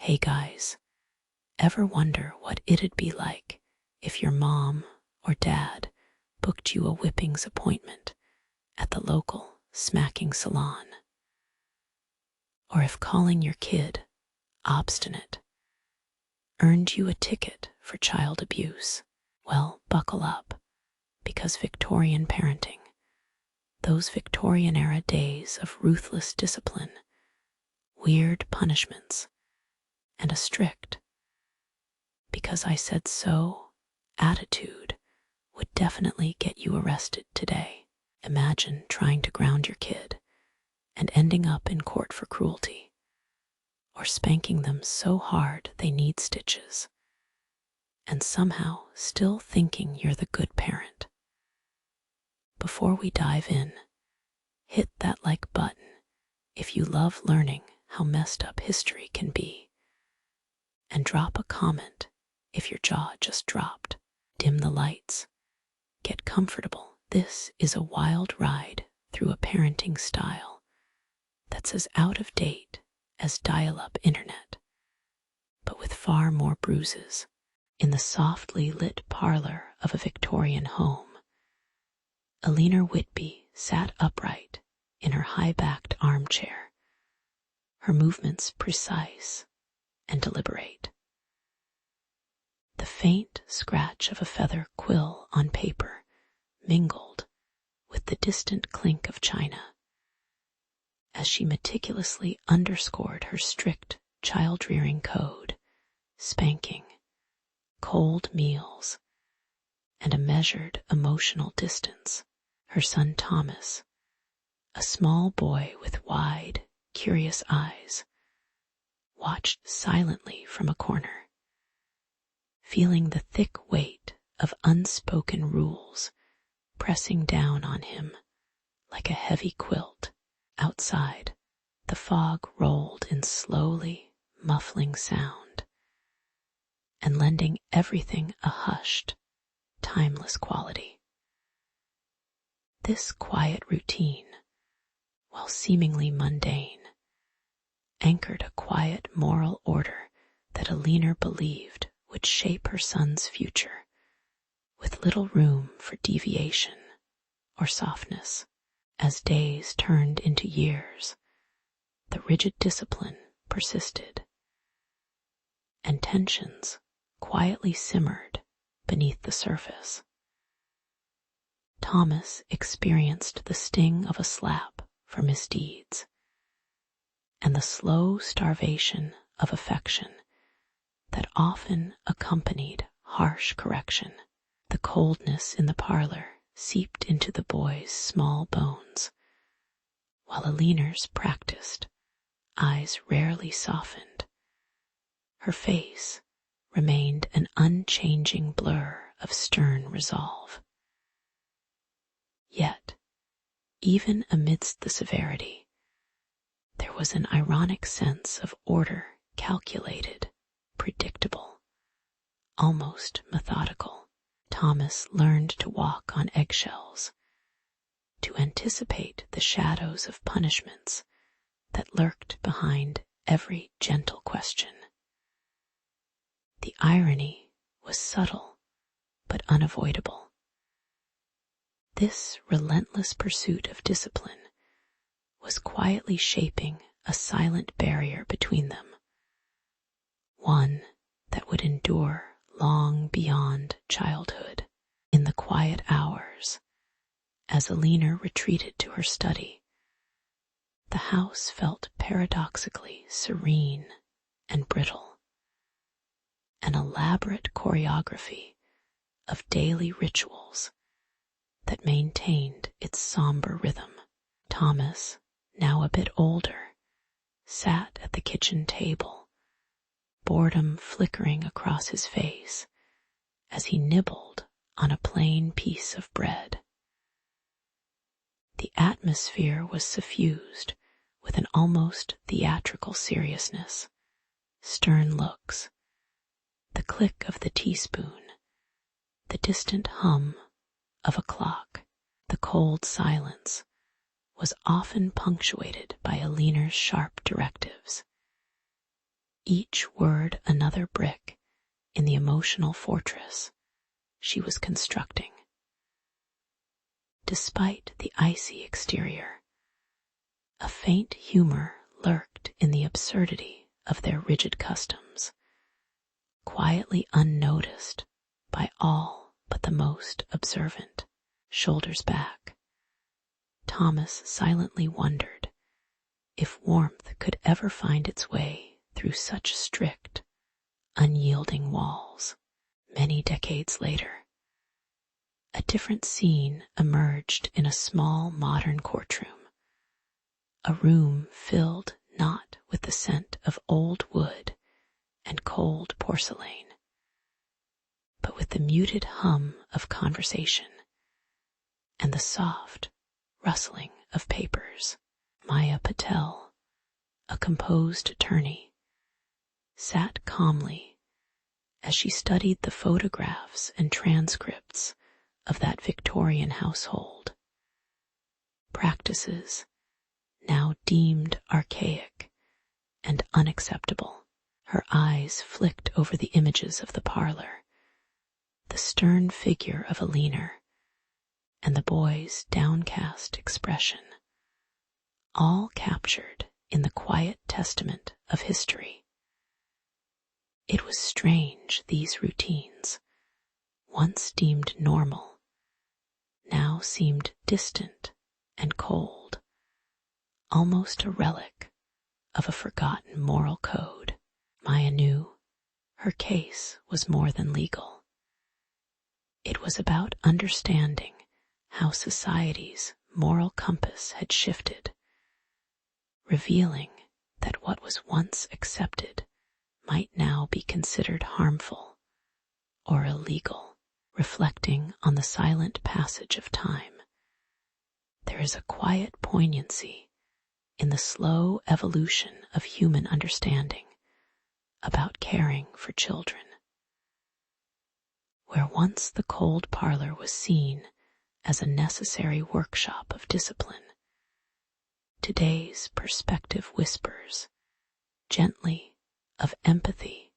Hey guys, ever wonder what it'd be like if your mom or dad booked you a whippings appointment at the local smacking salon? Or if calling your kid obstinate earned you a ticket for child abuse? Well, buckle up, because Victorian parenting, those Victorian era days of ruthless discipline, weird punishments, and a strict "because I said so" attitude would definitely get you arrested today. Imagine trying to ground your kid and ending up in court for cruelty, or spanking them so hard they need stitches, and somehow still thinking you're the good parent. Before we dive in, hit that like button if you love learning how messed up history can be, and drop a comment if your jaw just dropped. Dim the lights, get comfortable. This is a wild ride through a parenting style that's as out of date as dial-up internet, but with far more bruises. In the softly lit parlor of a Victorian home, Eleanor Whitby sat upright in her high-backed armchair, her movements precise and deliberate. The faint scratch of a feather quill on paper mingled with the distant clink of china as she meticulously underscored her strict child-rearing code: spanking, cold meals, and a measured emotional distance. Her son Thomas, a small boy with wide, curious eyes, watched silently from a corner, feeling the thick weight of unspoken rules pressing down on him like a heavy quilt. Outside, the fog rolled in slowly muffling sound and lending everything a hushed, timeless quality. This quiet routine, while seemingly mundane, anchored a quiet moral order that Eleanor believed would shape her son's future, with little room for deviation or softness. As days turned into years, the rigid discipline persisted, and tensions quietly simmered beneath the surface. Thomas experienced the sting of a slap for misdeeds, and the slow starvation of affection that often accompanied harsh correction. The coldness in the parlor seeped into the boy's small bones, while Eleanor's practiced eyes rarely softened. Her face remained an unchanging blur of stern resolve. Yet, even amidst the severity, there was an ironic sense of order, calculated, predictable, almost methodical. Thomas learned to walk on eggshells, to anticipate the shadows of punishments that lurked behind every gentle question. The irony was subtle but unavoidable. This relentless pursuit of discipline was quietly shaping a silent barrier between them, one that would endure long beyond childhood. In the quiet hours, as Eleanor retreated to her study, the house felt paradoxically serene and brittle, an elaborate choreography of daily rituals that maintained its somber rhythm. Thomas, now a bit older, sat at the kitchen table, boredom flickering across his face as he nibbled on a plain piece of bread. The atmosphere was suffused with an almost theatrical seriousness, stern looks, the click of the teaspoon, the distant hum of a clock. The cold silence was often punctuated by Eleanor's sharp directives. each word another brick in the emotional fortress she was constructing. Despite the icy exterior, a faint humor lurked in the absurdity of their rigid customs, quietly unnoticed by all but the most observant. Shoulders back, Thomas silently wondered if warmth could ever find its way through such strict, unyielding walls. Many decades later, a different scene emerged in a small modern courtroom, a room filled not with the scent of old wood and cold porcelain, but with the muted hum of conversation and the soft rustling of papers. Maya Patel, a composed attorney, sat calmly as she studied the photographs and transcripts of that Victorian household. Practices now deemed archaic and unacceptable. Her eyes flicked over the images of the parlor, the stern figure of Alina, and the boy's downcast expression, all captured in the quiet testament of history. It was strange, these routines, once deemed normal, now seemed distant and cold, almost a relic of a forgotten moral code. Maya knew her case was more than legal. It was about understanding how society's moral compass had shifted, revealing that what was once accepted might now be considered harmful or illegal. Reflecting on the silent passage of time, there is a quiet poignancy in the slow evolution of human understanding about caring for children. Where once the cold parlor was seen as a necessary workshop of discipline, today's perspective whispers gently of empathy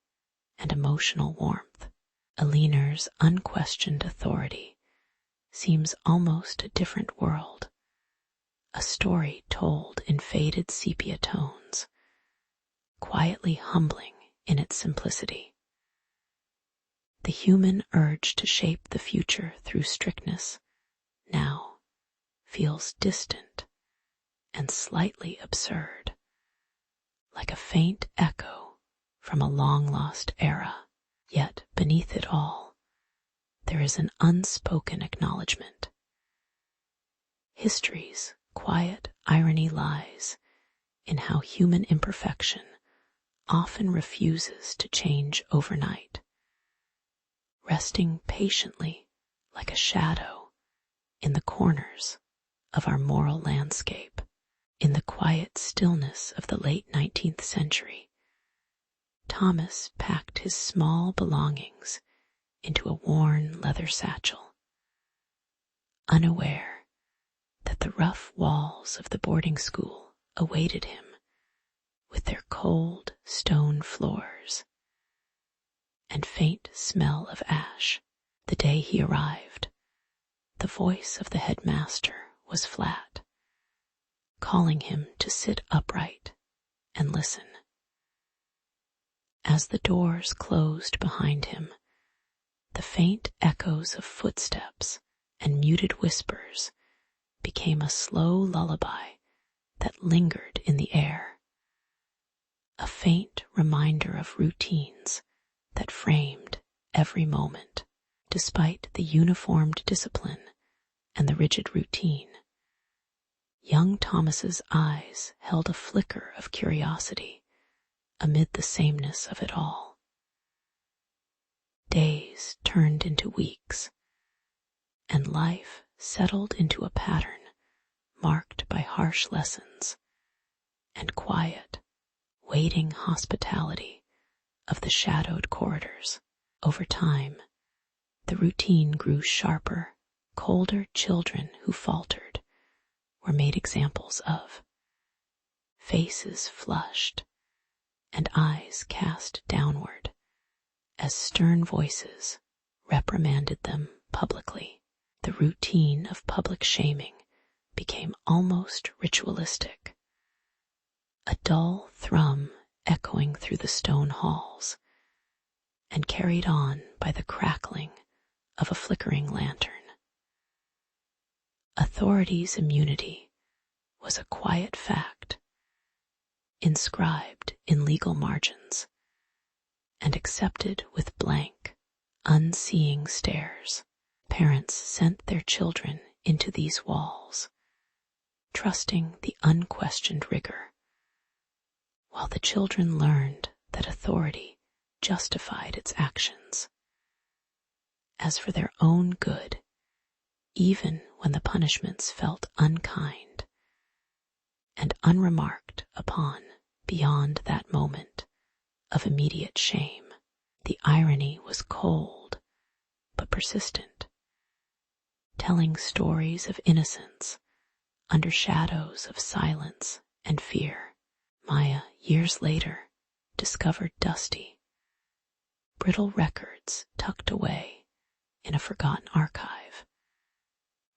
and emotional warmth. Alina's unquestioned authority seems almost a different world, a story told in faded sepia tones, quietly humbling in its simplicity. The human urge to shape the future through strictness now feels distant and slightly absurd, like a faint echo from a long-lost era. Yet beneath it all, there is an unspoken acknowledgement. History's quiet irony lies in how human imperfection often refuses to change overnight, resting patiently like a shadow in the corners of our moral landscape. In the quiet stillness of the late 19th century, Thomas packed his small belongings into a worn leather satchel, unaware that the rough walls of the boarding school awaited him with their cold stone floors and faint smell of ash. The day he arrived, the voice of the headmaster was flat, calling him to sit upright and listen. As the doors closed behind him, the faint echoes of footsteps and muted whispers became a slow lullaby that lingered in the air, a faint reminder of routines that framed every moment. Despite the uniformed discipline and the rigid routine, young Thomas's eyes held a flicker of curiosity amid the sameness of it all. Days turned into weeks, and life settled into a pattern marked by harsh lessons and quiet, waiting hospitality of the shadowed corridors. Over time, the routine grew sharper. Colder children who faltered were made examples of. Faces flushed, and eyes cast downward as stern voices reprimanded them publicly. The routine of public shaming became almost ritualistic, a dull thrum echoing through the stone halls and carried on by the crackling of a flickering lantern. Authority's immunity was a quiet fact, inscribed in legal margins and accepted with blank, unseeing stares. Parents sent their children into these walls, trusting the unquestioned rigor, while the children learned that authority justified its actions. As for their own good, even when the punishments felt unkind and unremarked upon beyond that moment of immediate shame, the irony was cold but persistent, telling stories of innocence under shadows of silence and fear. Maya, years later, discovered dusty, brittle records tucked away in a forgotten archive,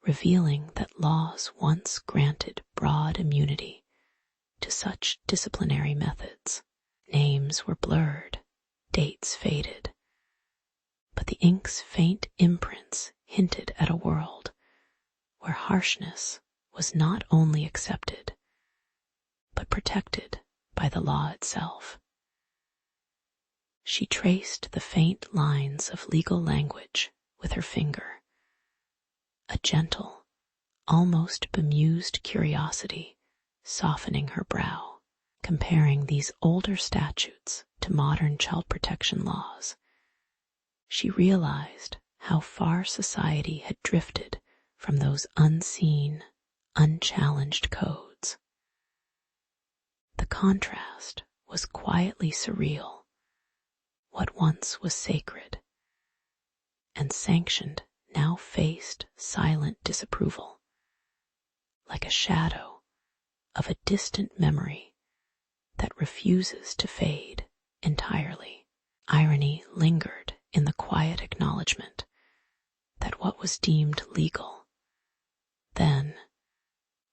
revealing that laws once granted broad immunity to such disciplinary methods. Names were blurred, dates faded, but the ink's faint imprints hinted at a world where harshness was not only accepted, but protected by the law itself. She traced the faint lines of legal language with her finger, a gentle, almost bemused curiosity softening her brow. Comparing these older statutes to modern child protection laws, she realized how far society had drifted from those unseen, unchallenged codes. The contrast was quietly surreal. What once was sacred and sanctioned now faced silent disapproval, like a shadow of a distant memory that refuses to fade entirely. Irony lingered in the quiet acknowledgement that what was deemed legal then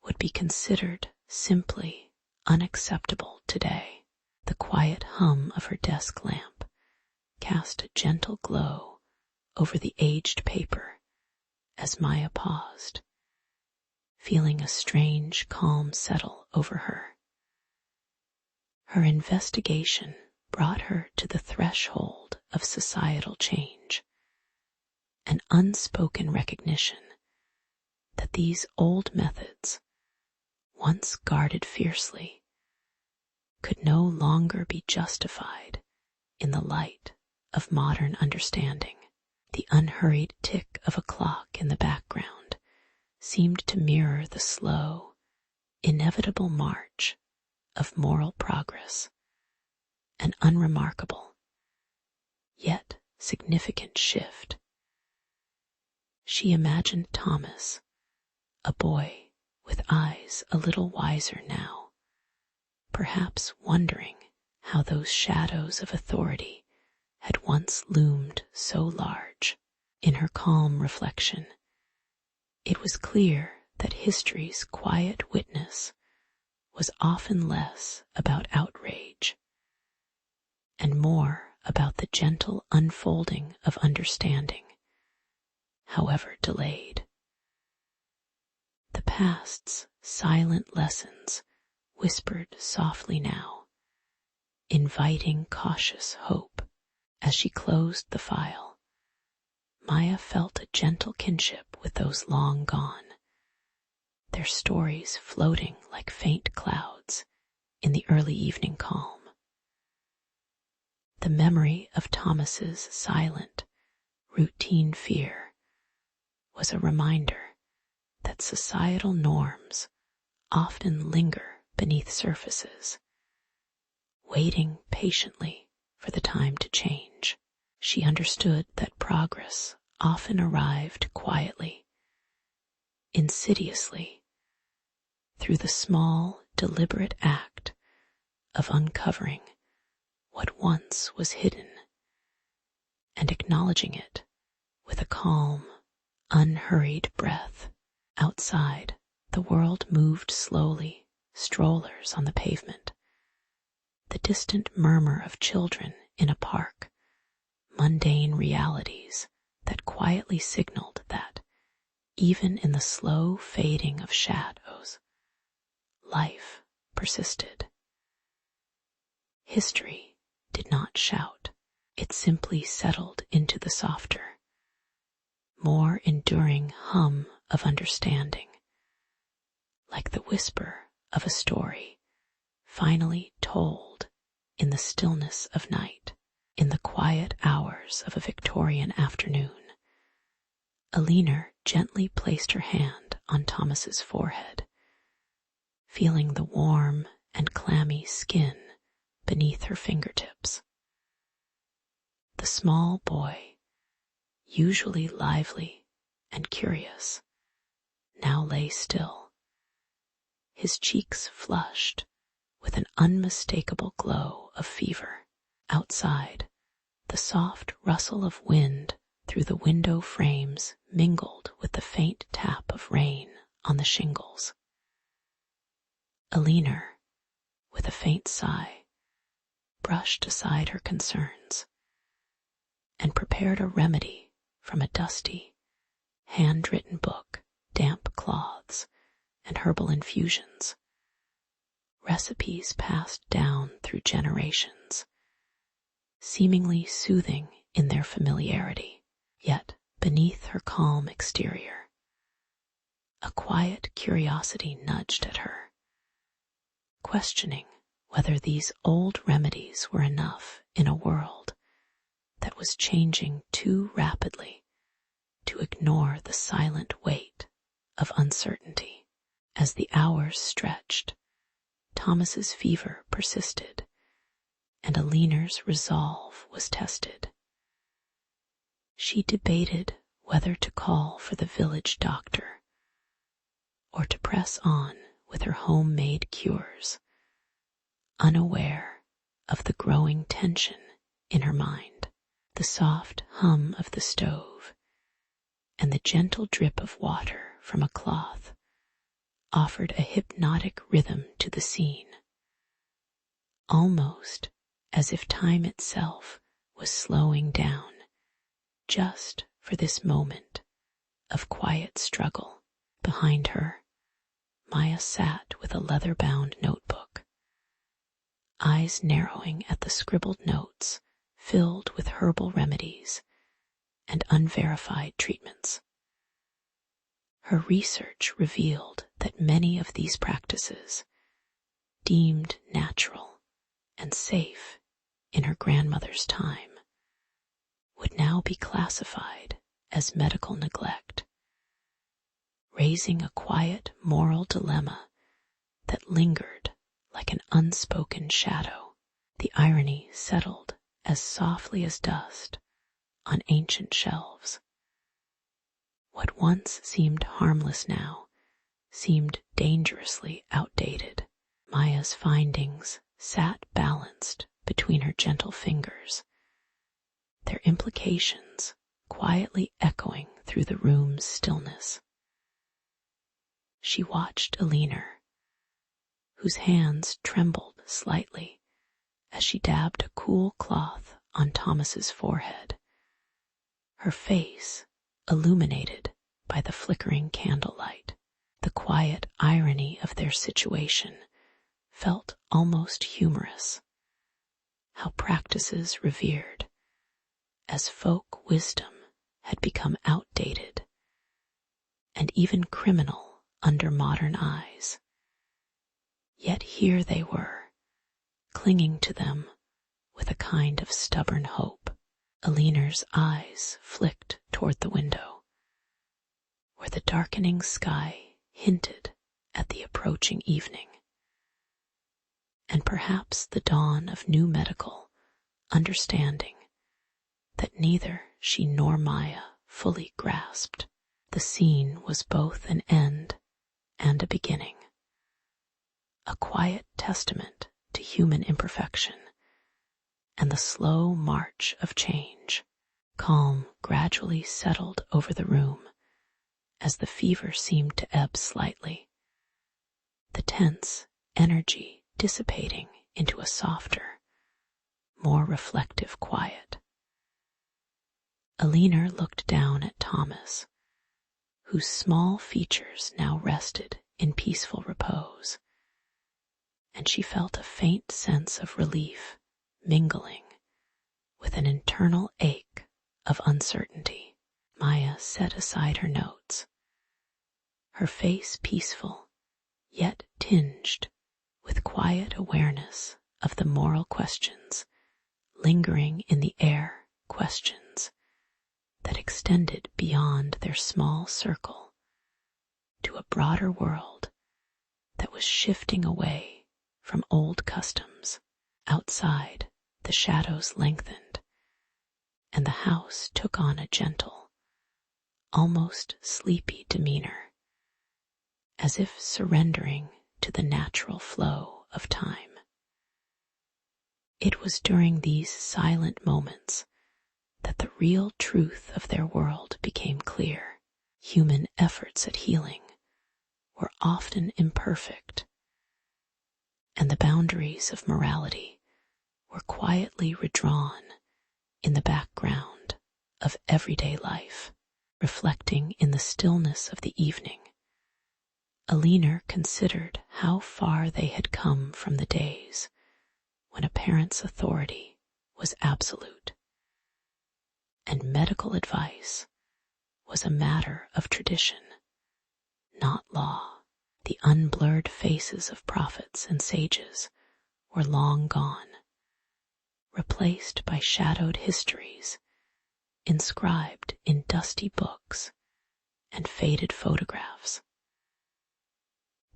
would be considered simply unacceptable today. The quiet hum of her desk lamp cast a gentle glow over the aged paper as Maya paused, feeling a strange calm settle over her. Her investigation brought her to the threshold of societal change, an unspoken recognition that these old methods, once guarded fiercely, could no longer be justified in the light of modern understanding. The unhurried tick of a clock in the background seemed to mirror the slow, inevitable march of moral progress, an unremarkable, yet significant shift. She imagined Thomas, a boy with eyes a little wiser now, perhaps wondering how those shadows of authority had once loomed so large. In her calm reflection, it was clear that history's quiet witness was often less about outrage and more about the gentle unfolding of understanding, however delayed. The past's silent lessons whispered softly now, inviting cautious hope. As she closed the file, Maya felt a gentle kinship with those long gone, their stories floating like faint clouds in the early evening calm. The memory of Thomas's silent, routine fear was a reminder that societal norms often linger beneath surfaces, waiting patiently for the time to change. She understood that progress often arrived quietly, insidiously, through the small, deliberate act of uncovering what once was hidden, and acknowledging it with a calm, unhurried breath. Outside, the world moved slowly, strollers on the pavement, the distant murmur of children in a park, mundane realities that quietly signaled that, even in the slow fading of shadows, life persisted. History did not shout. It simply settled into the softer, more enduring hum of understanding, like the whisper of a story finally told in the stillness of night. In the quiet hours of a Victorian afternoon, Alina gently placed her hand on Thomas's forehead, feeling the warm and clammy skin beneath her fingertips. The small boy, usually lively and curious, now lay still, his cheeks flushed with an unmistakable glow of fever. Outside, the soft rustle of wind through the window frames mingled with the faint tap of rain on the shingles. Alina, with a faint sigh, brushed aside her concerns and prepared a remedy from a dusty, handwritten book, damp cloths, and herbal infusions, recipes passed down through generations, seemingly soothing in their familiarity. Yet, beneath her calm exterior, a quiet curiosity nudged at her, questioning whether these old remedies were enough in a world that was changing too rapidly to ignore the silent weight of uncertainty. As the hours stretched, Thomas's fever persisted, and Alina's resolve was tested. She debated whether to call for the village doctor or to press on with her homemade cures, unaware of the growing tension in her mind. The soft hum of the stove and the gentle drip of water from a cloth offered a hypnotic rhythm to the scene, almost as if time itself was slowing down just for this moment of quiet struggle. Behind her, Maya sat with a leather-bound notebook, eyes narrowing at the scribbled notes filled with herbal remedies and unverified treatments. Her research revealed that many of these practices, deemed natural and safe in her grandmother's time, would now be classified as medical neglect, raising a quiet moral dilemma that lingered like an unspoken shadow. The irony settled as softly as dust on ancient shelves. What once seemed harmless now seemed dangerously outdated. Maya's findings sat balanced between her gentle fingers, their implications quietly echoing through the room's stillness. She watched Alina, whose hands trembled slightly as she dabbed a cool cloth on Thomas's forehead, her face illuminated by the flickering candlelight. The quiet irony of their situation felt almost humorous. How practices revered as folk wisdom had become outdated and even criminal under modern eyes. Yet here they were, clinging to them with a kind of stubborn hope. Alina's eyes flicked toward the window, where the darkening sky hinted at the approaching evening, and perhaps the dawn of new medical understanding that neither she nor Maya fully grasped. The scene was both an end and a beginning, a quiet testament to human imperfection and the slow march of change. Calm gradually settled over the room as the fever seemed to ebb slightly, the tense energy dissipating into a softer, more reflective quiet. Alina looked down at Thomas, whose small features now rested in peaceful repose, and she felt a faint sense of relief mingling with an internal ache of uncertainty. Maya set aside her notes, her face peaceful, yet tinged with quiet awareness of the moral questions lingering in the air, questions that extended beyond their small circle to a broader world that was shifting away from old customs. Outside, the shadows lengthened, and the house took on a gentle, almost sleepy demeanor, as if surrendering to the natural flow of time. It was during these silent moments that the real truth of their world became clear. Human efforts at healing were often imperfect, and the boundaries of morality were quietly redrawn in the background of everyday life. Reflecting in the stillness of the evening, Alina considered how far they had come from the days when a parent's authority was absolute, and medical advice was a matter of tradition, not law. The unblurred faces of prophets and sages were long gone, replaced by shadowed histories inscribed in dusty books and faded photographs.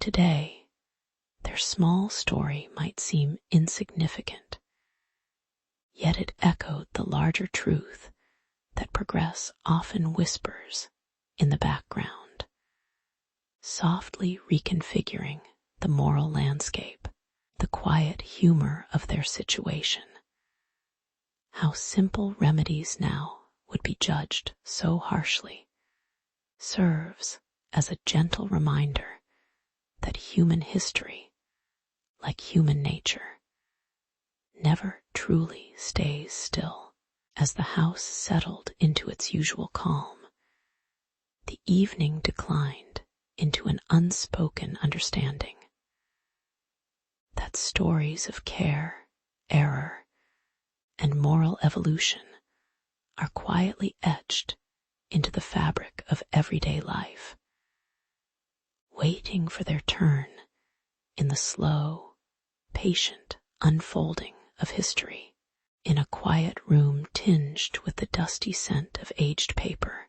Today, their small story might seem insignificant, yet it echoed the larger truth that progress often whispers in the background, softly reconfiguring the moral landscape. The quiet humor of their situation, how simple remedies now would be judged so harshly, serves as a gentle reminder that human history, like human nature, never truly stays still. As the house settled into its usual calm, the evening declined into an unspoken understanding that stories of care, error, and moral evolution are quietly etched into the fabric of everyday life, waiting for their turn in the slow, patient unfolding of history. In a quiet room tinged with the dusty scent of aged paper,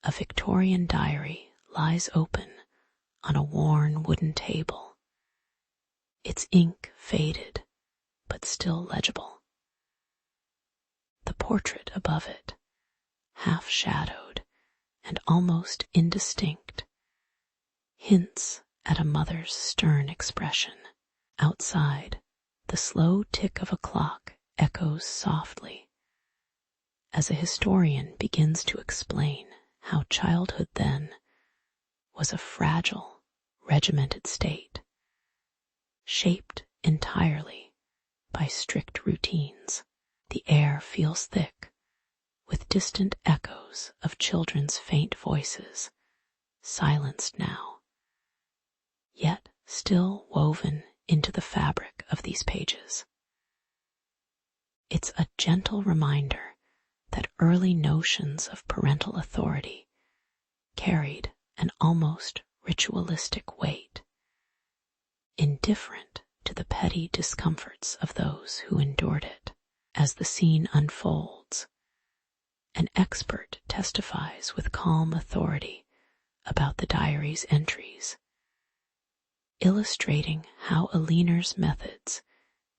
a Victorian diary lies open on a worn wooden table, its ink faded but still legible. The portrait above it, half shadowed and almost indistinct, hints at a mother's stern expression. Outside, the slow tick of a clock echoes softly as a historian begins to explain how childhood then was a fragile, regimented state, shaped entirely by strict routines. The air feels thick with distant echoes of children's faint voices, silenced now, yet still woven into the fabric of these pages. It's a gentle reminder that early notions of parental authority carried an almost ritualistic weight, indifferent to the petty discomforts of those who endured it. As the scene unfolds, an expert testifies with calm authority about the diary's entries, illustrating how Alina's methods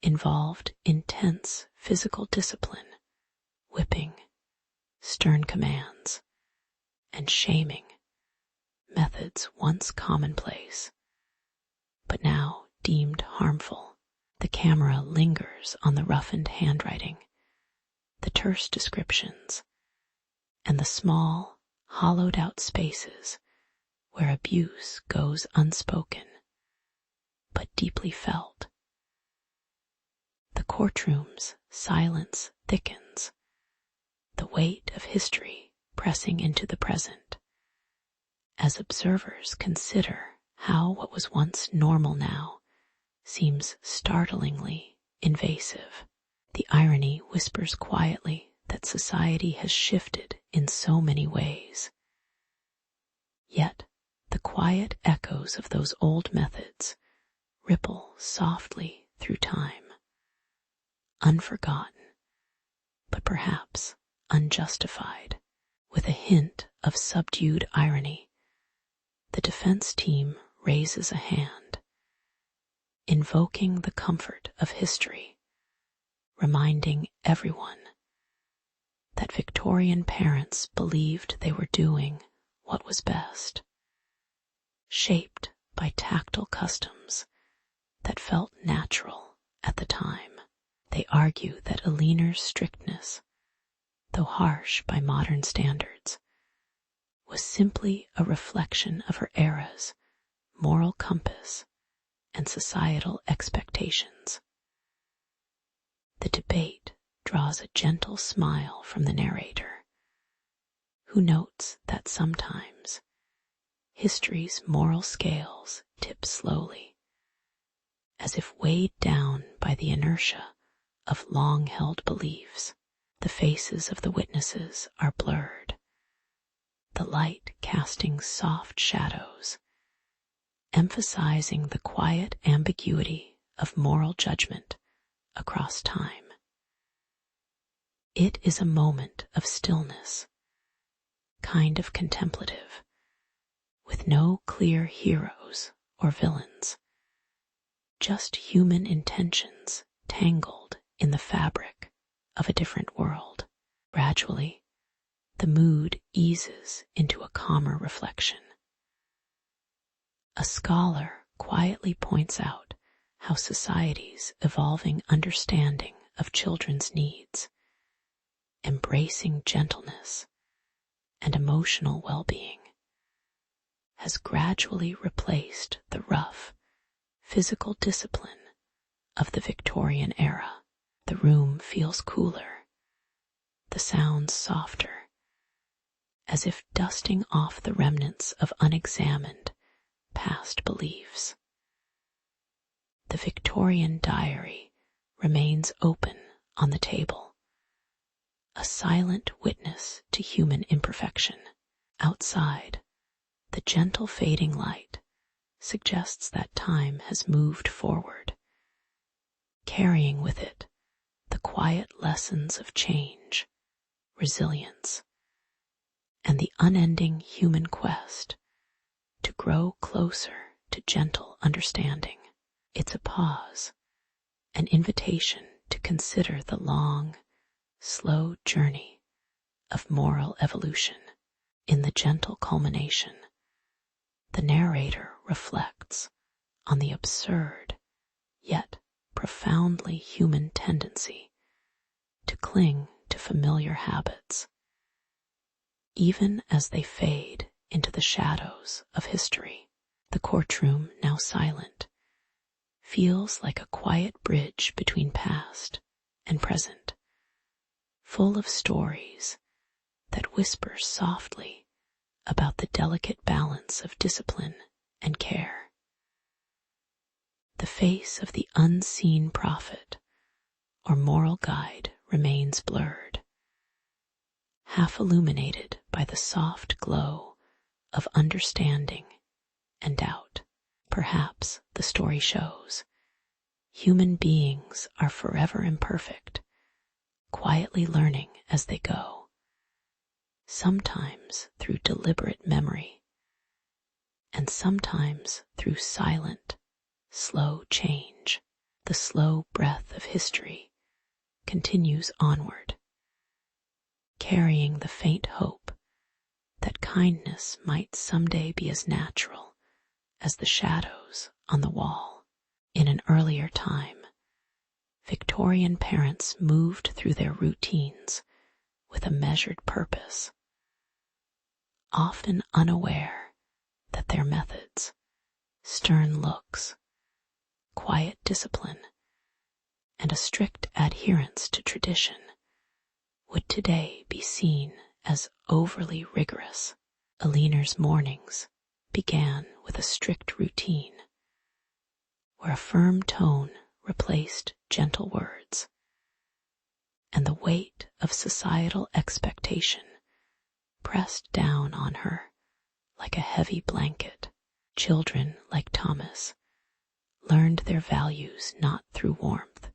involved intense physical discipline, whipping, stern commands, and shaming, methods once commonplace, but now deemed harmful. The camera lingers on the roughened handwriting, the terse descriptions, and the small, hollowed-out spaces where abuse goes unspoken, but deeply felt. The courtroom's silence thickens, the weight of history pressing into the present, as observers consider how what was once normal now seems startlingly invasive. The irony whispers quietly that society has shifted in so many ways. Yet the quiet echoes of those old methods ripple softly through time, unforgotten, but perhaps unjustified. With a hint of subdued irony, the defense team raises a hand, invoking the comfort of history, reminding everyone that Victorian parents believed they were doing what was best, shaped by tactile customs that felt natural at the time. They argue that Eleanor's strictness, though harsh by modern standards, was simply a reflection of her era's moral compass and societal expectations. The debate draws a gentle smile from the narrator, who notes that sometimes history's moral scales tip slowly, as if weighed down by the inertia of long-held beliefs. The faces of the witnesses are blurred, the light casting soft shadows, emphasizing the quiet ambiguity of moral judgment across time. It is a moment of stillness, kind of contemplative, with no clear heroes or villains, just human intentions tangled in the fabric of a different world. Gradually, the mood eases into a calmer reflection. A scholar quietly points out how society's evolving understanding of children's needs, embracing gentleness and emotional well-being, has gradually replaced the rough, physical discipline of the Victorian era. The room feels cooler, the sounds softer, as if dusting off the remnants of unexamined past beliefs. The Victorian diary remains open on the table, a silent witness to human imperfection. Outside, the gentle fading light suggests that time has moved forward, carrying with it the quiet lessons of change, resilience, and the unending human quest to grow closer to gentle understanding. It's a pause, an invitation to consider the long, slow journey of moral evolution. In the gentle culmination, the narrator reflects on the absurd, yet profoundly human tendency to cling to familiar habits, even as they fade into the shadows of history. The courtroom, now silent, feels like a quiet bridge between past and present, full of stories that whisper softly about the delicate balance of discipline and care. The face of the unseen prophet or moral guide remains blurred, half illuminated by the soft glow of understanding and doubt. Perhaps, the story shows, human beings are forever imperfect, quietly learning as they go, sometimes through deliberate memory, and sometimes through silent, slow change. The slow breath of history continues onward, carrying the faint hope that kindness might someday be as natural as the shadows on the wall. In an earlier time, Victorian parents moved through their routines with a measured purpose, often unaware that their methods, stern looks, quiet discipline, and a strict adherence to tradition would today be seen as overly rigorous. Aliner's mornings began with a strict routine, where a firm tone replaced gentle words, and the weight of societal expectation pressed down on her like a heavy blanket. Children like Thomas learned their values not through warmth,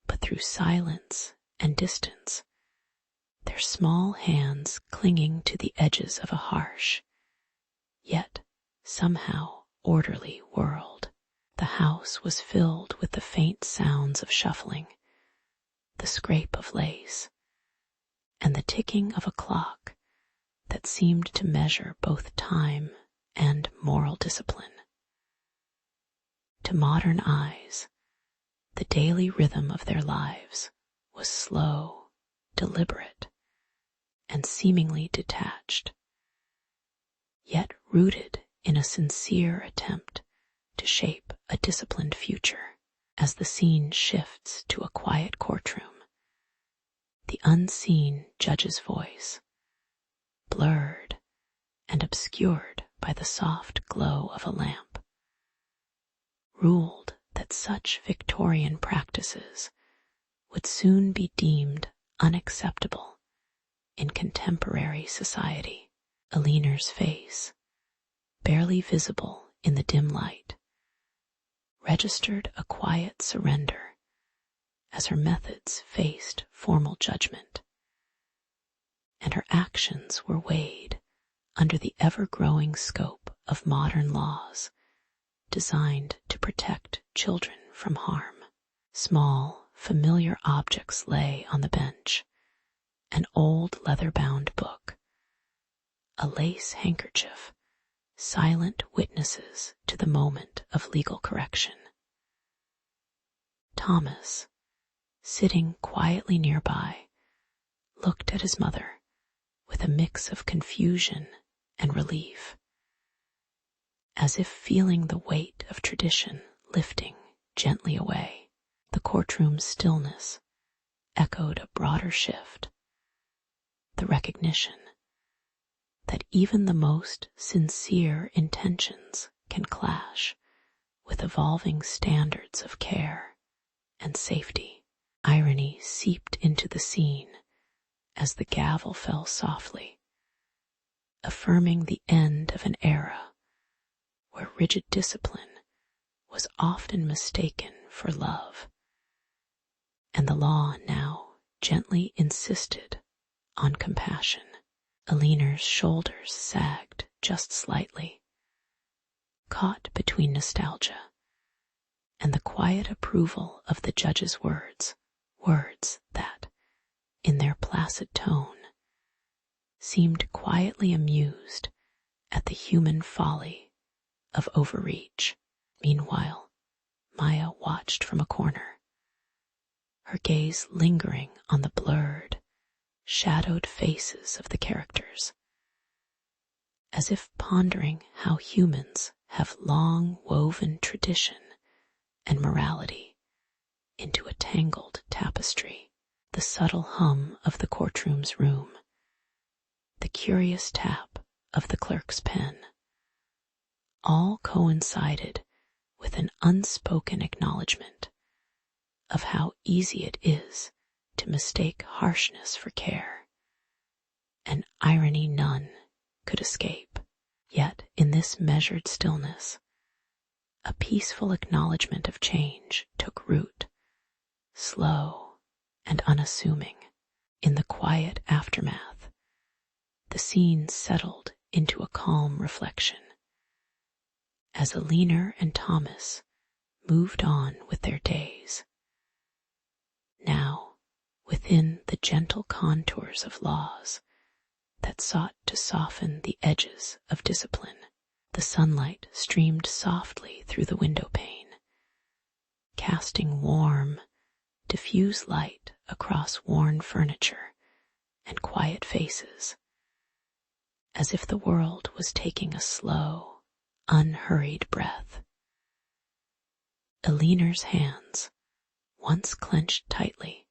but through silence and distance, their small hands clinging to the edges of a harsh, yet somehow orderly world. The house was filled with the faint sounds of shuffling, the scrape of lace, and the ticking of a clock that seemed to measure both time and moral discipline. To modern eyes, the daily rhythm of their lives was slow, deliberate, and seemingly detached, yet rooted in a sincere attempt to shape a disciplined future. As the scene shifts to a quiet courtroom, the unseen judge's voice, blurred and obscured by the soft glow of a lamp, ruled that such Victorian practices would soon be deemed unacceptable in contemporary society. Aliner's face, barely visible in the dim light, registered a quiet surrender as her methods faced formal judgment, and her actions were weighed under the ever-growing scope of modern laws designed to protect children from harm. Small, familiar objects lay on the bench: an old leather-bound book, a lace handkerchief, silent witnesses to the moment of legal correction. Thomas, sitting quietly nearby, looked at his mother with a mix of confusion and relief, as if feeling the weight of tradition lifting gently away. The courtroom's stillness echoed a broader shift, the recognition that even the most sincere intentions can clash with evolving standards of care and safety. Irony seeped into the scene as the gavel fell softly, affirming the end of an era where rigid discipline was often mistaken for love, and the law now gently insisted on compassion. Aliner's shoulders sagged just slightly, caught between nostalgia and the quiet approval of the judge's words that, in their placid tone, seemed quietly amused at the human folly of overreach. Meanwhile, Maya watched from a corner, her gaze lingering on the blurred, shadowed faces of the characters, as if pondering how humans have long woven tradition and morality into a tangled tapestry. The subtle hum of the courtroom's room, the curious tap of the clerk's pen, all coincided with an unspoken acknowledgement of how easy it is to mistake harshness for care, an irony none could escape. Yet in this measured stillness, a peaceful acknowledgement of change took root, slow and unassuming. In the quiet aftermath, the scene settled into a calm reflection, as Aliner and Thomas moved on with their days, now within the gentle contours of laws that sought to soften the edges of discipline. The sunlight streamed softly through the window pane, casting warm, diffuse light across worn furniture and quiet faces, as if the world was taking a slow, unhurried breath. Eleanor's hands, once clenched tightly,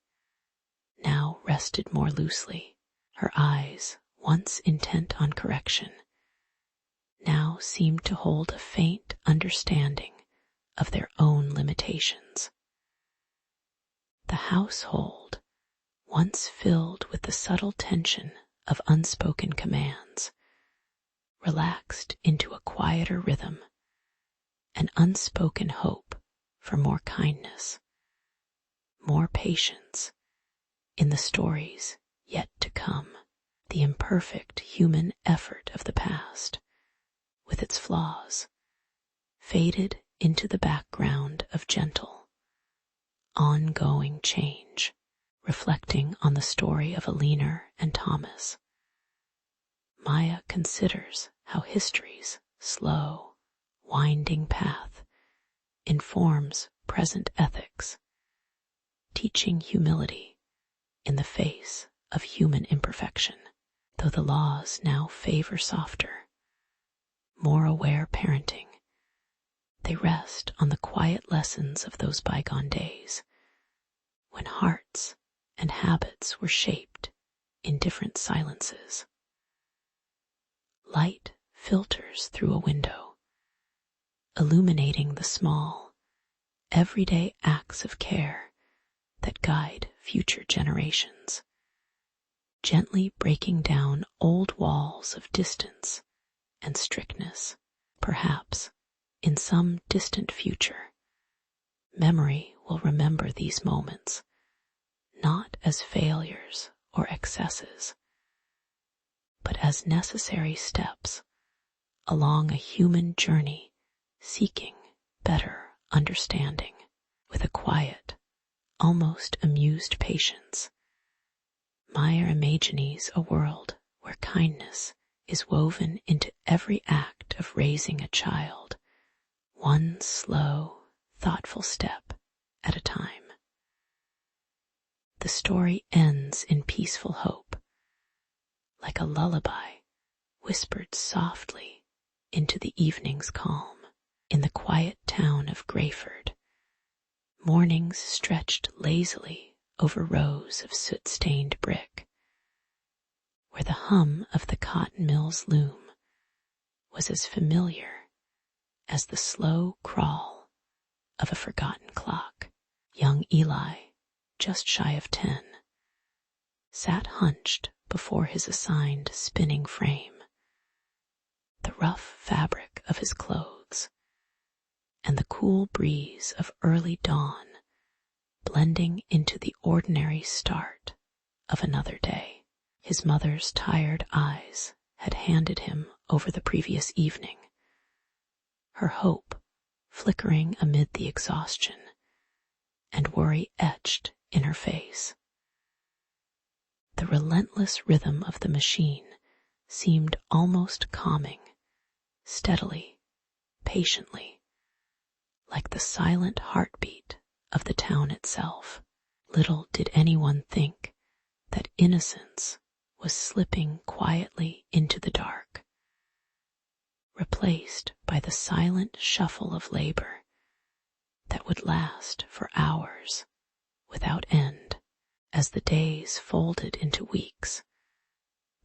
now rested more loosely. Her eyes, once intent on correction, now seemed to hold a faint understanding of their own limitations. The household, once filled with the subtle tension of unspoken commands, relaxed into a quieter rhythm, an unspoken hope for more kindness, more patience in the stories yet to come. The imperfect human effort of the past, with its flaws, faded into the background of gentle, ongoing change, reflecting on the story of Eleanor and Thomas. Maya considers how history's slow, winding path informs present ethics, teaching humility in the face of human imperfection. Though the laws now favor softer, more aware parenting, they rest on the quiet lessons of those bygone days, when hearts and habits were shaped in different silences. Light filters through a window, illuminating the small, everyday acts of care that guide future generations, gently breaking down old walls of distance and strictness. Perhaps, in some distant future, memory will remember these moments, not as failures or excesses, but as necessary steps along a human journey seeking better understanding. With a quiet, almost amused patience, Maya imagines a world where kindness is woven into every act of raising a child, one slow, thoughtful step at a time. The story ends in peaceful hope, like a lullaby whispered softly into the evening's calm. In the quiet town of Grayford, mornings stretched lazily over rows of soot-stained brick, where the hum of the cotton mill's loom was as familiar as the slow crawl of a forgotten clock. Young Eli, just shy of 10, sat hunched before his assigned spinning frame, the rough fabric of his clothes and the cool breeze of early dawn blending into the ordinary start of another day. His mother's tired eyes had handed him over the previous evening, her hope flickering amid the exhaustion and worry etched in her face. The relentless rhythm of the machine seemed almost calming, steadily, patiently, like the silent heartbeat of the town itself. Little did anyone think that innocence was slipping quietly into the dark, replaced by the silent shuffle of labor that would last for hours without end. As the days folded into weeks,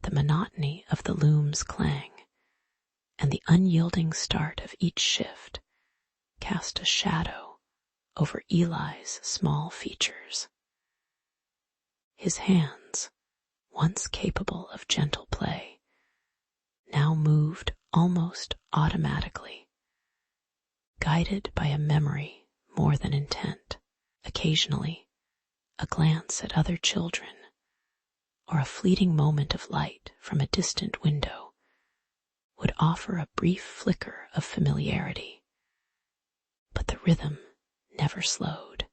the monotony of the loom's clang and the unyielding start of each shift cast a shadow over Eli's small features. His hands, once capable of gentle play, now moved almost automatically, guided by a memory more than intent. Occasionally, a glance at other children, or a fleeting moment of light from a distant window would offer a brief flicker of familiarity, but the rhythm never slowed.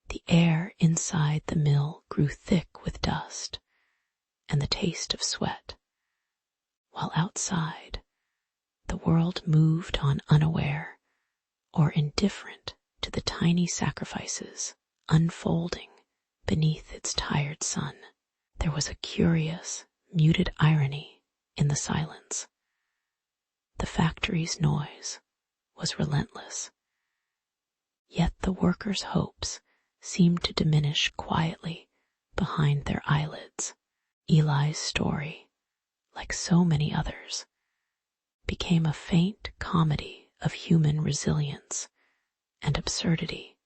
The air inside the mill grew thick with dust and the taste of sweat, while outside the world moved on unaware or indifferent to the tiny sacrifices unfolding beneath its tired sun. There was a curious, muted irony in the silence. The factory's noise was relentless, yet the workers' hopes seemed to diminish quietly behind their eyelids. Eli's story, like so many others, became a faint comedy of human resilience and absurdity,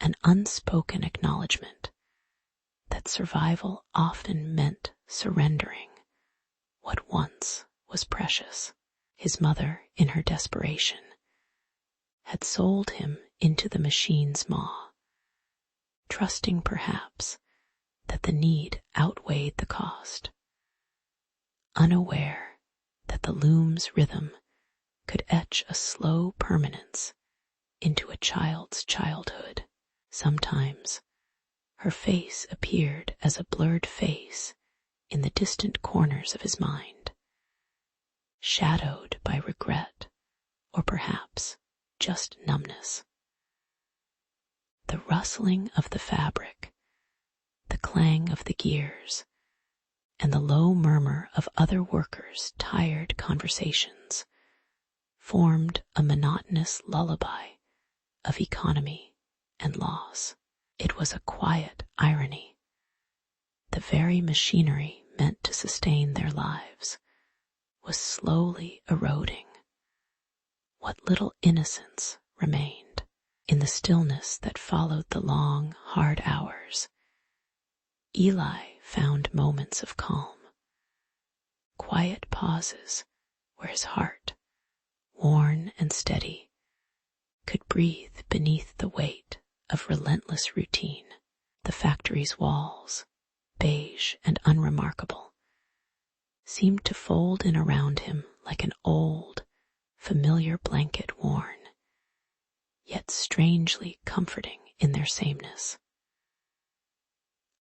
an unspoken acknowledgement that survival often meant surrendering what once was precious. His mother, in her desperation, had sold him into the machine's maw, trusting perhaps that the need outweighed the cost, unaware that the loom's rhythm could etch a slow permanence into a child's childhood. Sometimes her face appeared as a blurred face in the distant corners of his mind, shadowed by regret or perhaps just numbness. The rustling of the fabric, the clang of the gears, and the low murmur of other workers' tired conversations formed a monotonous lullaby of economy and loss. It was a quiet irony. The very machinery meant to sustain their lives was slowly eroding what little innocence remained. In the stillness that followed the long, hard hours, Eli found moments of calm, quiet pauses where his heart, worn and steady, could breathe beneath the weight of relentless routine. The factory's walls, beige and unremarkable, seemed to fold in around him like an old, familiar blanket worn, yet strangely comforting in their sameness.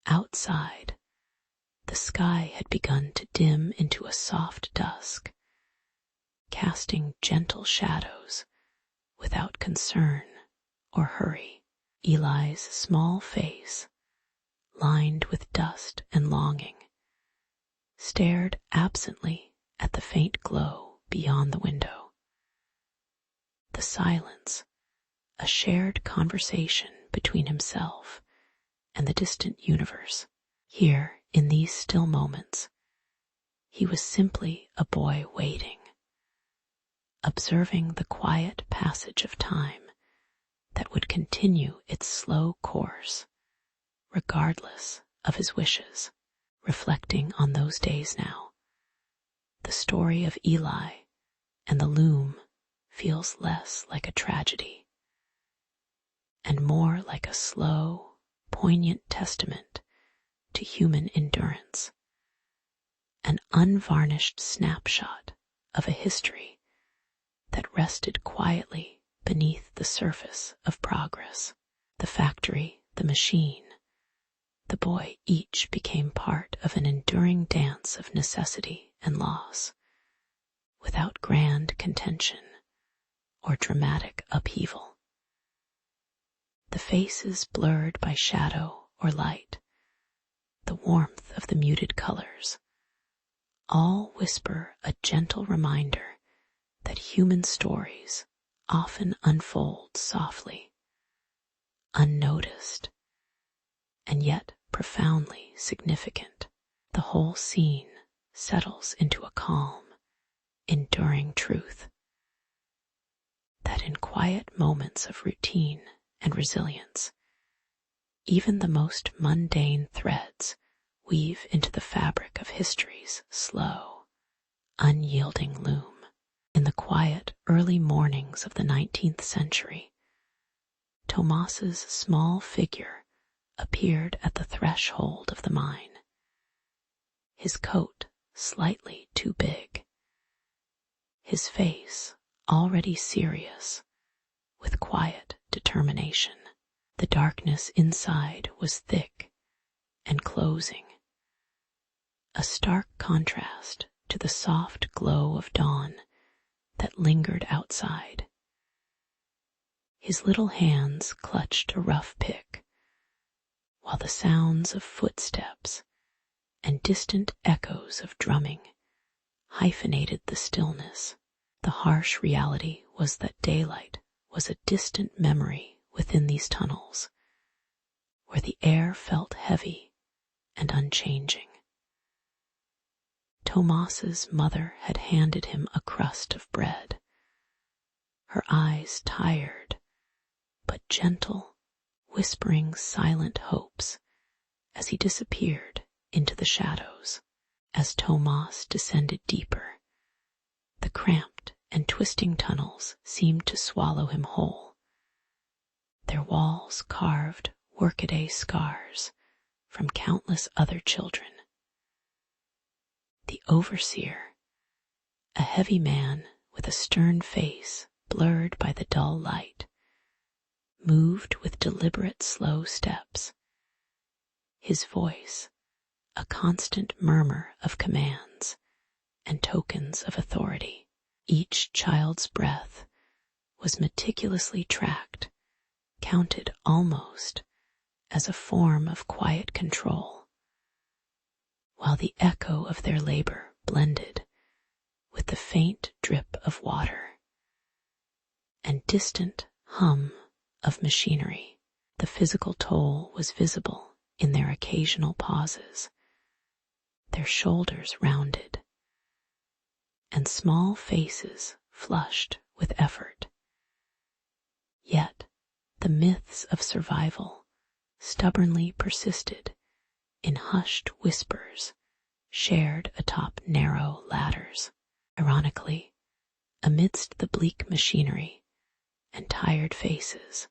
Outside, the sky had begun to dim into a soft dusk, casting gentle shadows without concern or hurry. Eli's small face, lined with dust and longing, stared absently at the faint glow beyond the window. The silence, a shared conversation between himself and the distant universe. Here, in these still moments, he was simply a boy waiting, observing the quiet passage of time that would continue its slow course, regardless of his wishes. Reflecting on those days now, the story of Eli and the loom feels less like a tragedy and more like a slow, poignant testament to human endurance, an unvarnished snapshot of a history that rested quietly beneath the surface of progress. The factory, the machine, the boy, each became part of an enduring dance of necessity and loss, without grand contention or dramatic upheaval. The faces blurred by shadow or light, the warmth of the muted colors, all whisper a gentle reminder that human stories often unfold softly, unnoticed, and yet profoundly significant. The whole scene settles into a calm, enduring truth that in quiet moments of routine and resilience, even the most mundane threads weave into the fabric of history's slow, unyielding loom. In the quiet early mornings of the 19th century, Tomas's small figure appeared at the threshold of the mine, his coat slightly too big, his face already serious with quiet determination. The darkness inside was thick and closing, a stark contrast to the soft glow of dawn that lingered outside. His little hands clutched a rough pick, while the sounds of footsteps and distant echoes of drumming hyphenated the stillness. The harsh reality was that daylight was a distant memory within these tunnels, where the air felt heavy and unchanging. Tomas's mother had handed him a crust of bread, her eyes tired, but gentle, whispering silent hopes as he disappeared into the shadows. As Tomas descended deeper, the cramped and twisting tunnels seemed to swallow him whole, their walls carved workaday scars from countless other children. The overseer, a heavy man with a stern face blurred by the dull light, moved with deliberate slow steps, his voice a constant murmur of commands and tokens of authority. Each child's breath was meticulously tracked, counted almost as a form of quiet control, while the echo of their labor blended with the faint drip of water and distant hum of machinery. The physical toll was visible in their occasional pauses, their shoulders rounded, and small faces flushed with effort. Yet the myths of survival stubbornly persisted in hushed whispers shared atop narrow ladders. Ironically, amidst the bleak machinery and tired faces,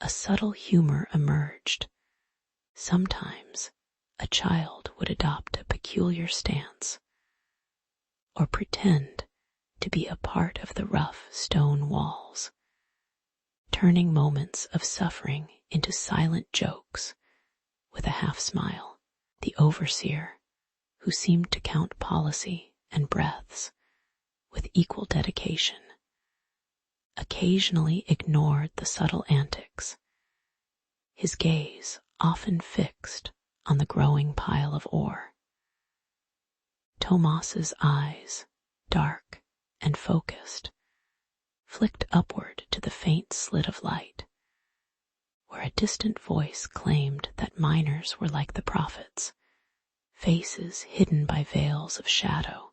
a subtle humor emerged. Sometimes a child would adopt a peculiar stance or pretend to be a part of the rough stone walls, turning moments of suffering into silent jokes with a half smile. The overseer, who seemed to count policy and breaths with equal dedication, occasionally ignored the subtle antics, his gaze often fixed on the growing pile of ore. Tomas's eyes, dark and focused, flicked upward to the faint slit of light, where a distant voice claimed that miners were like the prophets, faces hidden by veils of shadow,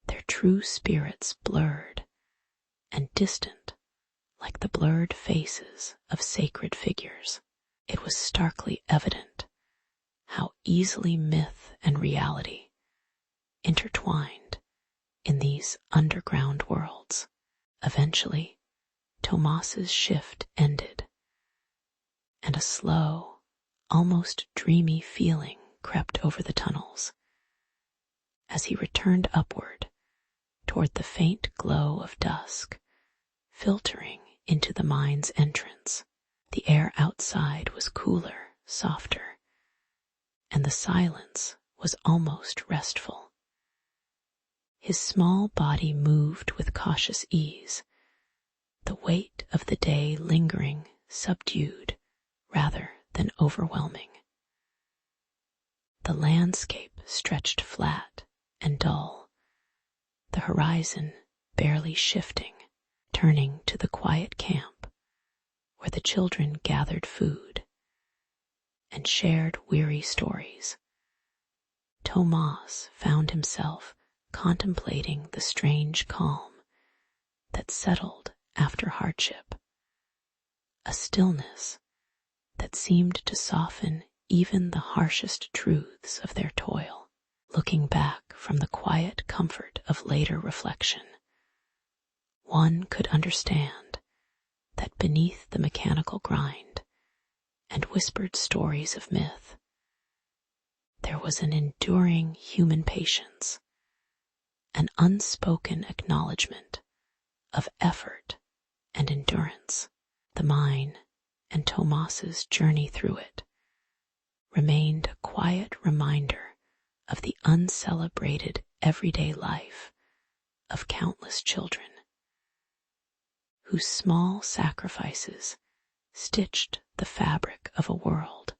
their true spirits blurred and distant like the blurred faces of sacred figures. It was starkly evident how easily myth and reality intertwined in these underground worlds. Eventually, Tomas's shift ended, and a slow, almost dreamy feeling crept over the tunnels as he returned upward toward the faint glow of dusk filtering into the mine's entrance. The air outside was cooler, softer, and the silence was almost restful. His small body moved with cautious ease, the weight of the day lingering subdued rather than overwhelming. The landscape stretched flat and dull, the horizon barely shifting, turning to the quiet camp where the children gathered food and shared weary stories. Tomas found himself contemplating the strange calm that settled after hardship, a stillness that seemed to soften even the harshest truths of their toil. Looking back from the quiet comfort of later reflection, one could understand that beneath the mechanical grind and whispered stories of myth, there was an enduring human patience, an unspoken acknowledgement of effort and endurance. The mine and Tomas's journey through it remained a quiet reminder of the uncelebrated everyday life of countless children whose small sacrifices stitched the fabric of a world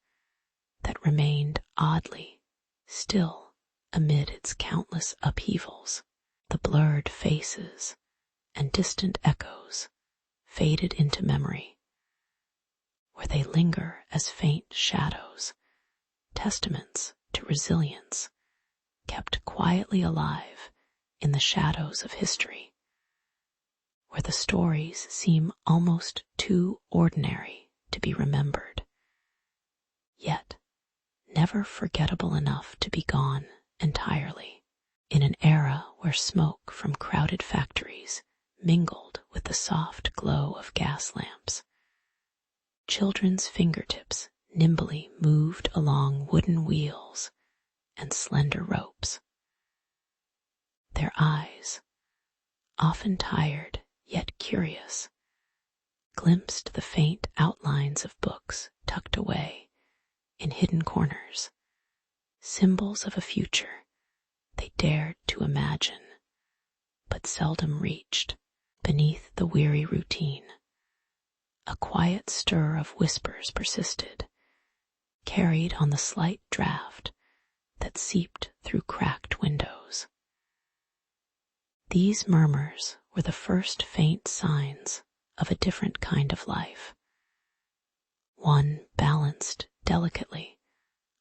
that remained oddly still amid its countless upheavals. The blurred faces and distant echoes faded into memory, where they linger as faint shadows, testaments to resilience kept quietly alive in the shadows of history, where the stories seem almost too ordinary to be remembered, yet never forgettable enough to be gone entirely. In an era where smoke from crowded factories mingled with the soft glow of gas lamps, children's fingertips nimbly moved along wooden wheels and slender ropes. Their eyes, often tired yet curious, glimpsed the faint outlines of books tucked away in hidden corners, symbols of a future they dared to imagine but seldom reached. Beneath the weary routine, a quiet stir of whispers persisted, carried on the slight draft that seeped through cracked windows. These murmurs were the first faint signs of a different kind of life, one balanced delicately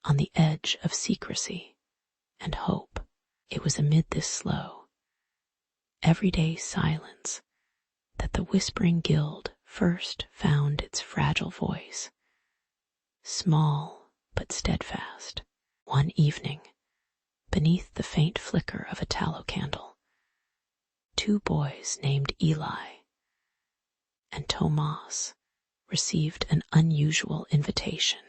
on the edge of secrecy and hope. It was amid this slow, everyday silence that the whispering guild first found its fragile voice, small but steadfast. One evening, beneath the faint flicker of a tallow candle, two boys named Eli and Tomas received an unusual invitation.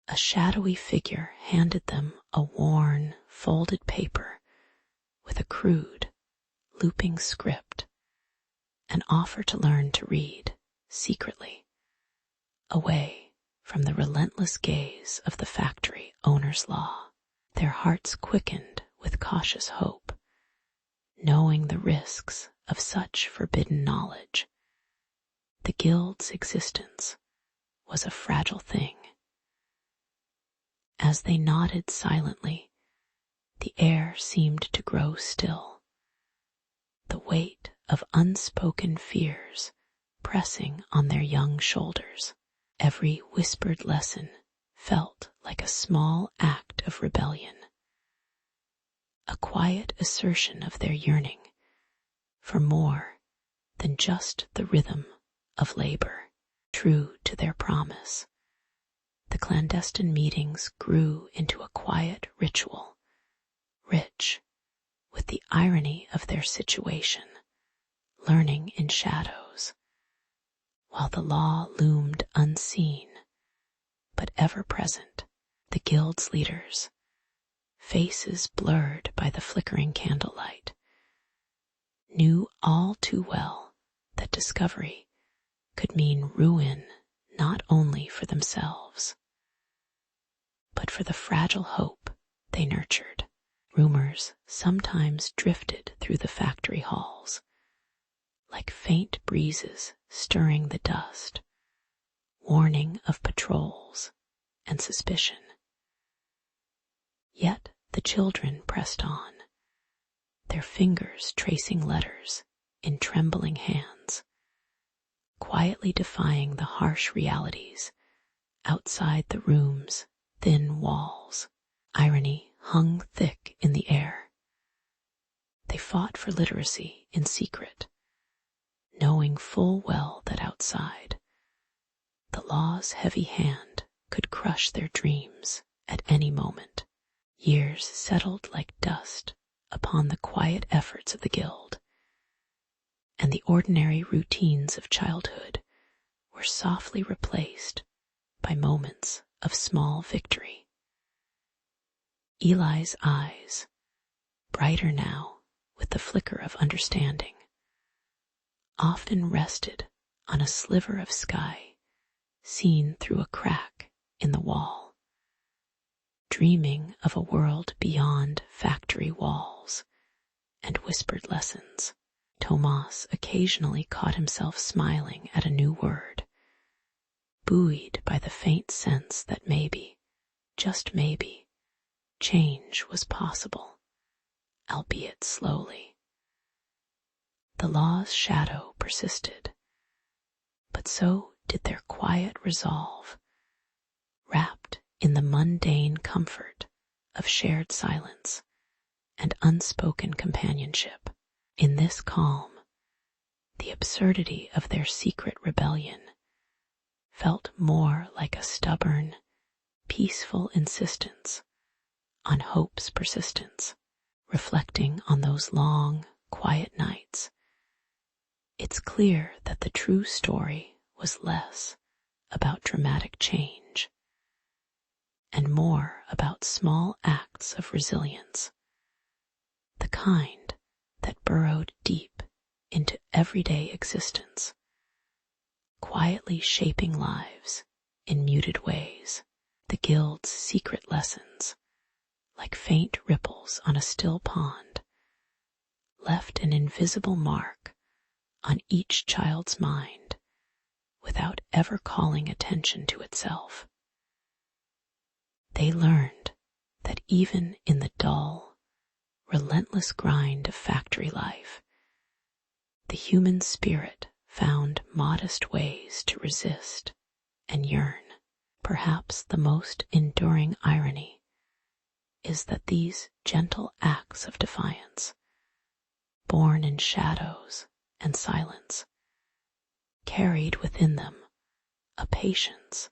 A shadowy figure handed them a worn, folded paper with a crude, looping script, an offer to learn to read secretly, away from the relentless gaze of the factory owner's law. Their hearts quickened with cautious hope, knowing the risks of such forbidden knowledge. The guild's existence was a fragile thing. As they nodded silently, the air seemed to grow still, the weight of unspoken fears pressing on their young shoulders. Every whispered lesson felt like a small act of rebellion, a quiet assertion of their yearning for more than just the rhythm of labor. True to their promise, the clandestine meetings grew into a quiet ritual, rich with the irony of their situation, learning in shadows, while the law loomed unseen but ever present. The guild's leaders, faces blurred by the flickering candlelight, knew all too well that discovery could mean ruin not only for themselves, but for the fragile hope they nurtured. Rumors sometimes drifted through the factory halls, like faint breezes stirring the dust, warning of patrols and suspicion. Yet the children pressed on, their fingers tracing letters in trembling hands, quietly defying the harsh realities outside the room's thin walls. Irony hung thick in the air. They fought for literacy in secret, knowing full well that outside, the law's heavy hand could crush their dreams at any moment. Years settled like dust upon the quiet efforts of the guild, and the ordinary routines of childhood were softly replaced by moments of small victory. Eli's eyes, brighter now with the flicker of understanding, often rested on a sliver of sky seen through a crack in the wall, dreaming of a world beyond factory walls and whispered lessons. Tomas occasionally caught himself smiling at a new word, buoyed by the faint sense that maybe, just maybe, change was possible, albeit slowly. The law's shadow persisted, but so did their quiet resolve, wrapped in the mundane comfort of shared silence and unspoken companionship. In this calm, the absurdity of their secret rebellion felt more like a stubborn, peaceful insistence on hope's persistence. Reflecting on those long, quiet nights, it's clear that the true story was less about dramatic change and more about small acts of resilience, the kind that burrowed deep into everyday existence, quietly shaping lives in muted ways. The guild's secret lessons, like faint ripples on a still pond, left an invisible mark on each child's mind without ever calling attention to itself. They learned that even in the dull, relentless grind of factory life, the human spirit found modest ways to resist and yearn. Perhaps the most enduring irony is that these gentle acts of defiance, born in shadows and silence, carried within them a patience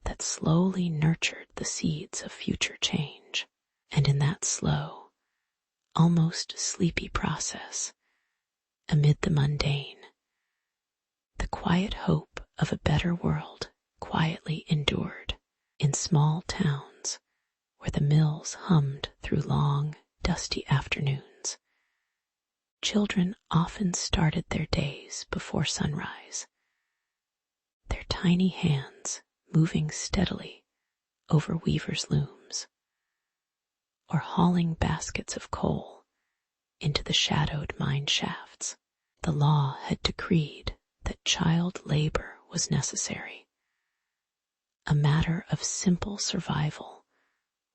that slowly nurtured the seeds of future change. And in that slow, almost sleepy process, amid the mundane, the quiet hope of a better world quietly endured. In small towns where the mills hummed through long, dusty afternoons, children often started their days before sunrise, their tiny hands moving steadily over weavers' looms, or hauling baskets of coal into the shadowed mine shafts. The law had decreed that child labor was necessary, a matter of simple survival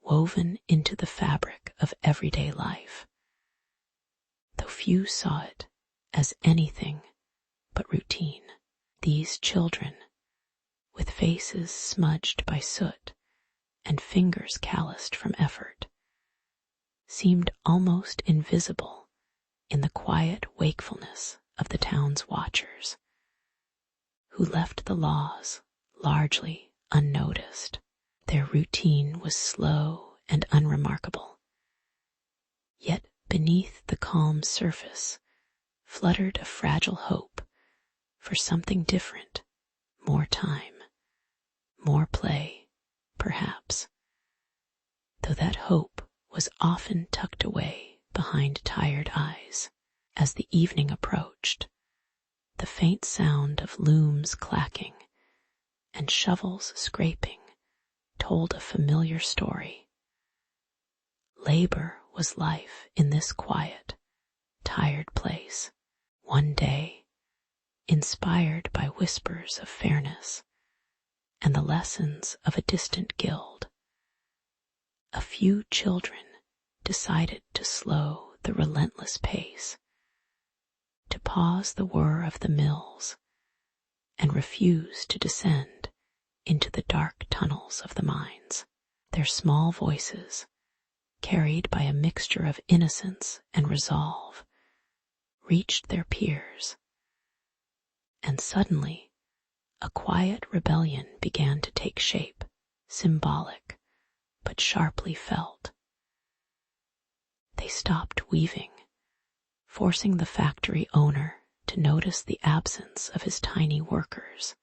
woven into the fabric of everyday life, though few saw it as anything but routine. These children, with faces smudged by soot and fingers calloused from effort, seemed almost invisible in the quiet wakefulness of the town's watchers, who left the laws largely unnoticed. Their routine was slow and unremarkable, yet beneath the calm surface fluttered a fragile hope for something different, more time, more play, perhaps, though that hope was often tucked away behind tired eyes. As the evening approached, the faint sound of looms clacking and shovels scraping told a familiar story. Labor was life in this quiet, tired place. One day, inspired by whispers of fairness and the lessons of a distant guild, a few children decided to slow the relentless pace, to pause the whir of the mills, and refuse to descend into the dark tunnels of the mines. Their small voices, carried by a mixture of innocence and resolve, reached their peers, and suddenly a quiet rebellion began to take shape, symbolic but sharply felt. They stopped weaving, forcing the factory owner to notice the absence of his tiny workers,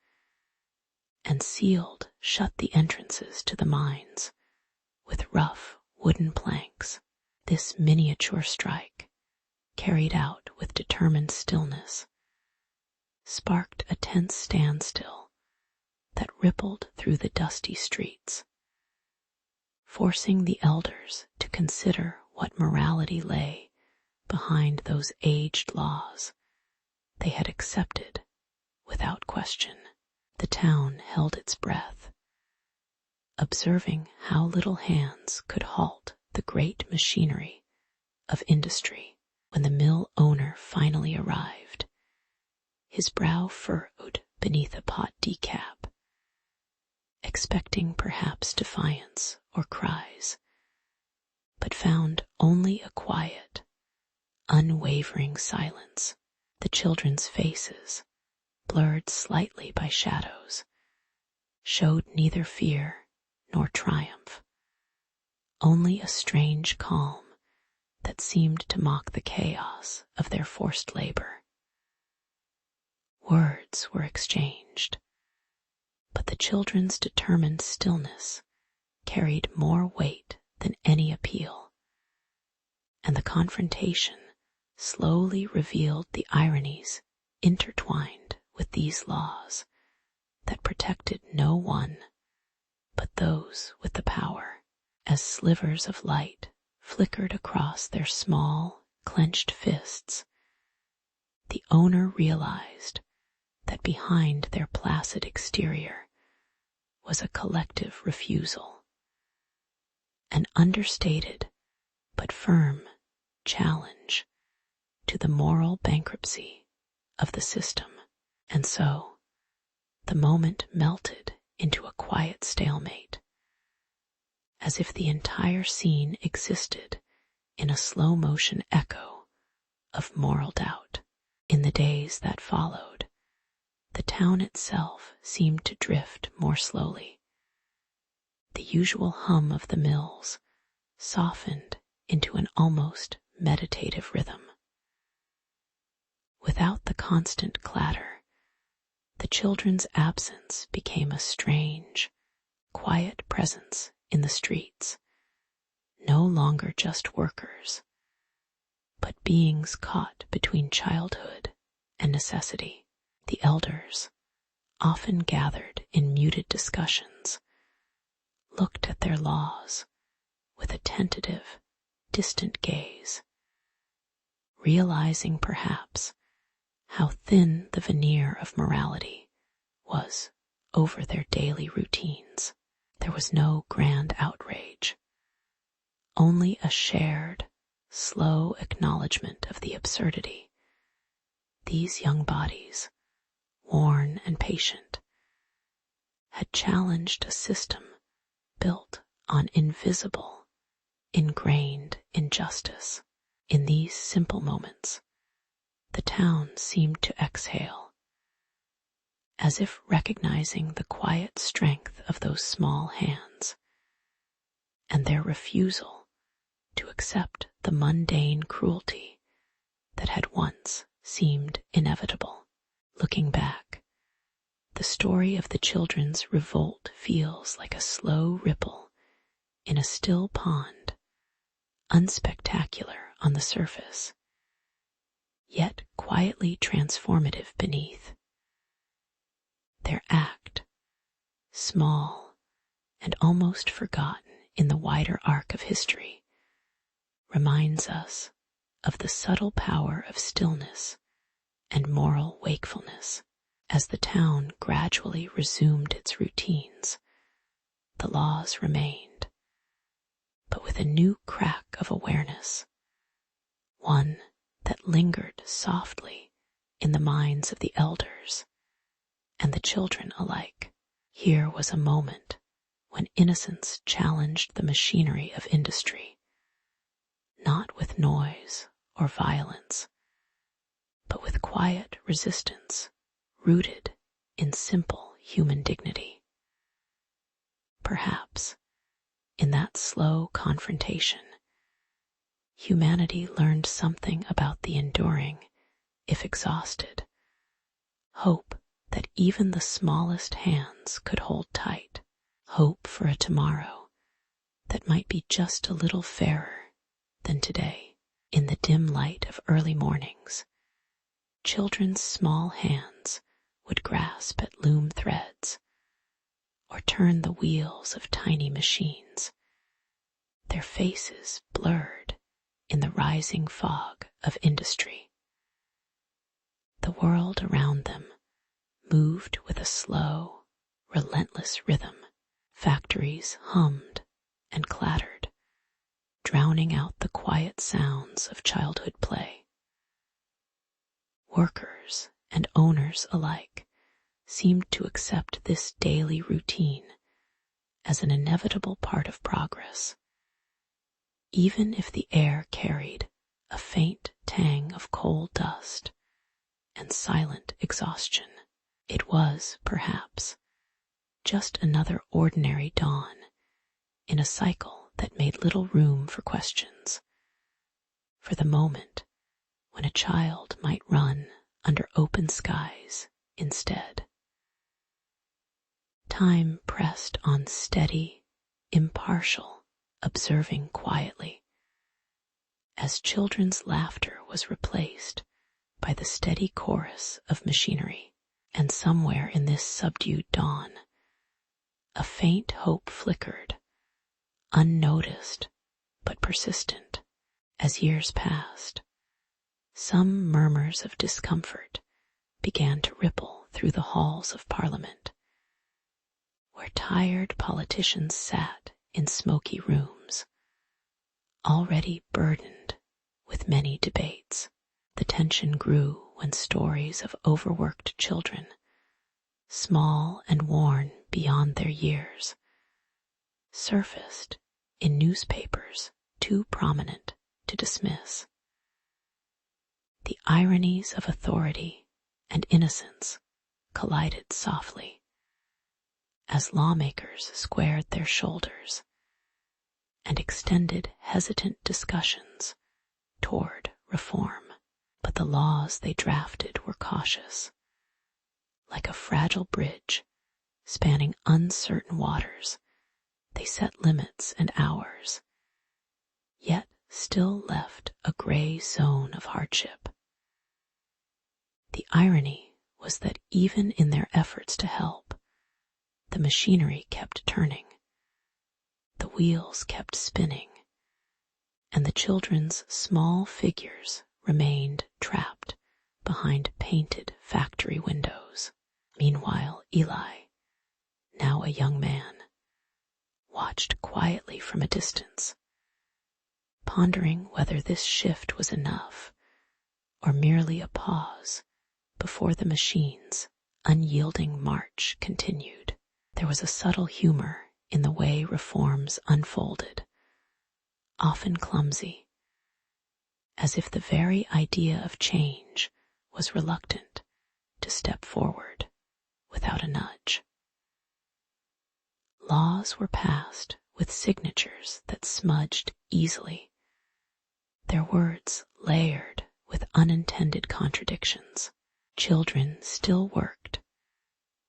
and sealed shut the entrances to the mines with rough wooden planks. This miniature strike, carried out with determined stillness, sparked a tense standstill that rippled through the dusty streets, forcing the elders to consider what morality lay behind those aged laws they had accepted without question. The town held its breath, observing how little hands could halt the great machinery of industry. When the mill owner finally arrived, his brow furrowed beneath a pot decap, expecting perhaps defiance or cries, but found only a quiet, unwavering silence. The children's faces, blurred slightly by shadows, showed neither fear nor triumph, only a strange calm that seemed to mock the chaos of their forced labor. Words were exchanged, but the children's determined stillness carried more weight than any appeal, and the confrontation slowly revealed the ironies intertwined with these laws that protected no one but those with the power. As slivers of light flickered across their small, clenched fists, the owner realized that behind their placid exterior was a collective refusal, an understated but firm challenge to the moral bankruptcy of the system. And so, the moment melted into a quiet stalemate, as if the entire scene existed in a slow-motion echo of moral doubt. In the days that followed, the town itself seemed to drift more slowly. The usual hum of the mills softened into an almost meditative rhythm. Without the constant clatter, the children's absence became a strange, quiet presence in the streets, no longer just workers, but beings caught between childhood and necessity. The elders, often gathered in muted discussions, looked at their laws with a tentative, distant gaze, realizing perhaps how thin the veneer of morality was over their daily routines. There was no grand outrage, only a shared, slow acknowledgement of the absurdity. These young bodies, worn and patient, had challenged a system built on invisible, ingrained injustice. In these simple moments, the town seemed to exhale, as if recognizing the quiet strength of those small hands, and their refusal to accept the mundane cruelty that had once seemed inevitable. Looking back, the story of the children's revolt feels like a slow ripple in a still pond, unspectacular on the surface, yet quietly transformative beneath. Their act, small and almost forgotten in the wider arc of history, reminds us of the subtle power of stillness and moral wakefulness. As the town gradually resumed its routines, the laws remained, but with a new crack of awareness, one that lingered softly in the minds of the elders and the children alike. Here was a moment when innocence challenged the machinery of industry, not with noise or violence, but with quiet resistance rooted in simple human dignity. Perhaps, in that slow confrontation, humanity learned something about the enduring, if exhausted, hope that even the smallest hands could hold tight, hope for a tomorrow that might be just a little fairer than today. In the dim light of early mornings, children's small hands would grasp at loom threads or turn the wheels of tiny machines, their faces blurred in the rising fog of industry. The world around them moved with a slow, relentless rhythm. Factories hummed and clattered, drowning out the quiet sounds of childhood play. Workers and owners alike seemed to accept this daily routine as an inevitable part of progress, even if the air carried a faint tang of coal dust and silent exhaustion. It was, perhaps, just another ordinary dawn in a cycle that made little room for questions, for the moment when a child might run under open skies instead. Time pressed on steady, impartial, observing quietly, as children's laughter was replaced by the steady chorus of machinery, and somewhere in this subdued dawn, a faint hope flickered, unnoticed but persistent. As years passed, some murmurs of discomfort began to ripple through the halls of Parliament, where tired politicians sat in smoky rooms, already burdened with many debates. The tension grew when stories of overworked children, small and worn beyond their years, surfaced in newspapers too prominent to dismiss. The ironies of authority and innocence collided softly as lawmakers squared their shoulders and extended hesitant discussions toward reform. But the laws they drafted were cautious, like a fragile bridge spanning uncertain waters. They set limits and hours, yet still left a gray zone of hardship. The irony was that even in their efforts to help, the machinery kept turning, the wheels kept spinning, and the children's small figures remained trapped behind painted factory windows. Meanwhile, Eli, now a young man, watched quietly from a distance, pondering whether this shift was enough or merely a pause before the machine's unyielding march continued. There was a subtle humor in the way reforms unfolded, often clumsy, as if the very idea of change was reluctant to step forward without a nudge. Laws were passed with signatures that smudged easily, their words layered with unintended contradictions. Children still worked,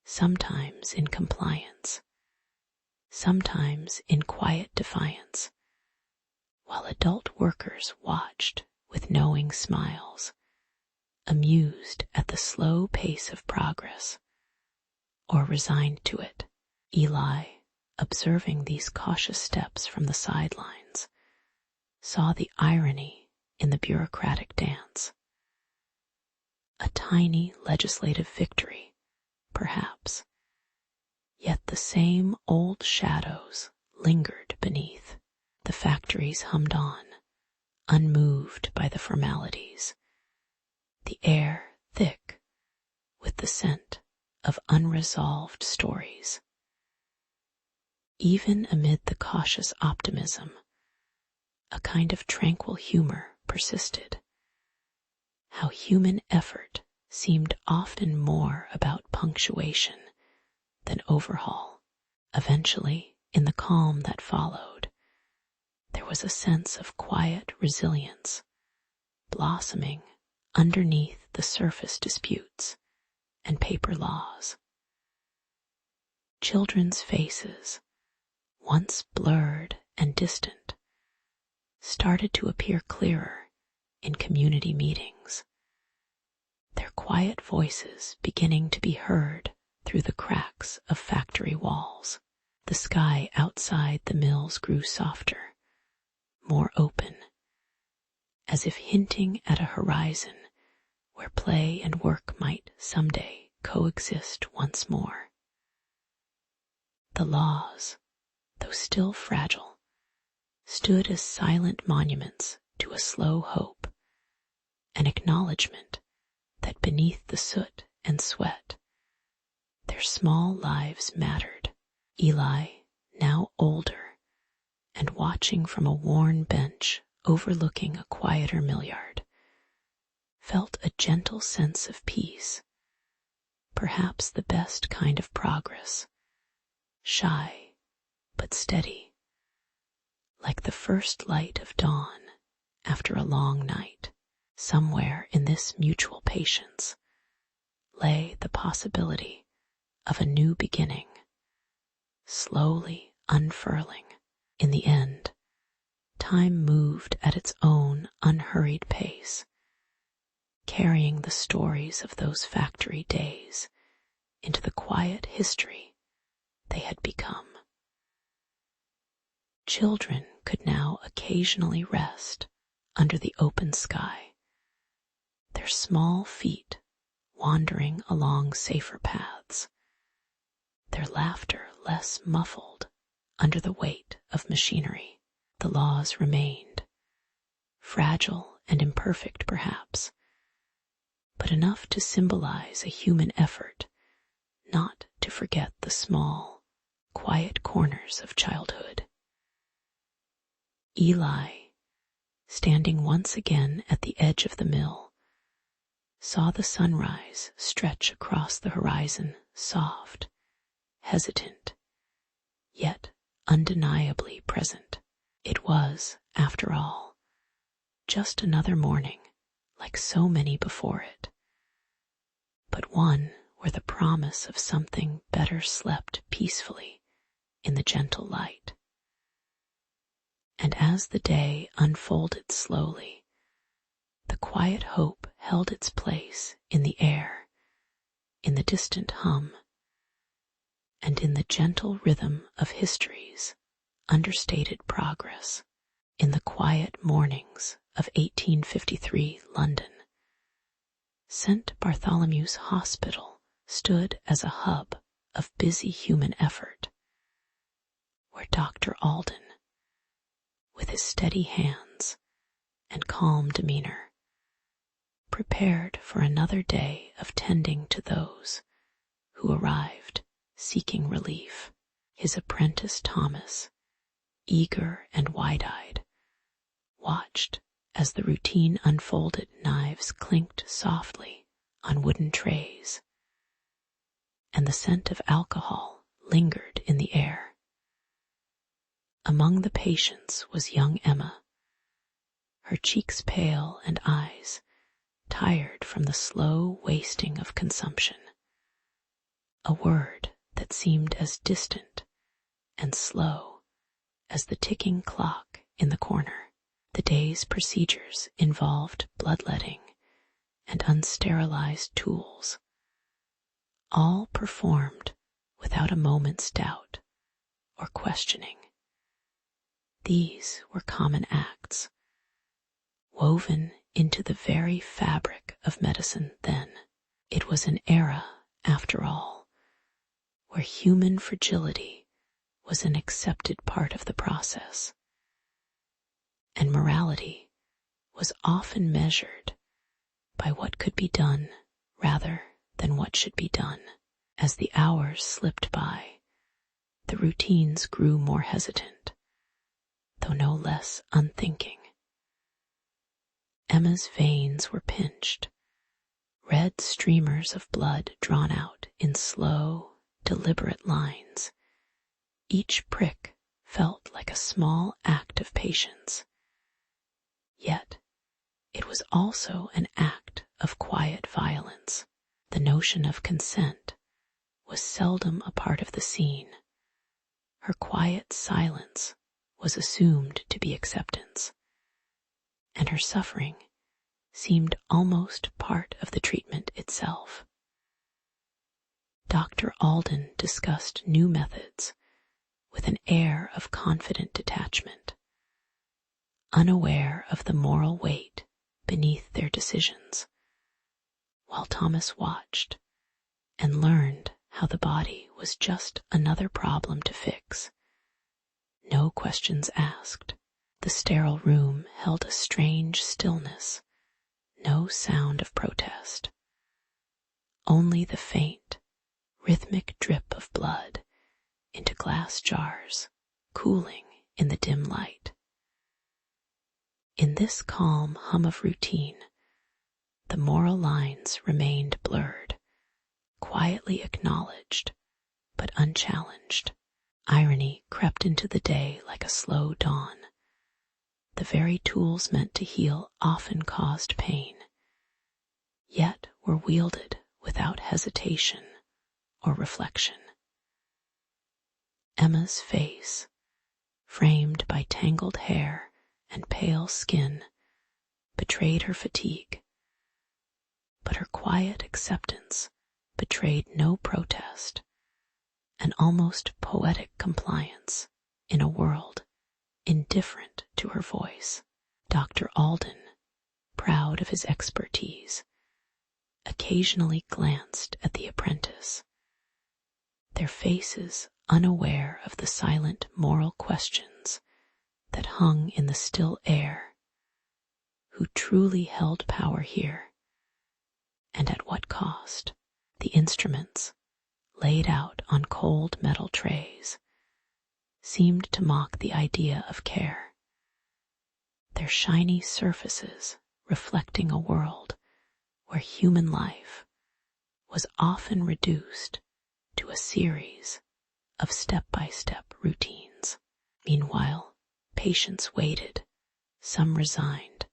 sometimes in compliance, sometimes in quiet defiance, while adult workers watched with knowing smiles, amused at the slow pace of progress, or resigned to it. Eli, observing these cautious steps from the sidelines, saw the irony in the bureaucratic dance. A tiny legislative victory, perhaps, yet the same old shadows lingered beneath. The factories hummed on, unmoved by the formalities, the air thick with the scent of unresolved stories. Even amid the cautious optimism, a kind of tranquil humor persisted. How human effort seemed often more about punctuation than overhaul. Eventually, in the calm that followed, there was a sense of quiet resilience, blossoming underneath the surface disputes and paper laws. Children's faces, once blurred and distant, started to appear clearer in community meetings, their quiet voices beginning to be heard through the cracks of factory walls. The sky outside the mills grew softer, more open, as if hinting at a horizon where play and work might someday coexist once more. The laws, though still fragile, stood as silent monuments to a slow hope, an acknowledgement that beneath the soot and sweat, their small lives mattered. Eli, now older, and watching from a worn bench overlooking a quieter millyard, felt a gentle sense of peace, perhaps the best kind of progress, shy but steady, like the first light of dawn after a long night. Somewhere in this mutual patience lay the possibility of a new beginning, slowly unfurling. In the end, time moved at its own unhurried pace, carrying the stories of those factory days into the quiet history they had become. Children could now occasionally rest under the open sky, their small feet wandering along safer paths, their laughter less muffled under the weight of machinery. The laws remained, fragile and imperfect perhaps, but enough to symbolize a human effort not to forget the small, quiet corners of childhood. Eli, standing once again at the edge of the mill, saw the sunrise stretch across the horizon, soft, hesitant, yet undeniably present. It was, after all, just another morning like so many before it, but one where the promise of something better slept peacefully in the gentle light. And as the day unfolded slowly, the quiet hope held its place in the air, in the distant hum, and in the gentle rhythm of history's understated progress. In the quiet mornings of 1853 London, St. Bartholomew's Hospital stood as a hub of busy human effort, where Dr. Alden, with his steady hands and calm demeanor, prepared for another day of tending to those who arrived seeking relief. His apprentice Thomas, eager and wide-eyed, watched as the routine unfolded. Knives clinked softly on wooden trays, and the scent of alcohol lingered in the air. Among the patients was young Emma, her cheeks pale and eyes tired from the slow wasting of consumption. A word that seemed as distant and slow as the ticking clock in the corner. The day's procedures involved bloodletting and unsterilized tools, all performed without a moment's doubt or questioning. These were common acts, woven into the very fabric of medicine then. It was an era, after all, where human fragility was an accepted part of the process, and morality was often measured by what could be done rather than what should be done. As the hours slipped by, the routines grew more hesitant, though no less unthinking. Emma's veins were pinched, red streamers of blood drawn out in slow, deliberate lines. Each prick felt like a small act of patience. Yet it was also an act of quiet violence. The notion of consent was seldom a part of the scene. Her quiet silence was assumed to be acceptance, and her suffering seemed almost part of the treatment itself. Dr. Alden discussed new methods with an air of confident detachment, unaware of the moral weight beneath their decisions, while Thomas watched and learned how the body was just another problem to fix. No questions asked. The sterile room held a strange stillness, no sound of protest. Only the faint, rhythmic drip of blood into glass jars, cooling in the dim light. In this calm hum of routine, the moral lines remained blurred, quietly acknowledged, but unchallenged. Irony crept into the day like a slow dawn. The very tools meant to heal often caused pain, yet were wielded without hesitation or reflection. Emma's face, framed by tangled hair and pale skin, betrayed her fatigue, but her quiet acceptance betrayed no protest, an almost poetic compliance in a world indifferent to her voice. Dr. Alden, proud of his expertise, occasionally glanced at the apprentice, their faces unaware of the silent moral questions that hung in the still air. Who truly held power here, and at what cost? The instruments, laid out on cold metal trays, seemed to mock the idea of care, their shiny surfaces reflecting a world where human life was often reduced to a series of step-by-step routines. Meanwhile, patients waited, some resigned,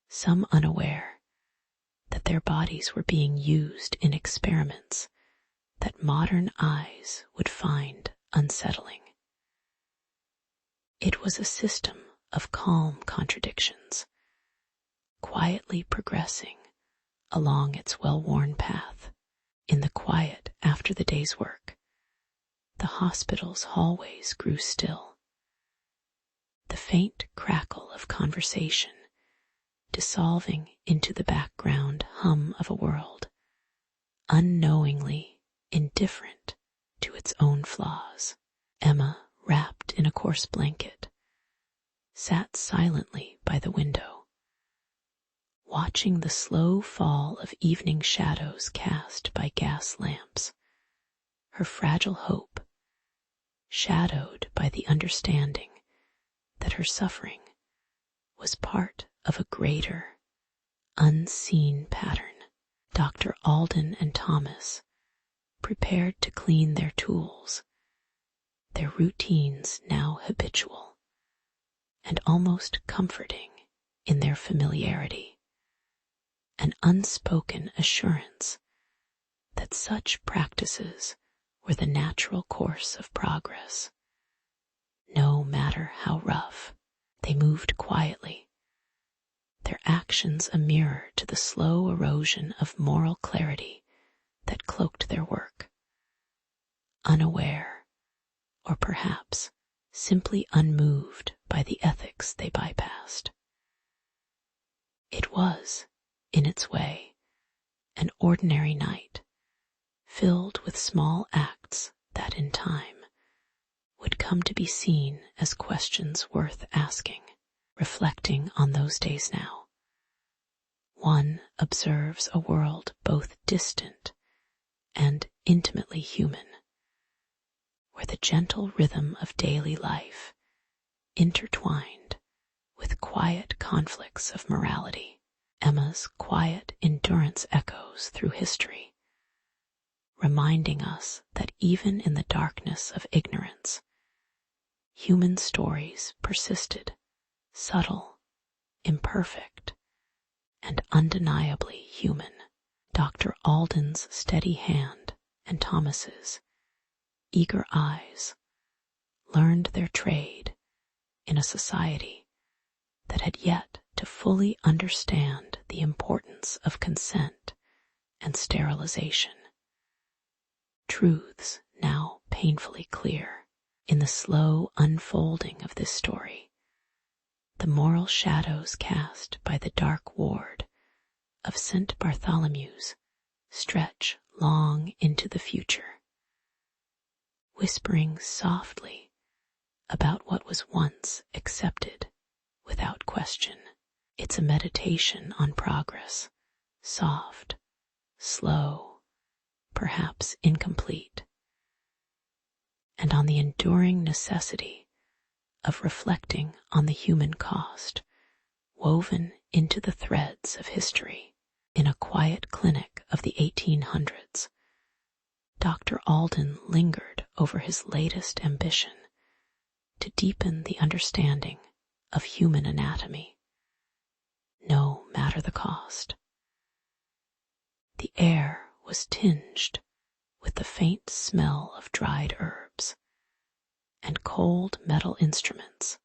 some unaware that their bodies were being used in experiments that modern eyes would find unsettling. It was a system of calm contradictions, quietly progressing along its well-worn path. In the quiet after the day's work, the hospital's hallways grew still. The faint crackle of conversation dissolving into the background hum of a world unknowingly indifferent to its own flaws. Emma, wrapped in a coarse blanket, sat silently by the window, watching the slow fall of evening shadows cast by gas lamps, her fragile hope shadowed by the understanding that her suffering was part of a greater, unseen pattern. Dr. Alden and Thomas prepared to clean their tools, their routines now habitual and almost comforting in their familiarity, an unspoken assurance that such practices were the natural course of progress. No matter how rough, they moved quietly, their actions a mirror to the slow erosion of moral clarity that cloaked their work. Unaware, or perhaps simply unmoved by the ethics they bypassed. It was, in its way, an ordinary night, filled with small acts that in time would come to be seen as questions worth asking. Reflecting on those days now, one observes a world both distant and intimately human, where the gentle rhythm of daily life intertwined with quiet conflicts of morality. Emma's quiet endurance echoes through history, reminding us that even in the darkness of ignorance, human stories persisted, subtle, imperfect, and undeniably human. Dr. Alden's steady hand and Thomas's eager eyes learned their trade in a society that had yet to fully understand the importance of consent and sterilization. Truths now painfully clear. In the slow unfolding of this story, the moral shadows cast by the dark ward of St. Bartholomew's stretch long into the future, whispering softly about what was once accepted without question. It's a meditation on progress, soft, slow, perhaps incomplete, and on the enduring necessity of reflecting on the human cost woven into the threads of history. In a quiet clinic of the 1800s, Dr. Alden lingered over his latest ambition to deepen the understanding of human anatomy, no matter the cost. The air was tinged with the faint smell of dried herbs and cold metal instruments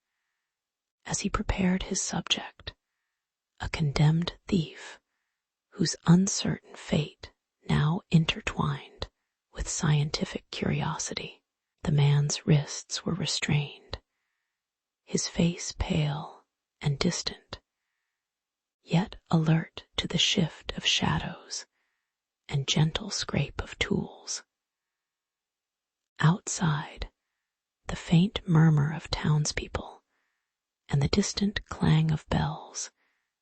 as he prepared his subject, a condemned thief whose uncertain fate now intertwined with scientific curiosity. The man's wrists were restrained, his face pale and distant, yet alert to the shift of shadows and gentle scrape of tools. Outside, the faint murmur of townspeople and the distant clang of bells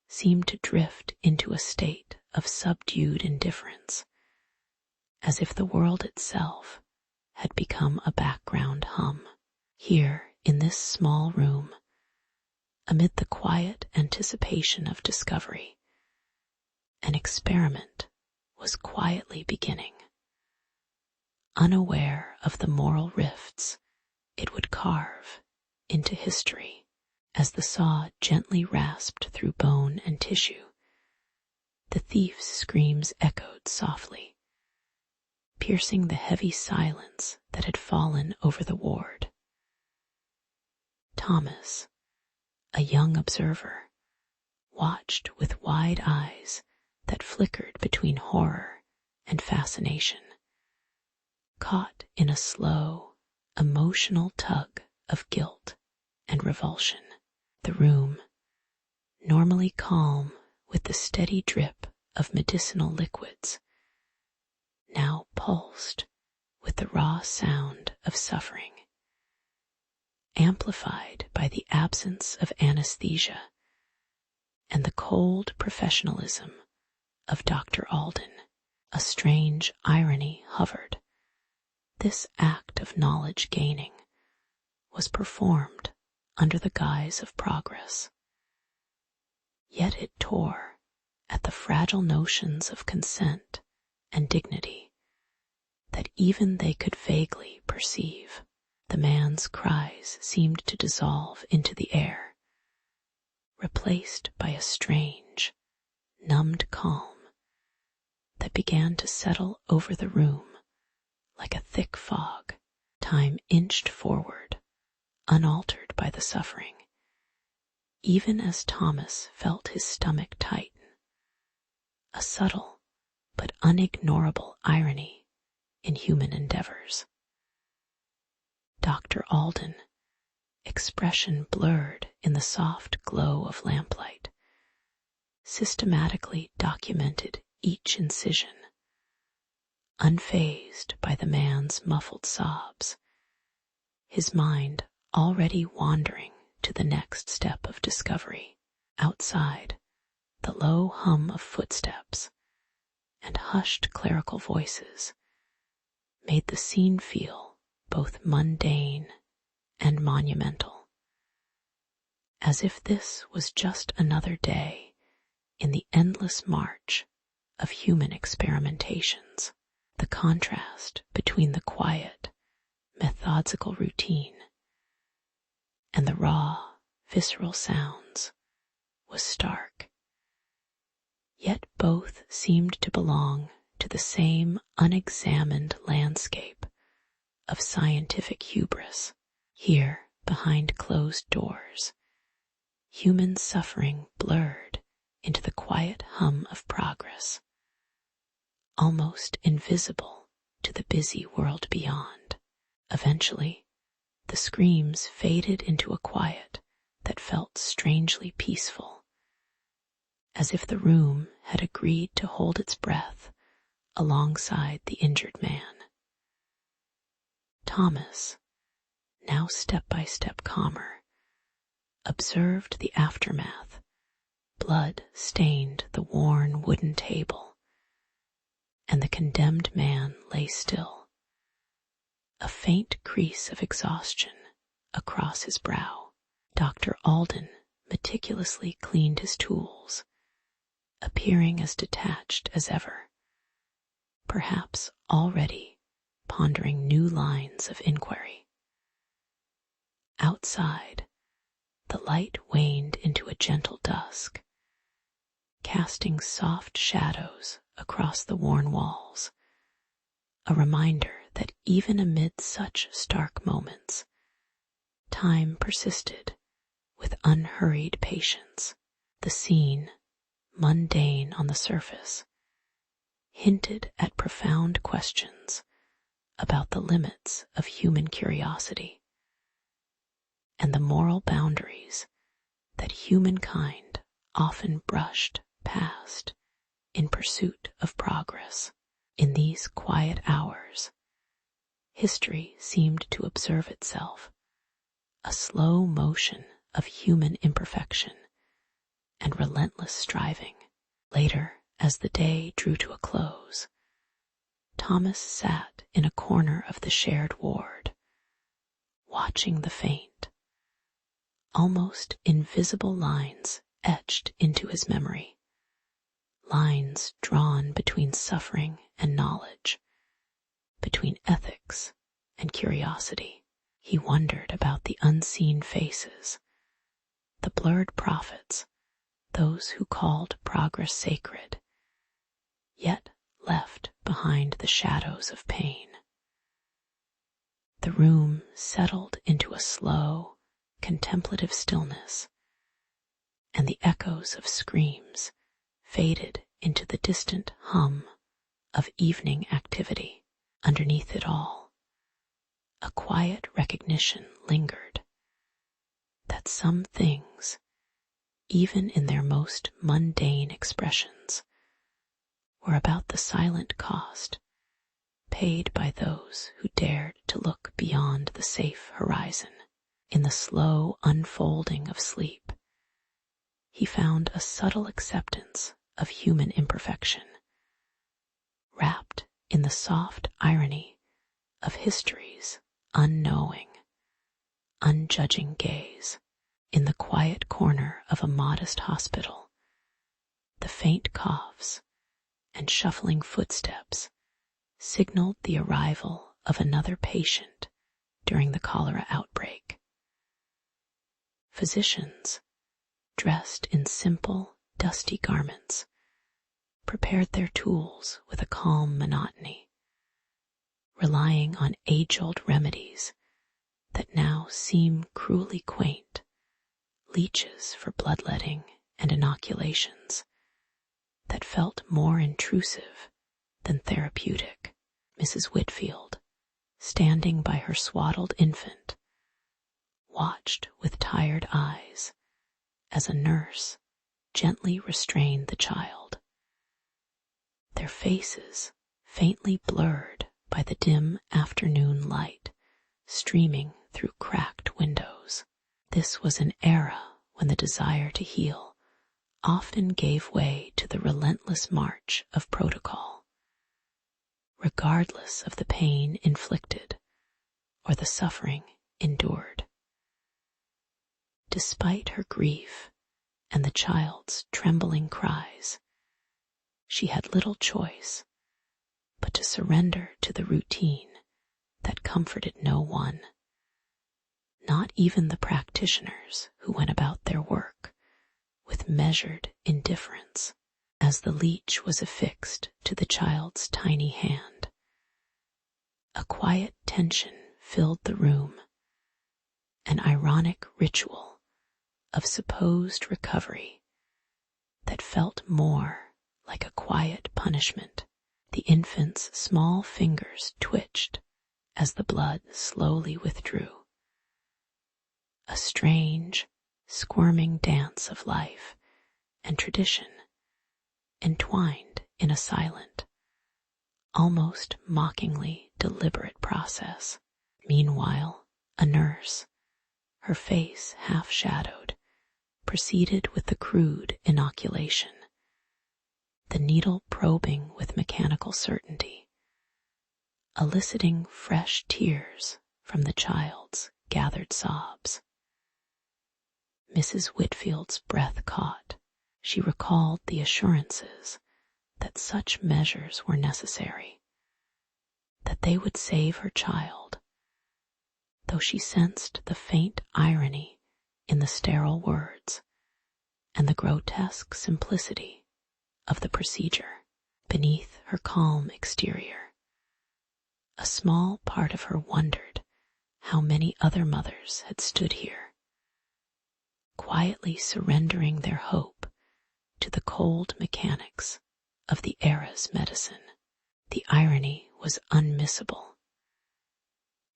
seemed to drift into a state of subdued indifference, as if the world itself had become a background hum. Here, in this small room, amid the quiet anticipation of discovery, an experiment was quietly beginning. Unaware of the moral rifts it would carve into history as the saw gently rasped through bone and tissue, the thief's screams echoed softly, piercing the heavy silence that had fallen over the ward. Thomas, a young observer, watched with wide eyes that flickered between horror and fascination, caught in a slow, emotional tug of guilt and revulsion. The room, normally calm with the steady drip of medicinal liquids, now pulsed with the raw sound of suffering, amplified by the absence of anesthesia and the cold professionalism of Dr. Alden. A strange irony hovered. This act of knowledge gaining was performed under the guise of progress, yet it tore at the fragile notions of consent and dignity that even they could vaguely perceive. The man's cries seemed to dissolve into the air, replaced by a strange, numbed calm that began to settle over the room like a thick fog. Time inched forward, unaltered by the suffering, even as Thomas felt his stomach tighten, a subtle but unignorable irony in human endeavors. Dr. Alden, expression blurred in the soft glow of lamplight, systematically documented each incision, unfazed by the man's muffled sobs, his mind already wandering to the next step of discovery. Outside, the low hum of footsteps and hushed clerical voices made the scene feel both mundane and monumental, as if this was just another day in the endless march of human experimentations. The contrast between the quiet, methodical routine and the raw, visceral sounds was stark, yet both seemed to belong to the same unexamined landscape of scientific hubris. Here, behind closed doors, human suffering blurred into the quiet hum of progress, almost invisible to the busy world beyond. Eventually, the screams faded into a quiet that felt strangely peaceful, as if the room had agreed to hold its breath alongside the injured man. Thomas, now step by step calmer, observed the aftermath. Blood stained the worn wooden table, and the condemned man lay still, a faint crease of exhaustion across his brow. Dr. Alden meticulously cleaned his tools, appearing as detached as ever, perhaps already pondering new lines of inquiry. Outside, the light waned into a gentle dusk, casting soft shadows across the worn walls, a reminder that even amid such stark moments, time persisted with unhurried patience. The scene, mundane on the surface, hinted at profound questions about the limits of human curiosity and the moral boundaries that humankind often brushed past in pursuit of progress. In these quiet hours, history seemed to observe itself, a slow motion of human imperfection and relentless striving. Later, as the day drew to a close, Thomas sat in a corner of the shared ward, watching the faint, almost invisible lines etched into his memory, lines drawn between suffering and knowledge, between ethics and curiosity. He wondered about the unseen faces, the blurred prophets, those who called progress sacred, yet left behind the shadows of pain. The room settled into a slow, contemplative stillness, and the echoes of screams faded into the distant hum of evening activity. Underneath it all, a quiet recognition lingered that some things, even in their most mundane expressions, were about the silent cost paid by those who dared to look beyond the safe horizon. In the slow unfolding of sleep, he found a subtle acceptance of human imperfection, wrapped in the soft irony of history's unknowing, unjudging gaze. In the quiet corner of a modest hospital, the faint coughs and shuffling footsteps signaled the arrival of another patient during the cholera outbreak. Physicians, dressed in simple, dusty garments, prepared their tools with a calm monotony, relying on age-old remedies that now seem cruelly quaint, leeches for bloodletting and inoculations that felt more intrusive than therapeutic. Mrs. Whitfield, standing by her swaddled infant, watched with tired eyes as a nurse gently restrained the child, their faces faintly blurred by the dim afternoon light streaming through cracked windows. This was an era when the desire to heal often gave way to the relentless march of protocol, regardless of the pain inflicted or the suffering endured. Despite her grief and the child's trembling cries, she had little choice but to surrender to the routine that comforted no one, not even the practitioners who went about their work with measured indifference. As the leech was affixed to the child's tiny hand, a quiet tension filled the room, an ironic ritual of supposed recovery that felt more like a quiet punishment. The infant's small fingers twitched as the blood slowly withdrew. A strange, squirming dance of life and tradition entwined in a silent, almost mockingly deliberate process. Meanwhile, a nurse, her face half-shadowed, proceeded with the crude inoculation, the needle probing with mechanical certainty, eliciting fresh tears from the child's gathered sobs. Mrs. Whitfield's breath caught. She recalled the assurances that such measures were necessary, that they would save her child, though she sensed the faint irony in the sterile words and the grotesque simplicity of the procedure. Beneath her calm exterior, a small part of her wondered how many other mothers had stood here, quietly surrendering their hope to the cold mechanics of the era's medicine. The irony was unmissable.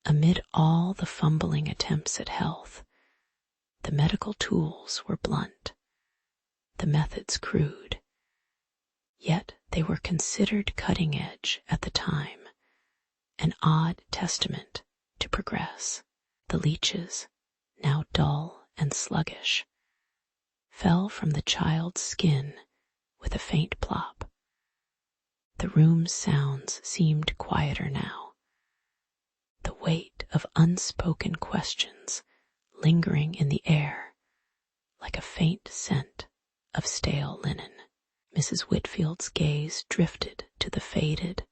Amid all the fumbling attempts at health, the medical tools were blunt, the methods crude, yet they were considered cutting edge at the time, an odd testament to progress. The leeches, now dull and sluggish, fell from the child's skin with a faint plop. The room's sounds seemed quieter now, the weight of unspoken questions lingering in the air like a faint scent of stale linen. Mrs. Whitfield's gaze drifted to the faded,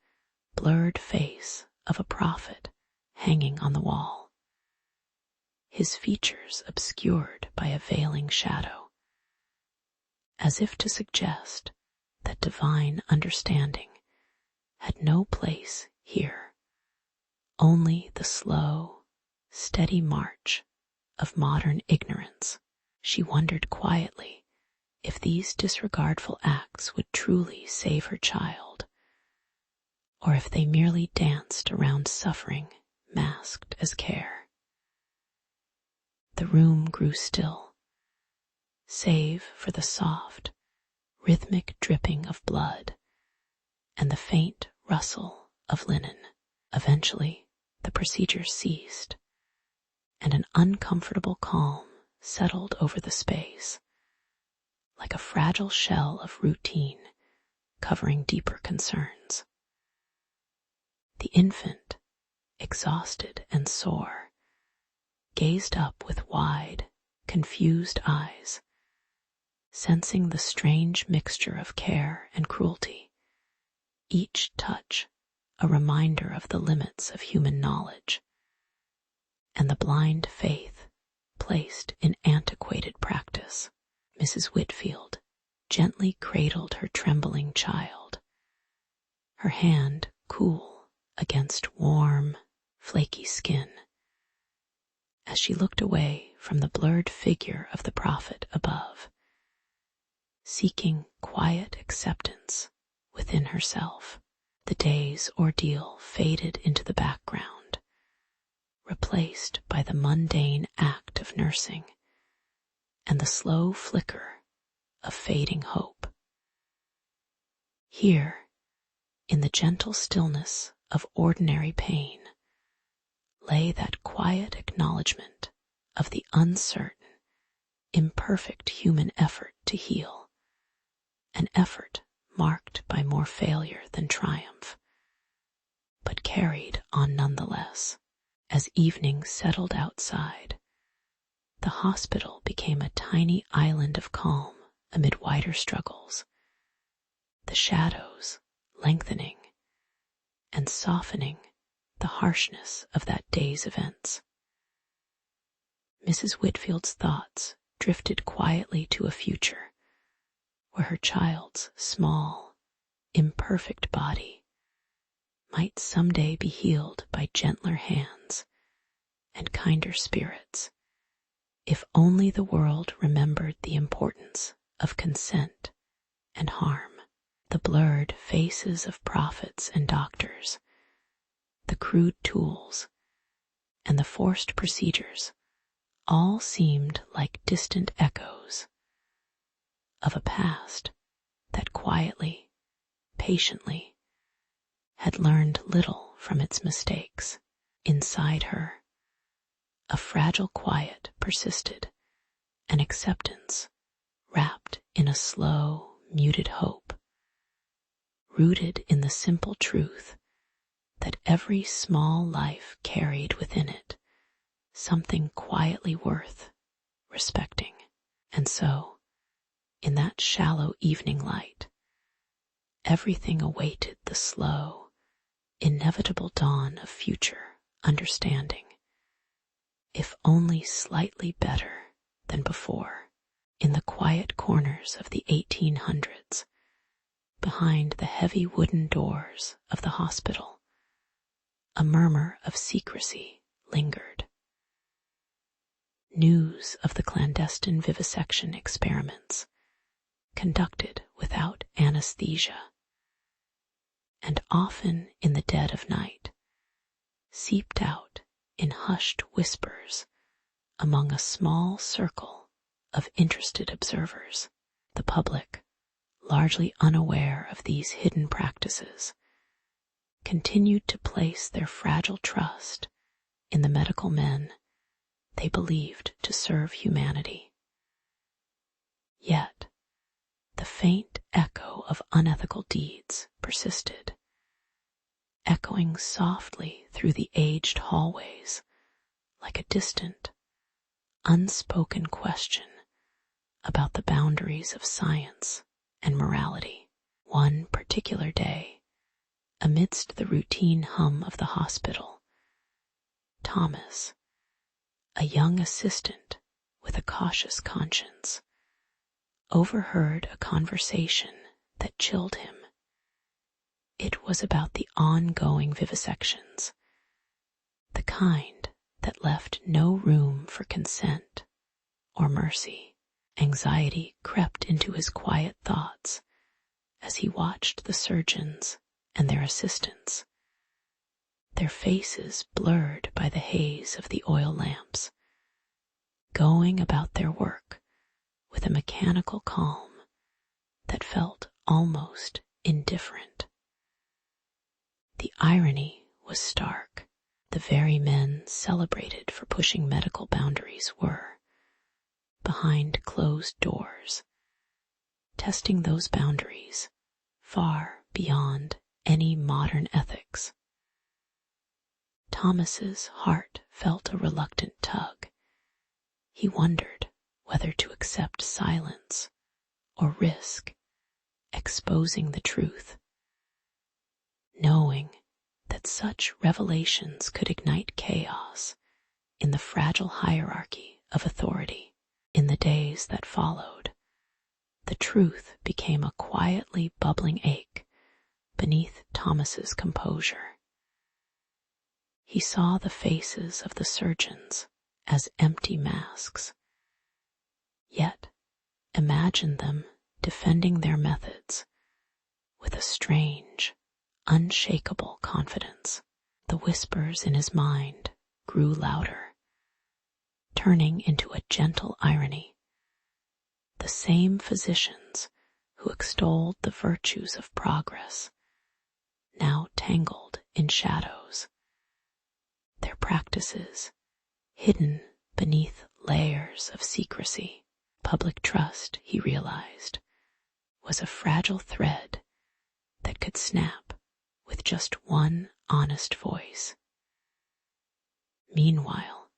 blurred face of a prophet hanging on the wall, his features obscured by a veiling shadow, as if to suggest that divine understanding had no place here, only the slow, steady march of modern ignorance. She wondered quietly if these disregardful acts would truly save her child, or if they merely danced around suffering masked as care. The room grew still, save for the soft, rhythmic dripping of blood and the faint rustle of linen. Eventually, the procedure ceased, and an uncomfortable calm settled over the space, like a fragile shell of routine covering deeper concerns. The infant, exhausted and sore, gazed up with wide, confused eyes, sensing the strange mixture of care and cruelty, each touch a reminder of the limits of human knowledge and the blind faith placed in antiquated practice. Mrs. Whitfield gently cradled her trembling child, her hand cool against warm, flaky skin, as she looked away from the blurred figure of the prophet above, seeking quiet acceptance within herself. The day's ordeal faded into the background, replaced by the mundane act of nursing and the slow flicker of fading hope. Here, in the gentle stillness of ordinary pain, lay that quiet acknowledgement of the uncertain, imperfect human effort to heal, an effort marked by more failure than triumph, but carried on nonetheless. As evening settled outside, the hospital became a tiny island of calm amid wider struggles, the shadows lengthening and softening the harshness of that day's events. Mrs. Whitfield's thoughts drifted quietly to a future where her child's small, imperfect body might someday be healed by gentler hands and kinder spirits, if only the world remembered the importance of consent and harm. The blurred faces of prophets and doctors, the crude tools, and the forced procedures all seemed like distant echoes of a past that quietly, patiently, had learned little from its mistakes. Inside her, a fragile quiet persisted, an acceptance wrapped in a slow, muted hope, rooted in the simple truth that every small life carried within it something quietly worth respecting. And so, in that shallow evening light, everything awaited the slow, inevitable dawn of future understanding, if only slightly better than before. In the quiet corners of the 1800s, behind the heavy wooden doors of the hospital, a murmur of secrecy lingered. News of the clandestine vivisection experiments conducted without anesthesia, and often in the dead of night, seeped out in hushed whispers among a small circle of interested observers. The public, largely unaware of these hidden practices, continued to place their fragile trust in the medical men they believed to serve humanity. Yet, the faint echo of unethical deeds persisted, echoing softly through the aged hallways like a distant, unspoken question about the boundaries of science and morality. One particular day, amidst the routine hum of the hospital, Thomas, a young assistant with a cautious conscience, overheard a conversation that chilled him. It was about the ongoing vivisections, the kind that left no room for consent or mercy. Anxiety crept into his quiet thoughts as he watched the surgeons and their assistants, their faces blurred by the haze of the oil lamps, going about their work with a mechanical calm that felt almost indifferent. The irony was stark. The very men celebrated for pushing medical boundaries were, behind closed doors, testing those boundaries far beyond any modern ethics. Thomas's heart felt a reluctant tug. He wondered whether to accept silence or risk exposing the truth, knowing that such revelations could ignite chaos in the fragile hierarchy of authority. In the days that followed, the truth became a quietly bubbling ache beneath Thomas's composure. He saw the faces of the surgeons as empty masks, yet imagined them defending their methods with a strange, unshakable confidence. The whispers in his mind grew louder, turning into a gentle irony. The same physicians who extolled the virtues of progress now tangled in shadows, their practices hidden beneath layers of secrecy. Public trust, he realized, was a fragile thread that could snap with just one honest voice. Meanwhile,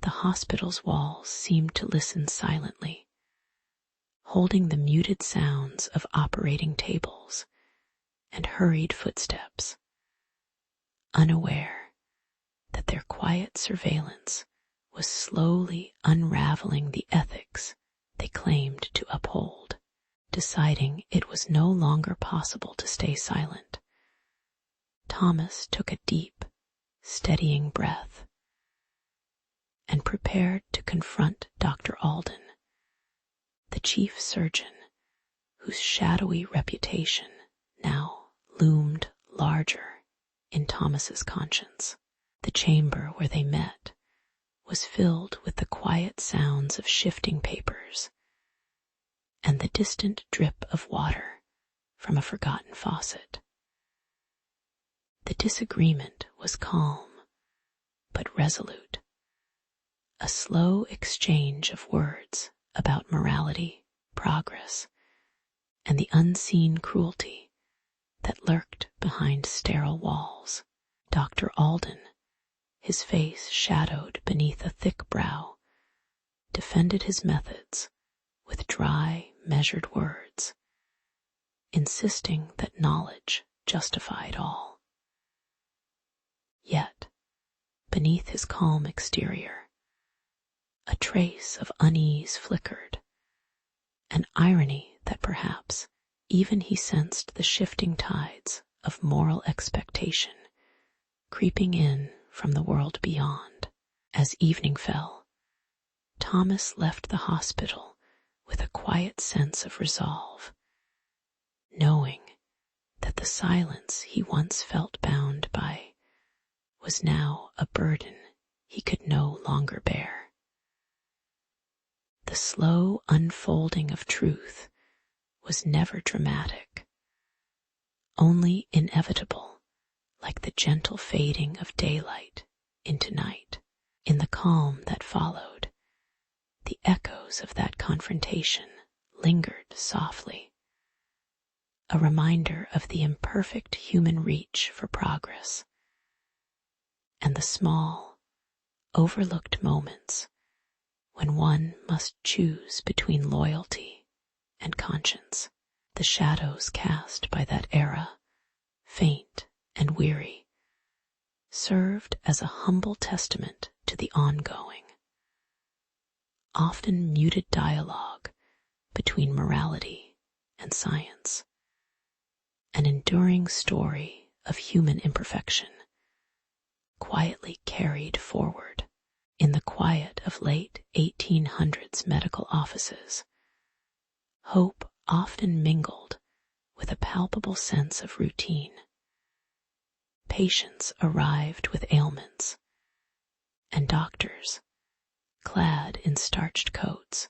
the hospital's walls seemed to listen silently, holding the muted sounds of operating tables and hurried footsteps, unaware that their quiet surveillance was slowly unraveling the ethics they claimed to uphold. Deciding it was no longer possible to stay silent, Thomas took a deep, steadying breath and prepared to confront Dr. Alden, the chief surgeon whose shadowy reputation now loomed larger in Thomas's conscience. The chamber where they met was filled with the quiet sounds of shifting papers and the distant drip of water from a forgotten faucet. The disagreement was calm but resolute, a slow exchange of words about morality, progress, and the unseen cruelty that lurked behind sterile walls. Dr. Alden, his face shadowed beneath a thick brow, defended his methods with dry, measured words, insisting that knowledge justified all. Yet, beneath his calm exterior, a trace of unease flickered, an irony that perhaps even he sensed the shifting tides of moral expectation creeping in from the world beyond. As evening fell, Thomas left the hospital with a quiet sense of resolve, knowing that the silence he once felt bound by was now a burden he could no longer bear. The slow unfolding of truth was never dramatic, only inevitable, like the gentle fading of daylight into night. In the calm that followed, the echoes of that confrontation lingered softly, a reminder of the imperfect human reach for progress, and the small, overlooked moments when one must choose between loyalty and conscience. The shadows cast by that era, faint and weary, served as a humble testament to the ongoing, often muted dialogue between morality and science, an enduring story of human imperfection, quietly carried forward. In the quiet of late 1800s medical offices, hope often mingled with a palpable sense of routine. Patients arrived with ailments, and doctors, clad in starched coats,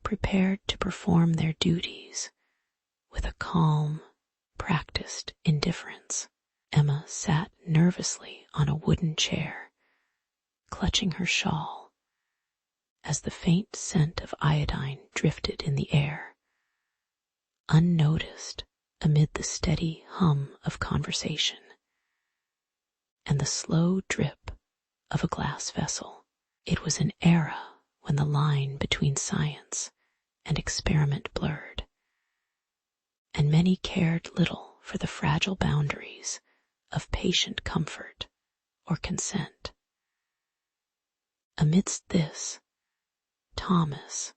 prepared to perform their duties with a calm, practiced indifference. Emma sat nervously on a wooden chair, clutching her shawl, as the faint scent of iodine drifted in the air, unnoticed amid the steady hum of conversation and the slow drip of a glass vessel. It was an era when the line between science and experiment blurred, and many cared little for the fragile boundaries of patient comfort or consent. Amidst this, Thomas,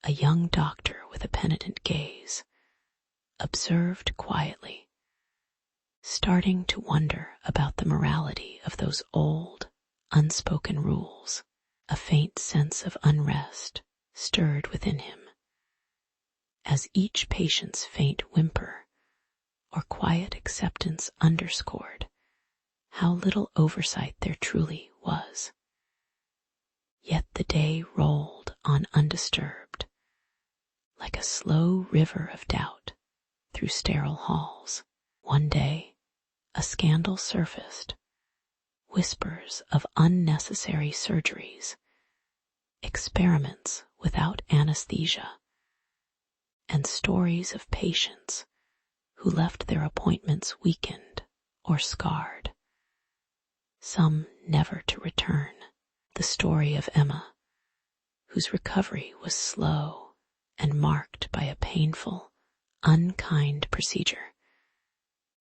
a young doctor with a penitent gaze, observed quietly, starting to wonder about the morality of those old, unspoken rules. A faint sense of unrest stirred within him, as each patient's faint whimper or quiet acceptance underscored how little oversight there truly was. Yet the day rolled on undisturbed, like a slow river of doubt through sterile halls. One day, a scandal surfaced, whispers of unnecessary surgeries, experiments without anesthesia, and stories of patients who left their appointments weakened or scarred, some never to return. The story of Emma, whose recovery was slow and marked by a painful, unkind procedure,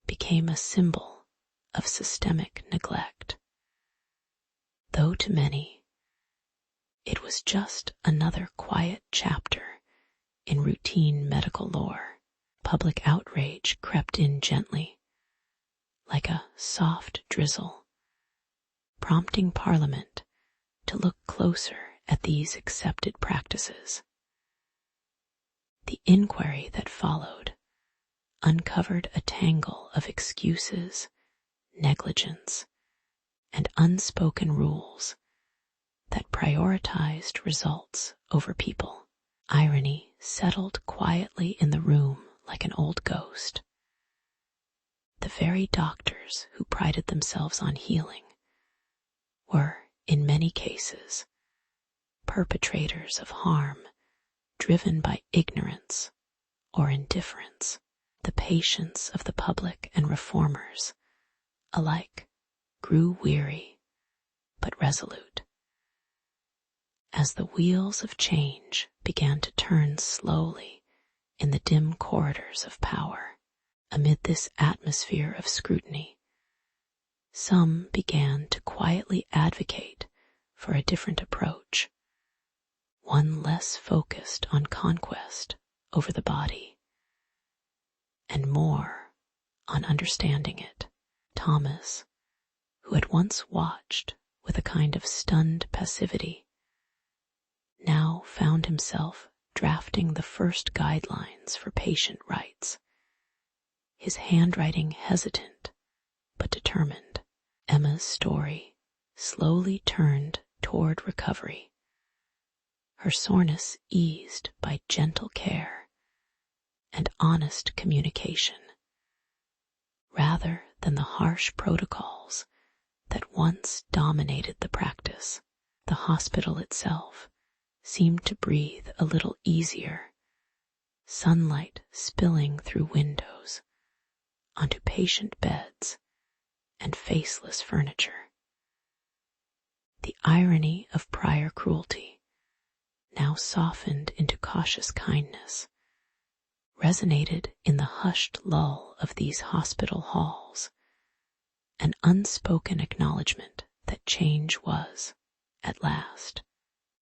became a symbol of systemic neglect. Though to many, it was just another quiet chapter in routine medical lore. Public outrage crept in gently, like a soft drizzle, prompting Parliament to look closer at these accepted practices. The inquiry that followed uncovered a tangle of excuses, negligence, and unspoken rules that prioritized results over people. Irony settled quietly in the room like an old ghost. The very doctors who prided themselves on healing were, in many cases, perpetrators of harm driven by ignorance or indifference. The patience of the public and reformers alike grew weary but resolute. As the wheels of change began to turn slowly in the dim corridors of power, amid this atmosphere of scrutiny, some began to quietly advocate for a different approach, one less focused on conquest over the body and more on understanding it. Thomas, who had once watched with a kind of stunned passivity, now found himself drafting the first guidelines for patient rights, his handwriting hesitant but determined. Emma's story slowly turned toward recovery, her soreness eased by gentle care and honest communication, rather than the harsh protocols that once dominated the practice. The hospital itself seemed to breathe a little easier, sunlight spilling through windows onto patient beds and faceless furniture. The irony of prior cruelty, now softened into cautious kindness, resonated in the hushed lull of these hospital halls, an unspoken acknowledgement that change was, at last,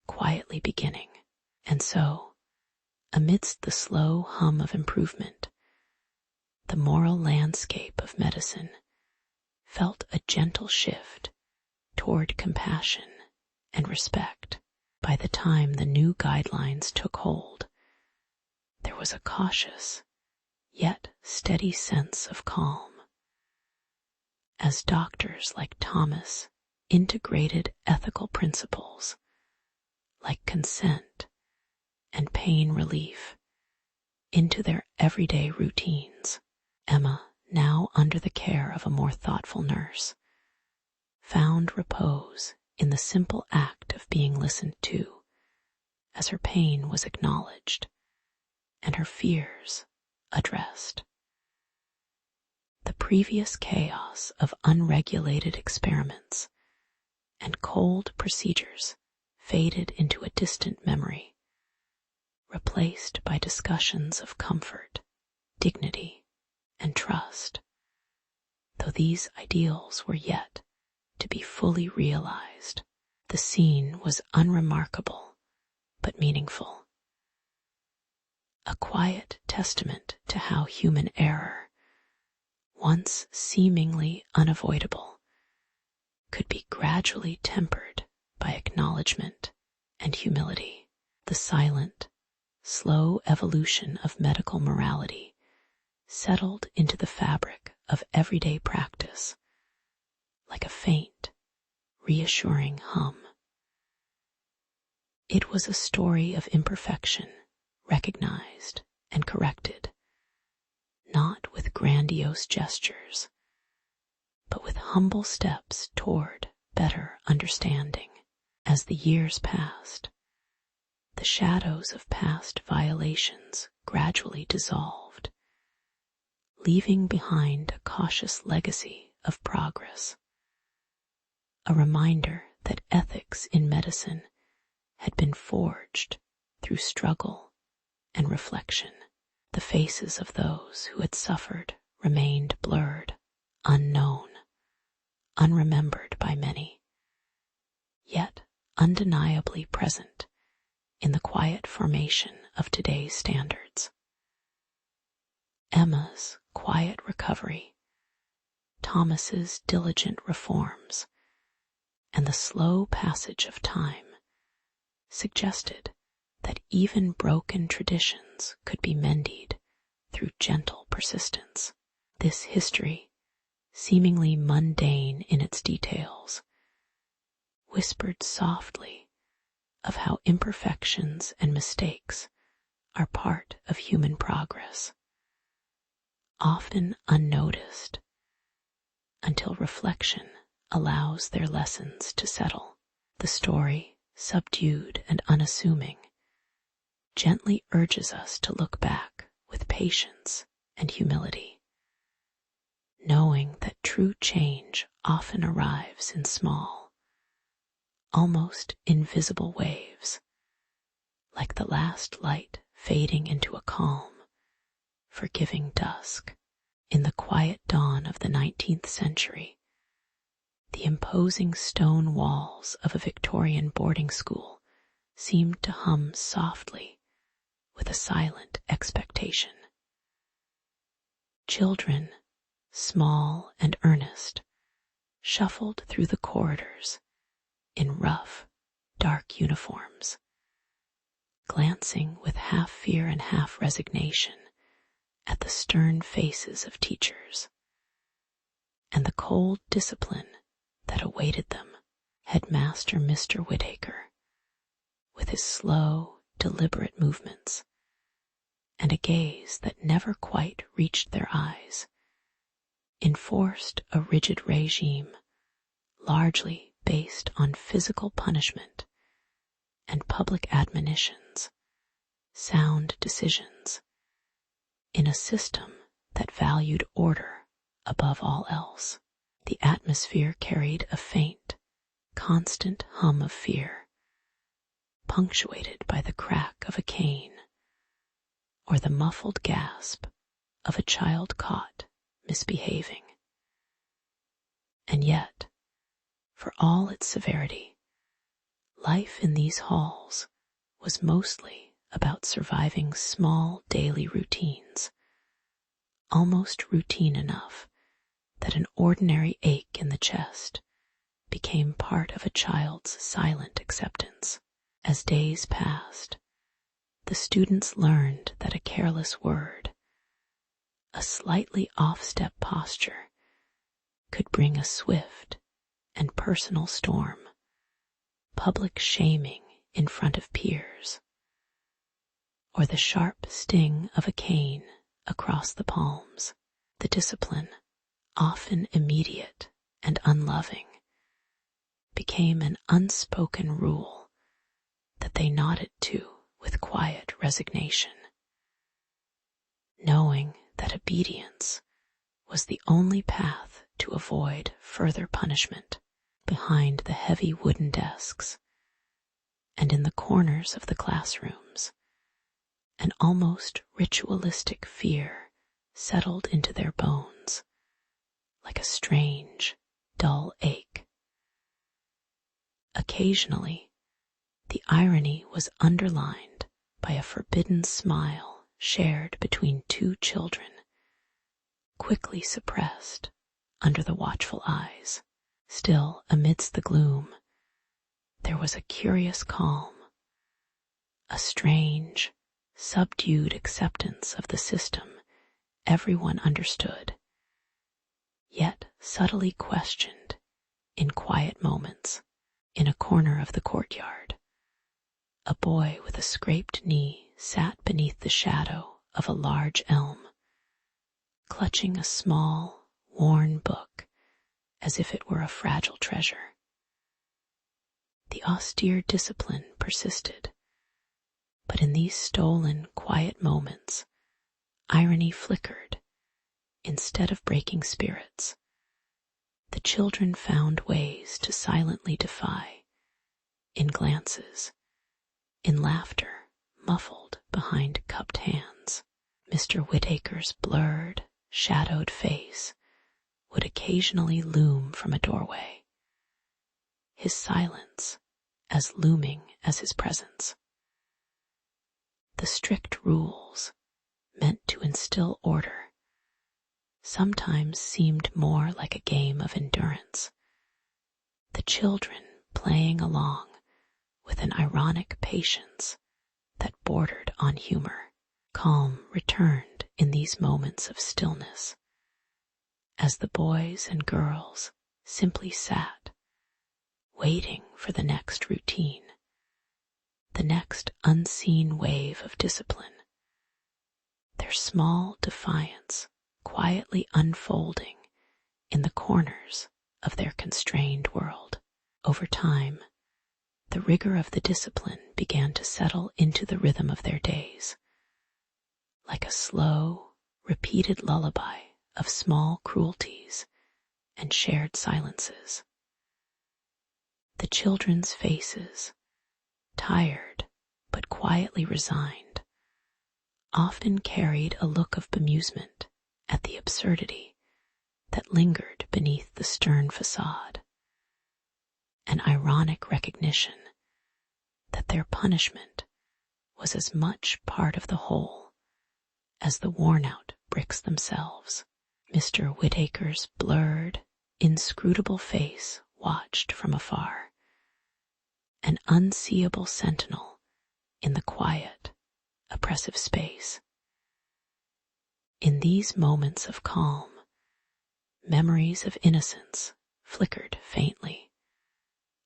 quietly beginning. And so, amidst the slow hum of improvement, the moral landscape of medicine felt a gentle shift toward compassion and respect. By the time the new guidelines took hold, there was a cautious, yet steady sense of calm. As doctors like Thomas integrated ethical principles like consent and pain relief into their everyday routines, Emma, now under the care of a more thoughtful nurse, found repose in the simple act of being listened to, as her pain was acknowledged and her fears addressed. The previous chaos of unregulated experiments and cold procedures faded into a distant memory, replaced by discussions of comfort, dignity, and trust, though these ideals were yet to be fully realized. The scene was unremarkable but meaningful, a quiet testament to how human error, once seemingly unavoidable, could be gradually tempered by acknowledgement and humility. The silent, slow evolution of medical morality settled into the fabric of everyday practice, like a faint, reassuring hum. It was a story of imperfection, recognized and corrected, not with grandiose gestures, but with humble steps toward better understanding. As the years passed, the shadows of past violations gradually dissolved, leaving behind a cautious legacy of progress, a reminder that ethics in medicine had been forged through struggle and reflection. The faces of those who had suffered remained blurred, unknown, unremembered by many, yet undeniably present in the quiet formation of today's standards. Emma's quiet recovery, Thomas's diligent reforms, and the slow passage of time suggested that even broken traditions could be mended through gentle persistence. This history, seemingly mundane in its details, whispered softly of how imperfections and mistakes are part of human progress, often unnoticed until reflection allows their lessons to settle. The story, subdued and unassuming, gently urges us to look back with patience and humility, knowing that true change often arrives in small, almost invisible waves, like the last light fading into a calm, forgiving dusk. In the quiet dawn of the 19th century, the imposing stone walls of a Victorian boarding school seemed to hum softly with a silent expectation. Children, small and earnest, shuffled through the corridors in rough, dark uniforms, glancing with half fear and half resignation at the stern faces of teachers and the cold discipline that awaited them. Headmaster Mr. Whittaker, with his slow, deliberate movements and a gaze that never quite reached their eyes, enforced a rigid regime largely based on physical punishment and public admonitions, sound decisions, in a system that valued order above all else. The atmosphere carried a faint, constant hum of fear, punctuated by the crack of a cane or the muffled gasp of a child caught misbehaving. And yet, for all its severity, life in these halls was mostly about surviving small daily routines, almost routine enough that an ordinary ache in the chest became part of a child's silent acceptance. As days passed, the students learned that a careless word, a slightly off-step posture, could bring a swift and personal storm, public shaming in front of peers, or the sharp sting of a cane across the palms. The discipline, often immediate and unloving, became an unspoken rule that they nodded to with quiet resignation, knowing that obedience was the only path to avoid further punishment. Behind the heavy wooden desks and in the corners of the classrooms, an almost ritualistic fear settled into their bones, like a strange, dull ache. Occasionally, the irony was underlined by a forbidden smile shared between two children, quickly suppressed under the watchful eyes. Still, amidst the gloom, there was a curious calm, a strange, subdued acceptance of the system everyone understood, yet subtly questioned in quiet moments. In a corner of the courtyard, a boy with a scraped knee sat beneath the shadow of a large elm, clutching a small, worn book as if it were a fragile treasure. The austere discipline persisted, but in these stolen, quiet moments, irony flickered. Instead of breaking spirits, the children found ways to silently defy, in glances, in laughter muffled behind cupped hands. Mr. Whittaker's blurred, shadowed face would occasionally loom from a doorway, his silence as looming as his presence. The strict rules, meant to instill order, sometimes seemed more like a game of endurance, the children playing along with an ironic patience that bordered on humor. Calm returned in these moments of stillness, as the boys and girls simply sat, waiting for the next routine, the next unseen wave of discipline, their small defiance quietly unfolding in the corners of their constrained world. Over time, the rigor of the discipline began to settle into the rhythm of their days, like a slow, repeated lullaby of small cruelties and shared silences. The children's faces, tired but quietly resigned, often carried a look of bemusement at the absurdity that lingered beneath the stern facade, an ironic recognition that their punishment was as much part of the whole as the worn-out bricks themselves. Mr. Whittaker's blurred, inscrutable face watched from afar, an unseeable sentinel in the quiet, oppressive space. In these moments of calm, memories of innocence flickered faintly,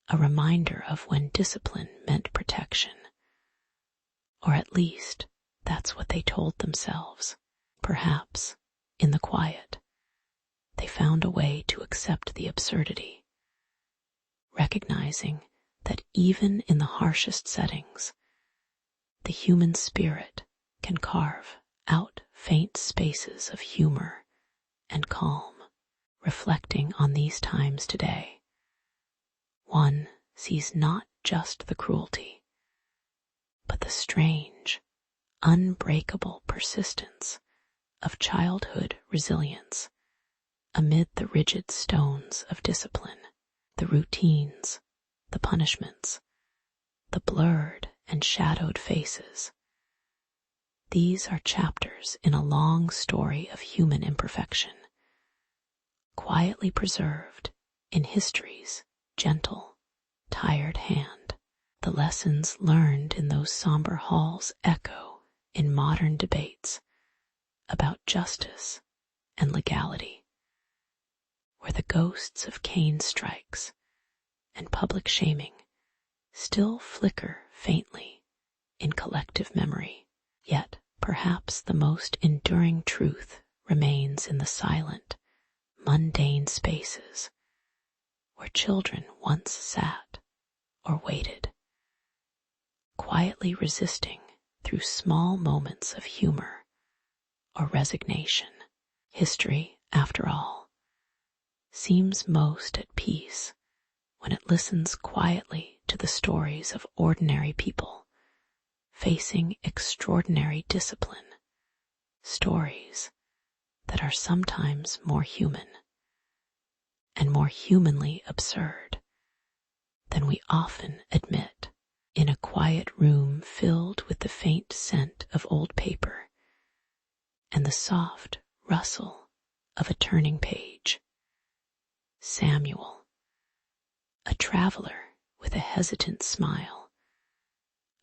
a reminder of when discipline meant protection. Or at least, that's what they told themselves. Perhaps, in the quiet, they found a way to accept the absurdity, recognizing that even in the harshest settings, the human spirit can carve out faint spaces of humor and calm. Reflecting on these times today, one sees not just the cruelty, but the strange, unbreakable persistence of childhood resilience amid the rigid stones of discipline, the routines, the punishments, the blurred and shadowed faces. These are chapters in a long story of human imperfection, quietly preserved in history's gentle, tired hand. The lessons learned in those somber halls echo in modern debates about justice and legality, where the ghosts of cane strikes and public shaming still flicker faintly in collective memory. Yet perhaps the most enduring truth remains in the silent, mundane spaces where children once sat or waited, quietly resisting through small moments of humor or resignation. History, after all, seems most at peace when it listens quietly to the stories of ordinary people facing extraordinary discipline, stories that are sometimes more human and more humanly absurd than we often admit. In a quiet room filled with the faint scent of old paper and the soft rustle of a turning page, Samuel, a traveler with a hesitant smile,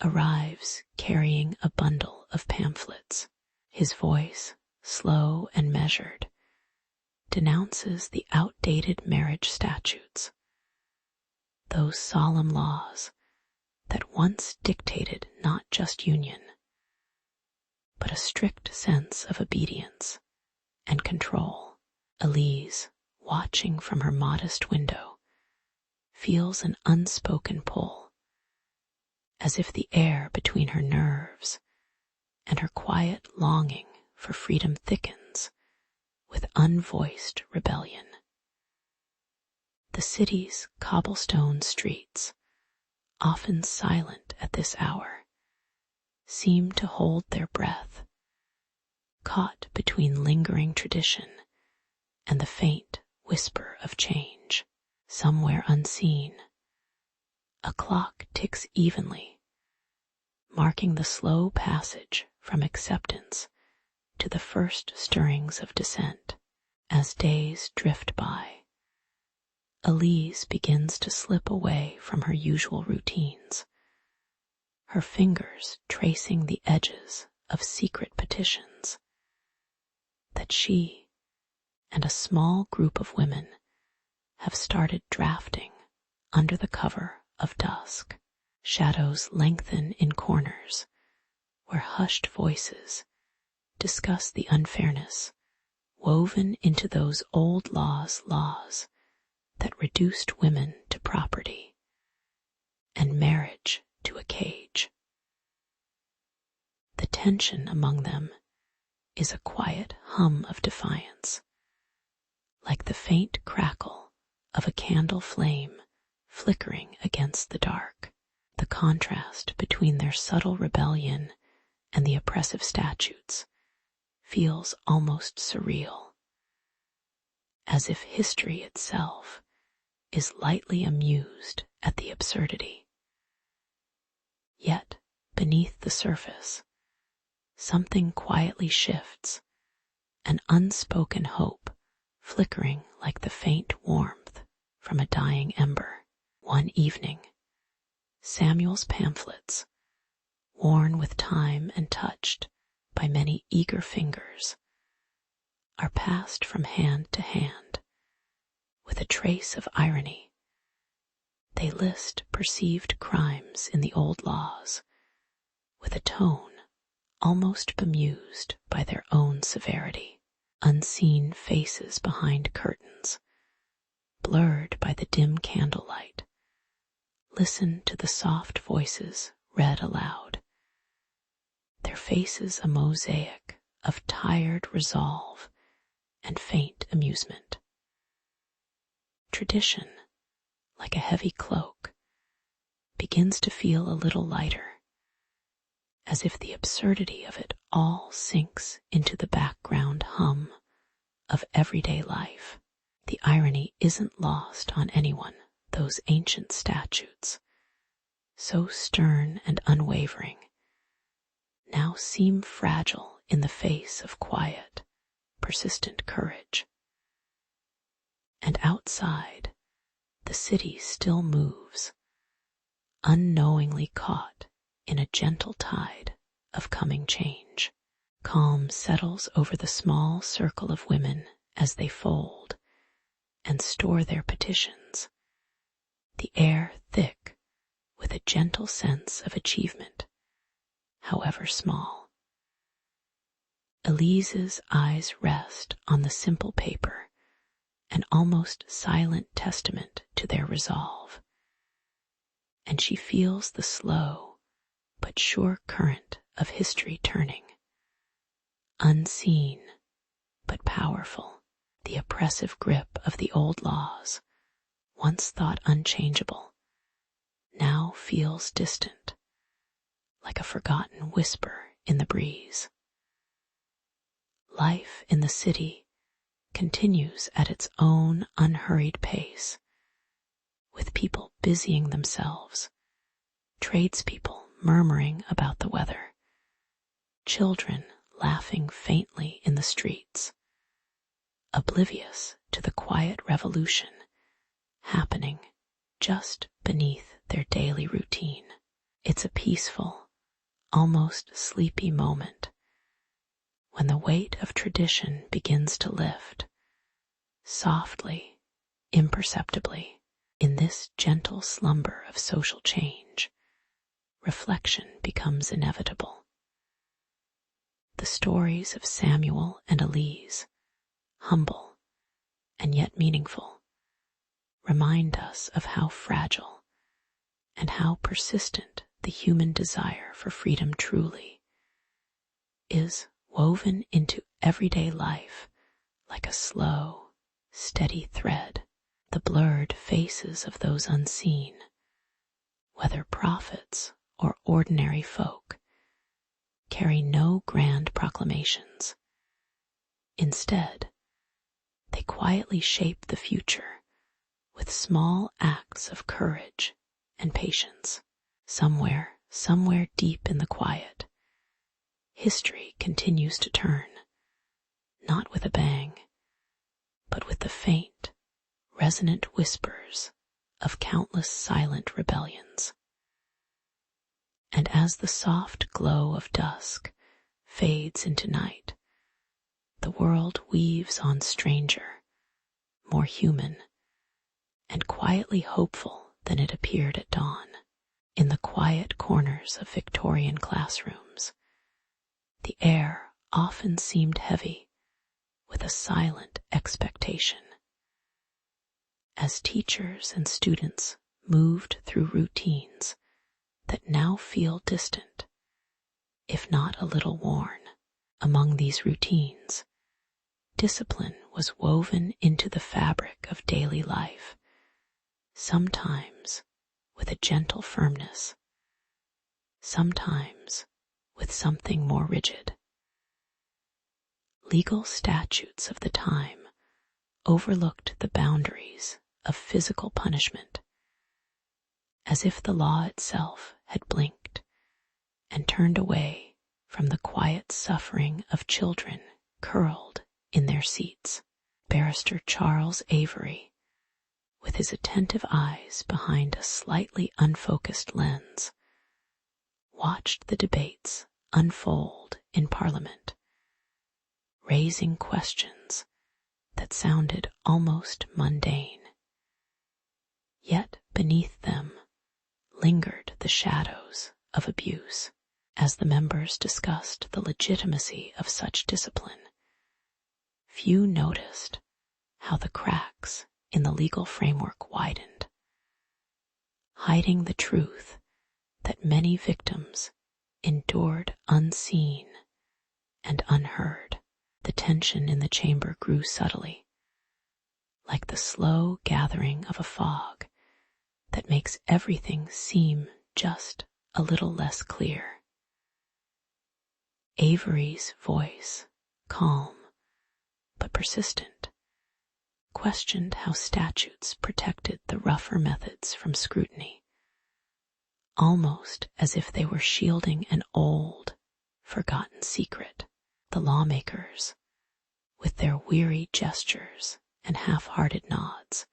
arrives carrying a bundle of pamphlets. His voice, slow and measured, denounces the outdated marriage statutes, those solemn laws that once dictated not just union, but a strict sense of obedience and control. Elise, watching from her modest window, feels an unspoken pull, as if the air between her nerves and her quiet longing for freedom thickens with unvoiced rebellion. The city's cobblestone streets, often silent at this hour, seem to hold their breath, caught between lingering tradition and the faint whisper of change. Somewhere unseen, a clock ticks evenly, marking the slow passage from acceptance to the first stirrings of dissent. As days drift by, Elise begins to slip away from her usual routines, her fingers tracing the edges of secret petitions that she and a small group of women have started drafting under the cover of dusk. Shadows lengthen in corners where hushed voices discuss the unfairness woven into those old laws that reduced women to property and marriage to a cage. The tension among them is a quiet hum of defiance, like the faint crackle of a candle flame flickering against the dark. The contrast between their subtle rebellion and the oppressive statutes feels almost surreal, as if history itself is lightly amused at the absurdity. Yet, beneath the surface, something quietly shifts, an unspoken hope flickering like the faint warmth from a dying ember. One evening, Samuel's pamphlets, worn with time and touched by many eager fingers, are passed from hand to hand with a trace of irony. They list perceived crimes in the old laws with a tone almost bemused by their own severity. Unseen faces behind curtains, blurred by the dim candlelight, listen to the soft voices read aloud, their faces a mosaic of tired resolve and faint amusement. Tradition, like a heavy cloak, begins to feel a little lighter, as if the absurdity of it all sinks into the background hum of everyday life. The irony isn't lost on anyone. Those ancient statutes, so stern and unwavering, now seem fragile in the face of quiet, persistent courage. And outside, the city still moves, unknowingly caught in a gentle tide of coming change. Calm settles over the small circle of women as they fold and store their petitions, the air thick with a gentle sense of achievement, however small. Elise's eyes rest on the simple paper, an almost silent testament to their resolve, and she feels the slow but sure current of history turning. Unseen but powerful, the oppressive grip of the old laws, once thought unchangeable, now feels distant, like a forgotten whisper in the breeze. Life in the city continues at its own unhurried pace, with people busying themselves, tradespeople murmuring about the weather, children laughing faintly in the streets, oblivious to the quiet revolution happening just beneath their daily routine. It's a peaceful, almost sleepy moment when the weight of tradition begins to lift, softly, imperceptibly. In this gentle slumber of social change, reflection becomes inevitable. The stories of Samuel and Elise, humble and yet meaningful, remind us of how fragile and how persistent the human desire for freedom truly is, woven into everyday life like a slow, steady thread. The blurred faces of those unseen, whether prophets or ordinary folk, carry no grand proclamations. Instead, they quietly shape the future with small acts of courage and patience. Somewhere deep in the quiet, history continues to turn, not with a bang, but with the faint, resonant whispers of countless silent rebellions. And as the soft glow of dusk fades into night, the world weaves on stranger, more human, and quietly hopeful than it appeared at dawn. In the quiet corners of Victorian classrooms, the air often seemed heavy with a silent expectation. As teachers and students moved through routines that now feel distant, if not a little worn, among these routines, discipline was woven into the fabric of daily life, sometimes with a gentle firmness, sometimes with something more rigid. Legal statutes of the time overlooked the boundaries of physical punishment, as if the law itself had blinked and turned away from the quiet suffering of children curled in their seats. Barrister Charles Avery, with his attentive eyes behind a slightly unfocused lens, watched the debates unfold in Parliament, raising questions that sounded almost mundane. Yet beneath them lingered the shadows of abuse. As the members discussed the legitimacy of such discipline, few noticed how the cracks in the legal framework widened, hiding the truth that many victims endured unseen and unheard. The tension in the chamber grew subtly, like the slow gathering of a fog that makes everything seem just a little less clear. Avery's voice, calm but persistent, questioned how statutes protected the rougher methods from scrutiny, almost as if they were shielding an old, forgotten secret. The lawmakers, with their weary gestures and half-hearted nods,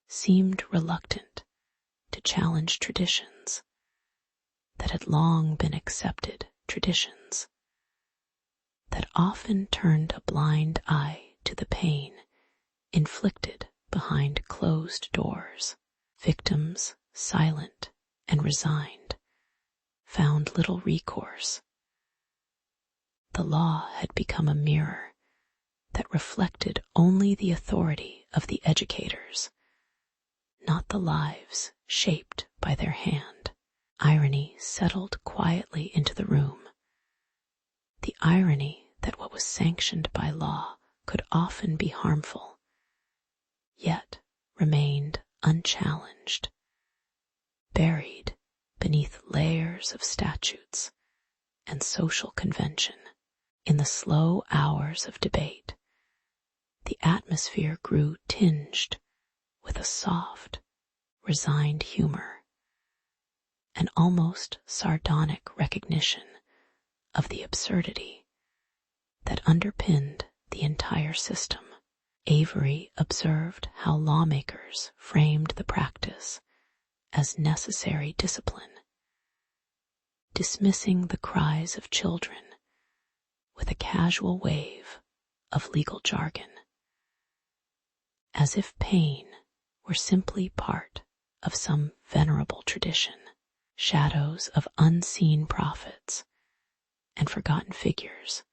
seemed reluctant to challenge traditions that had long been accepted traditions, that often turned a blind eye to the pain inflicted behind closed doors. Victims, silent and resigned, found little recourse. The law had become a mirror that reflected only the authority of the educators, not the lives shaped by their hand. Irony settled quietly into the room. The irony that what was sanctioned by law could often be harmful, yet remained unchallenged, buried beneath layers of statutes and social convention. In the slow hours of debate, the atmosphere grew tinged with a soft, resigned humor, an almost sardonic recognition of the absurdity that underpinned the entire system. Avery observed how lawmakers framed the practice as necessary discipline, dismissing the cries of children with a casual wave of legal jargon, as if pain were simply part of some venerable tradition. Shadows of unseen prophets and forgotten figures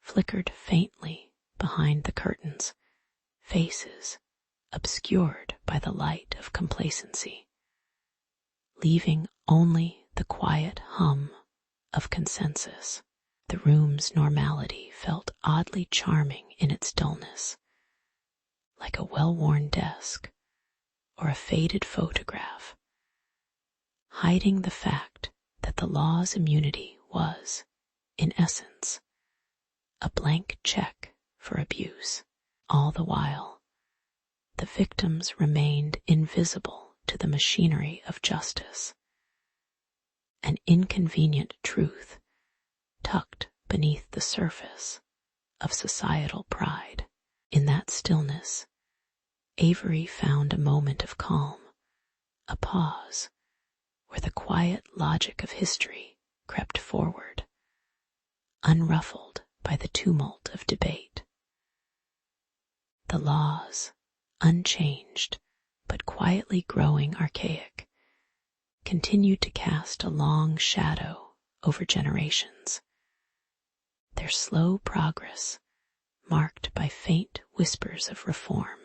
flickered faintly behind the curtains, faces obscured by the light of complacency, leaving only the quiet hum of consensus. The room's normality felt oddly charming in its dullness, like a well-worn desk or a faded photograph, hiding the fact that the law's immunity was, in essence, a blank check for abuse. All the while, the victims remained invisible to the machinery of justice, an inconvenient truth tucked beneath the surface of societal pride. In that stillness, Avery found a moment of calm, a pause where the quiet logic of history crept forward, unruffled by the tumult of debate. The laws, unchanged but quietly growing archaic, continued to cast a long shadow over generations. Their slow progress, marked by faint whispers of reform,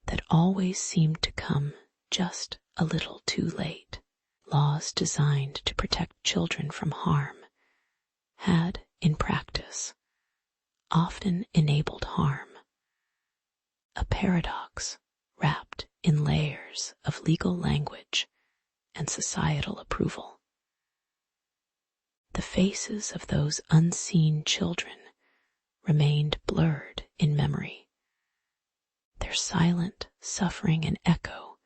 that always seemed to come just a little too late. Laws designed to protect children from harm had, in practice, often enabled harm, a paradox wrapped in layers of legal language and societal approval. The faces of those unseen children remained blurred in memory, their silent suffering an echo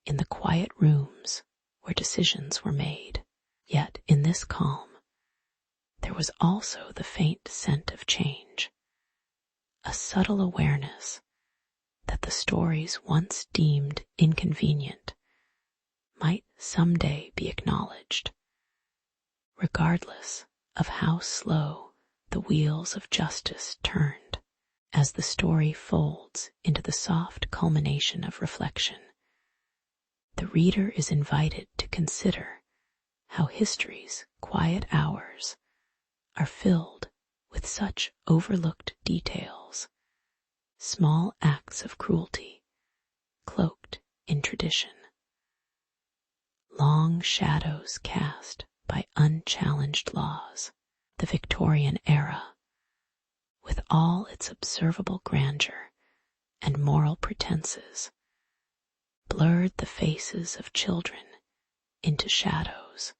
in the quiet rooms where decisions were made. Yet in this calm, there was also the faint scent of change, a subtle awareness that the stories once deemed inconvenient might someday be acknowledged, regardless of how slow the wheels of justice turned. As the story folds into the soft culmination of reflection, the reader is invited to consider how history's quiet hours are filled with such overlooked details, small acts of cruelty cloaked in tradition, long shadows cast by unchallenged laws. The Victorian era, with all its observable grandeur and moral pretenses, blurred the faces of children into shadows,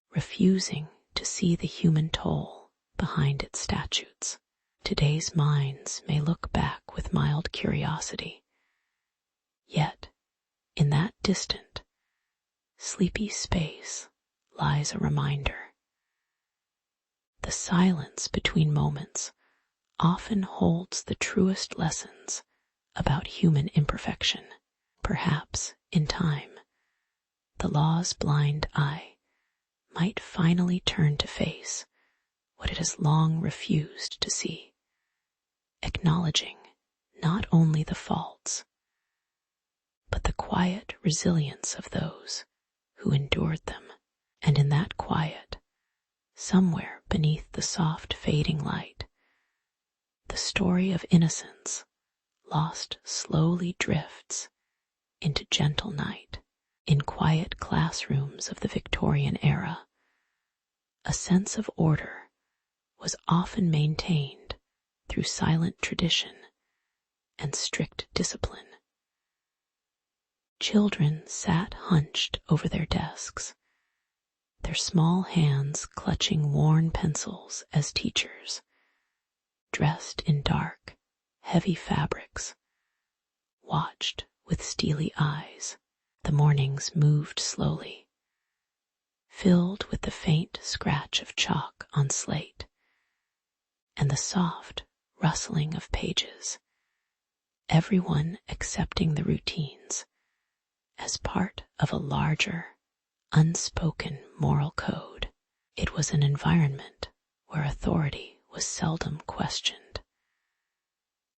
refusing to see the human toll behind its statutes. Today's minds may look back with mild curiosity, yet in that distant, sleepy space lies a reminder. The silence between moments often holds the truest lessons about human imperfection. Perhaps, in time, the law's blind eye might finally turn to face what it has long refused to see, acknowledging not only the faults, but the quiet resilience of those who endured them. And in that quiet, somewhere beneath the soft fading light, the story of innocence lost slowly drifts into gentle night. In quiet classrooms of the Victorian era, a sense of order was often maintained through silent tradition and strict discipline. Children sat hunched over their desks, their small hands clutching worn pencils as teachers, dressed in dark, heavy fabrics, watched with steely eyes. The mornings moved slowly, filled with the faint scratch of chalk on slate and the soft rustling of pages, everyone accepting the routines as part of a larger, unspoken moral code. It was an environment where authority was seldom questioned,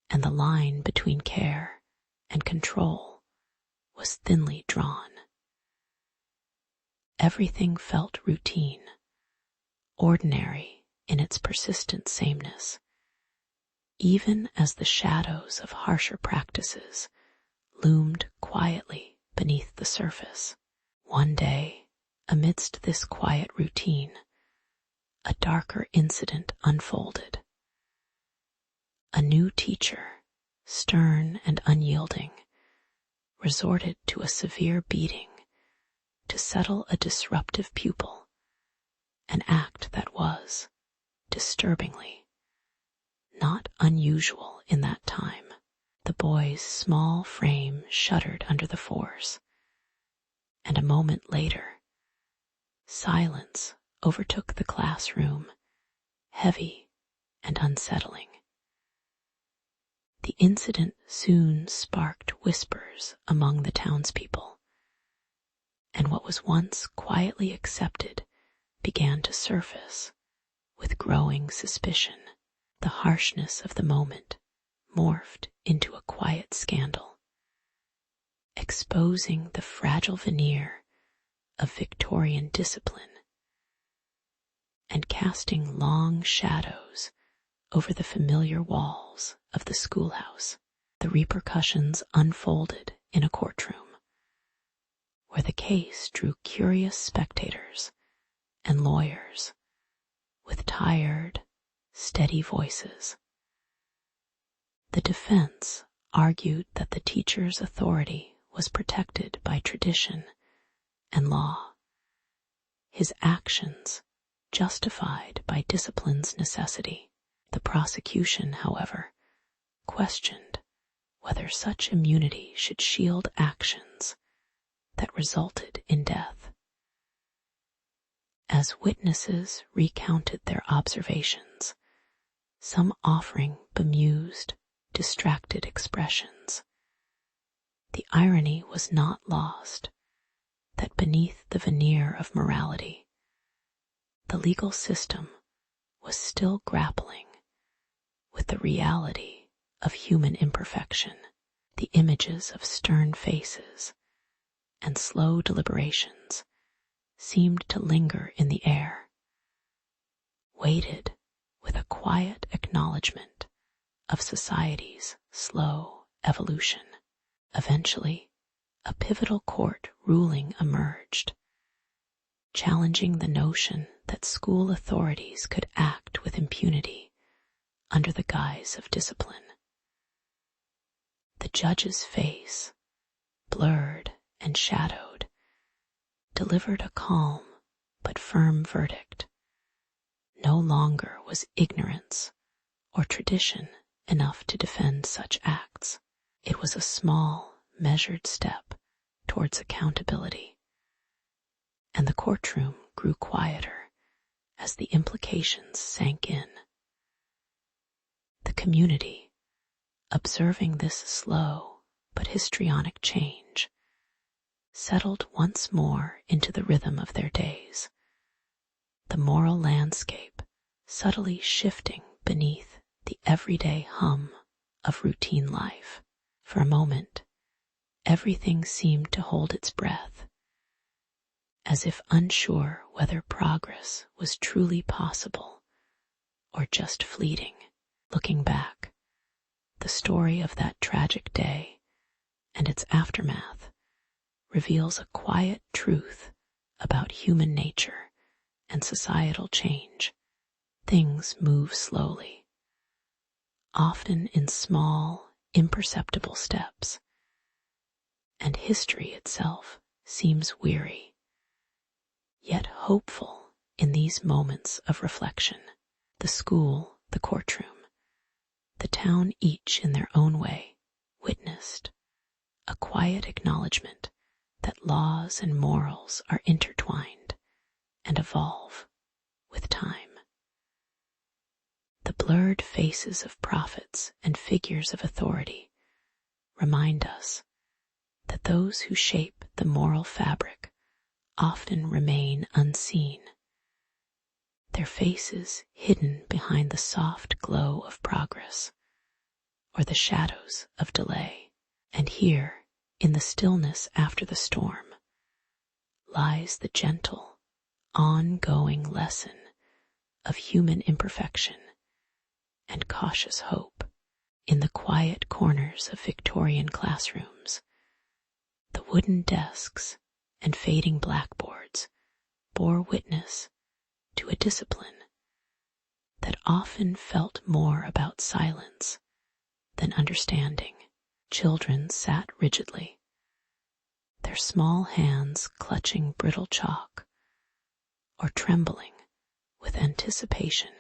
and the line between care and control was thinly drawn. Everything felt routine, ordinary in its persistent sameness, even as the shadows of harsher practices loomed quietly beneath the surface. One day, amidst this quiet routine, a darker incident unfolded. A new teacher, stern and unyielding, resorted to a severe beating to settle a disruptive pupil, an act that was, disturbingly, not unusual in that time. The boy's small frame shuddered under the force, and a moment later, silence overtook the classroom, heavy and unsettling. The incident soon sparked whispers among the townspeople, and what was once quietly accepted began to surface with growing suspicion. The harshness of the moment morphed into a quiet scandal, exposing the fragile veneer of Victorian discipline and casting long shadows over the familiar walls of the schoolhouse. The repercussions unfolded in a courtroom, where the case drew curious spectators and lawyers with tired, steady voices. The defense argued that the teacher's authority was protected by tradition and law, his actions justified by discipline's necessity. The prosecution, however, questioned whether such immunity should shield actions that resulted in death. As witnesses recounted their observations, some offering bemused, distracted expressions, the irony was not lost that beneath the veneer of morality, the legal system was still grappling with the reality of human imperfection. The images of stern faces and slow deliberations seemed to linger in the air, weighted with a quiet acknowledgement of society's slow evolution. Eventually, a pivotal court ruling emerged, challenging the notion that school authorities could act with impunity under the guise of discipline. The judge's face, blurred and shadowed, delivered a calm but firm verdict. No longer was ignorance or tradition enough to defend such acts. It was a small, measured step towards accountability, and the courtroom grew quieter as the implications sank in. The community, observing this slow but histrionic change, settled once more into the rhythm of their days, the moral landscape subtly shifting beneath the everyday hum of routine life. For a moment, everything seemed to hold its breath, as if unsure whether progress was truly possible or just fleeting. Looking back, the story of that tragic day and its aftermath reveals a quiet truth about human nature and societal change. Things move slowly, often in small, imperceptible steps, and history itself seems weary, yet hopeful in these moments of reflection. The school, the courtroom, the town, each in their own way, witnessed a quiet acknowledgement that laws and morals are intertwined and evolve with time. The blurred faces of prophets and figures of authority remind us that those who shape the moral fabric often remain unseen, their faces hidden behind the soft glow of progress or the shadows of delay. And here, in the stillness after the storm, lies the gentle, ongoing lesson of human imperfection and cautious hope. In the quiet corners of Victorian classrooms, the wooden desks and fading blackboards bore witness to a discipline that often felt more about silence than understanding. Children sat rigidly, their small hands clutching brittle chalk or trembling with anticipation,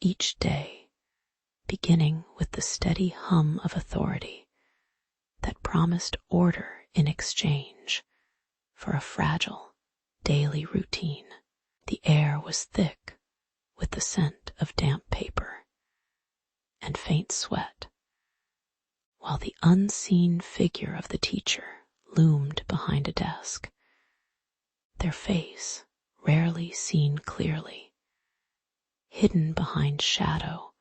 each day beginning with the steady hum of authority that promised order in exchange for a fragile daily routine. The air was thick with the scent of damp paper and faint sweat, while the unseen figure of the teacher loomed behind a desk, their face rarely seen clearly, hidden behind shadow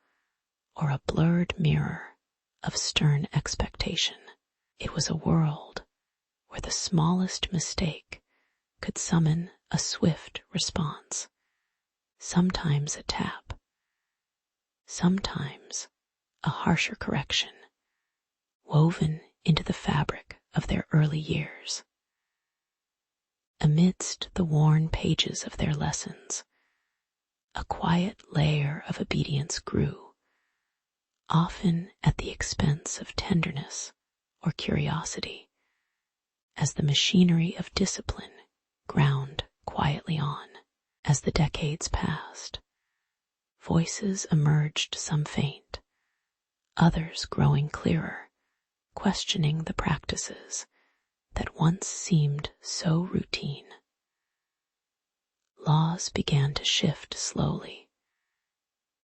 or a blurred mirror of stern expectation. It was a world where the smallest mistake could summon a swift response, sometimes a tap, sometimes a harsher correction, woven into the fabric of their early years. Amidst the worn pages of their lessons, a quiet layer of obedience grew, often at the expense of tenderness or curiosity, as the machinery of discipline ground quietly on. As the decades passed, voices emerged, some faint, others growing clearer, questioning the practices that once seemed so routine. Laws began to shift slowly,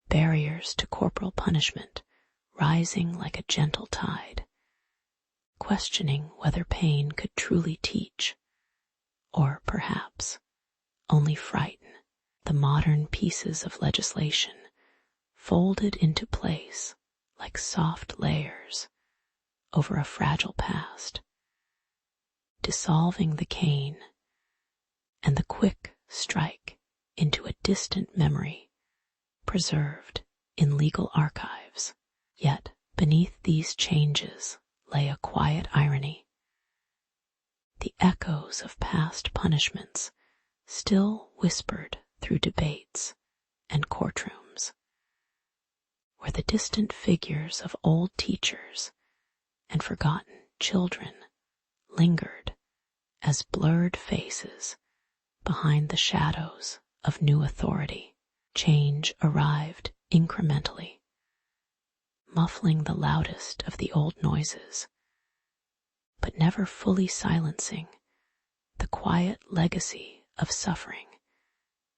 barriers to corporal punishment rising like a gentle tide, questioning whether pain could truly teach, or perhaps only frighten. The modern pieces of legislation folded into place like soft layers over a fragile past, dissolving the cane and the quick strike into a distant memory preserved in legal archives. Yet beneath these changes lay a quiet irony. The echoes of past punishments still whispered through debates and courtrooms, where the distant figures of old teachers and forgotten children lingered as blurred faces behind the shadows of new authority. Change arrived incrementally, muffling the loudest of the old noises, but never fully silencing the quiet legacy of suffering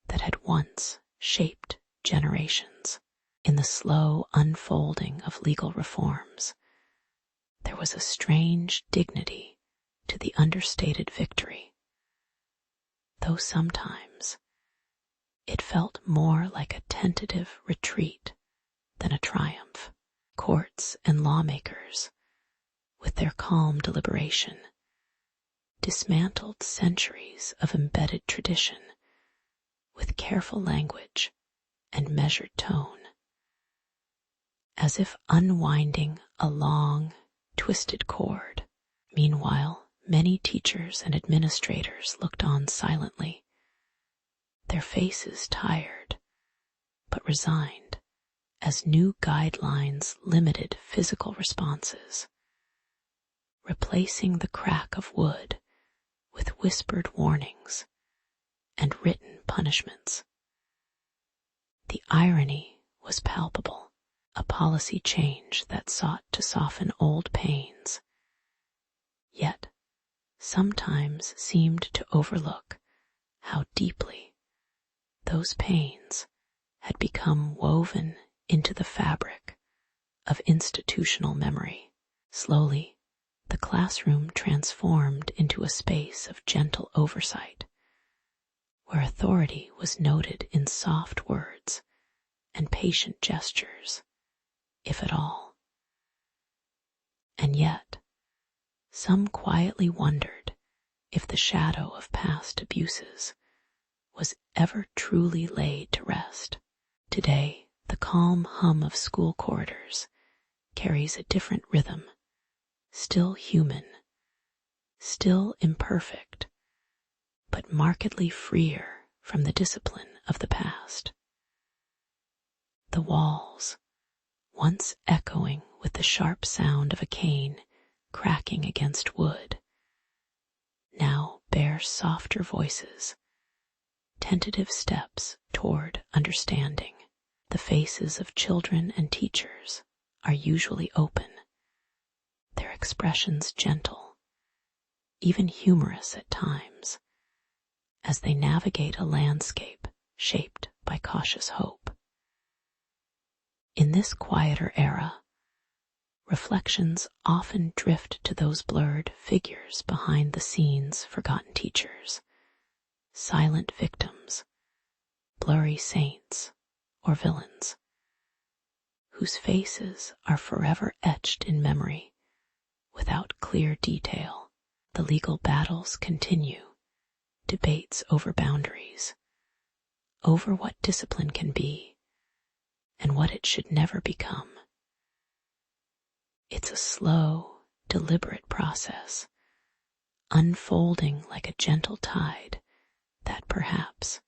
that had once shaped generations. In the slow unfolding of legal reforms, there was a strange dignity to the understated victory, though sometimes it felt more like a tentative retreat than a triumph. Courts and lawmakers, with their calm deliberation, dismantled centuries of embedded tradition with careful language and measured tone, as if unwinding a long, twisted cord. Meanwhile, many teachers and administrators looked on silently, their faces tired but resigned as new guidelines limited physical responses, replacing the crack of wood with whispered warnings and written punishments. The irony was palpable, a policy change that sought to soften old pains, yet sometimes seemed to overlook how deeply those pains had become woven into the fabric of institutional memory. Slowly, the classroom transformed into a space of gentle oversight, where authority was noted in soft words and patient gestures, if at all. And yet, some quietly wondered if the shadow of past abuses was ever truly laid to rest. Today, the calm hum of school corridors carries a different rhythm, still human, still imperfect, but markedly freer from the discipline of the past. The walls, once echoing with the sharp sound of a cane cracking against wood, now bear softer voices, tentative steps toward understanding. The faces of children and teachers are usually open, their expressions gentle, even humorous at times, as they navigate a landscape shaped by cautious hope. In this quieter era, reflections often drift to those blurred figures behind the scenes, forgotten teachers, silent victims, blurry saints or villains, whose faces are forever etched in memory without clear detail. The legal battles continue, debates over boundaries, over what discipline can be and what it should never become. It's a slow, deliberate process, unfolding like a gentle tide that perhaps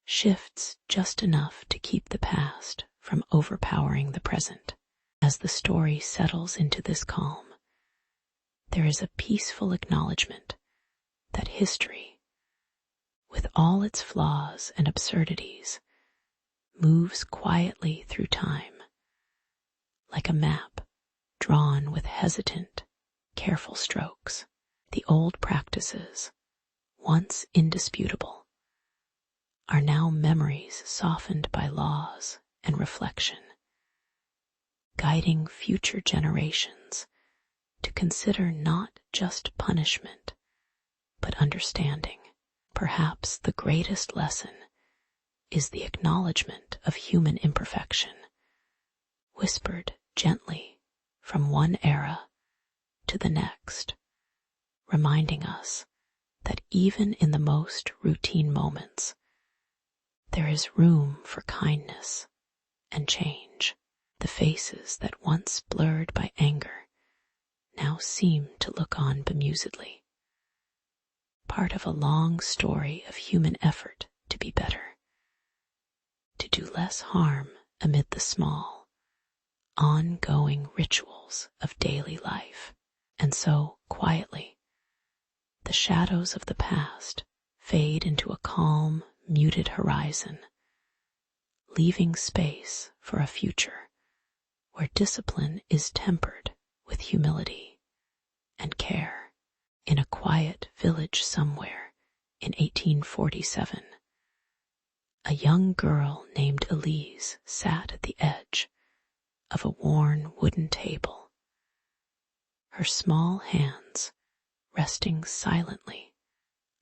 shifts just enough to keep the past from overpowering the present. As the story settles into this calm, there is a peaceful acknowledgement that history, with all its flaws and absurdities, moves quietly through time, like a map drawn with hesitant, careful strokes. The old practices, once indisputable, are now memories softened by laws and reflection, guiding future generations to consider not just punishment, but understanding. Perhaps the greatest lesson is the acknowledgement of human imperfection, whispered gently from one era to the next, reminding us that even in the most routine moments, there is room for kindness and change. The faces that once blurred by anger now seem to look on bemusedly, part of a long story of human effort to be better, to do less harm amid the small, ongoing rituals of daily life. And so, quietly, the shadows of the past fade into a calm, muted horizon, leaving space for a future where discipline is tempered with humility and care. In a quiet village somewhere in 1847, a young girl named Elise sat at the edge of a worn wooden table, her small hands resting silently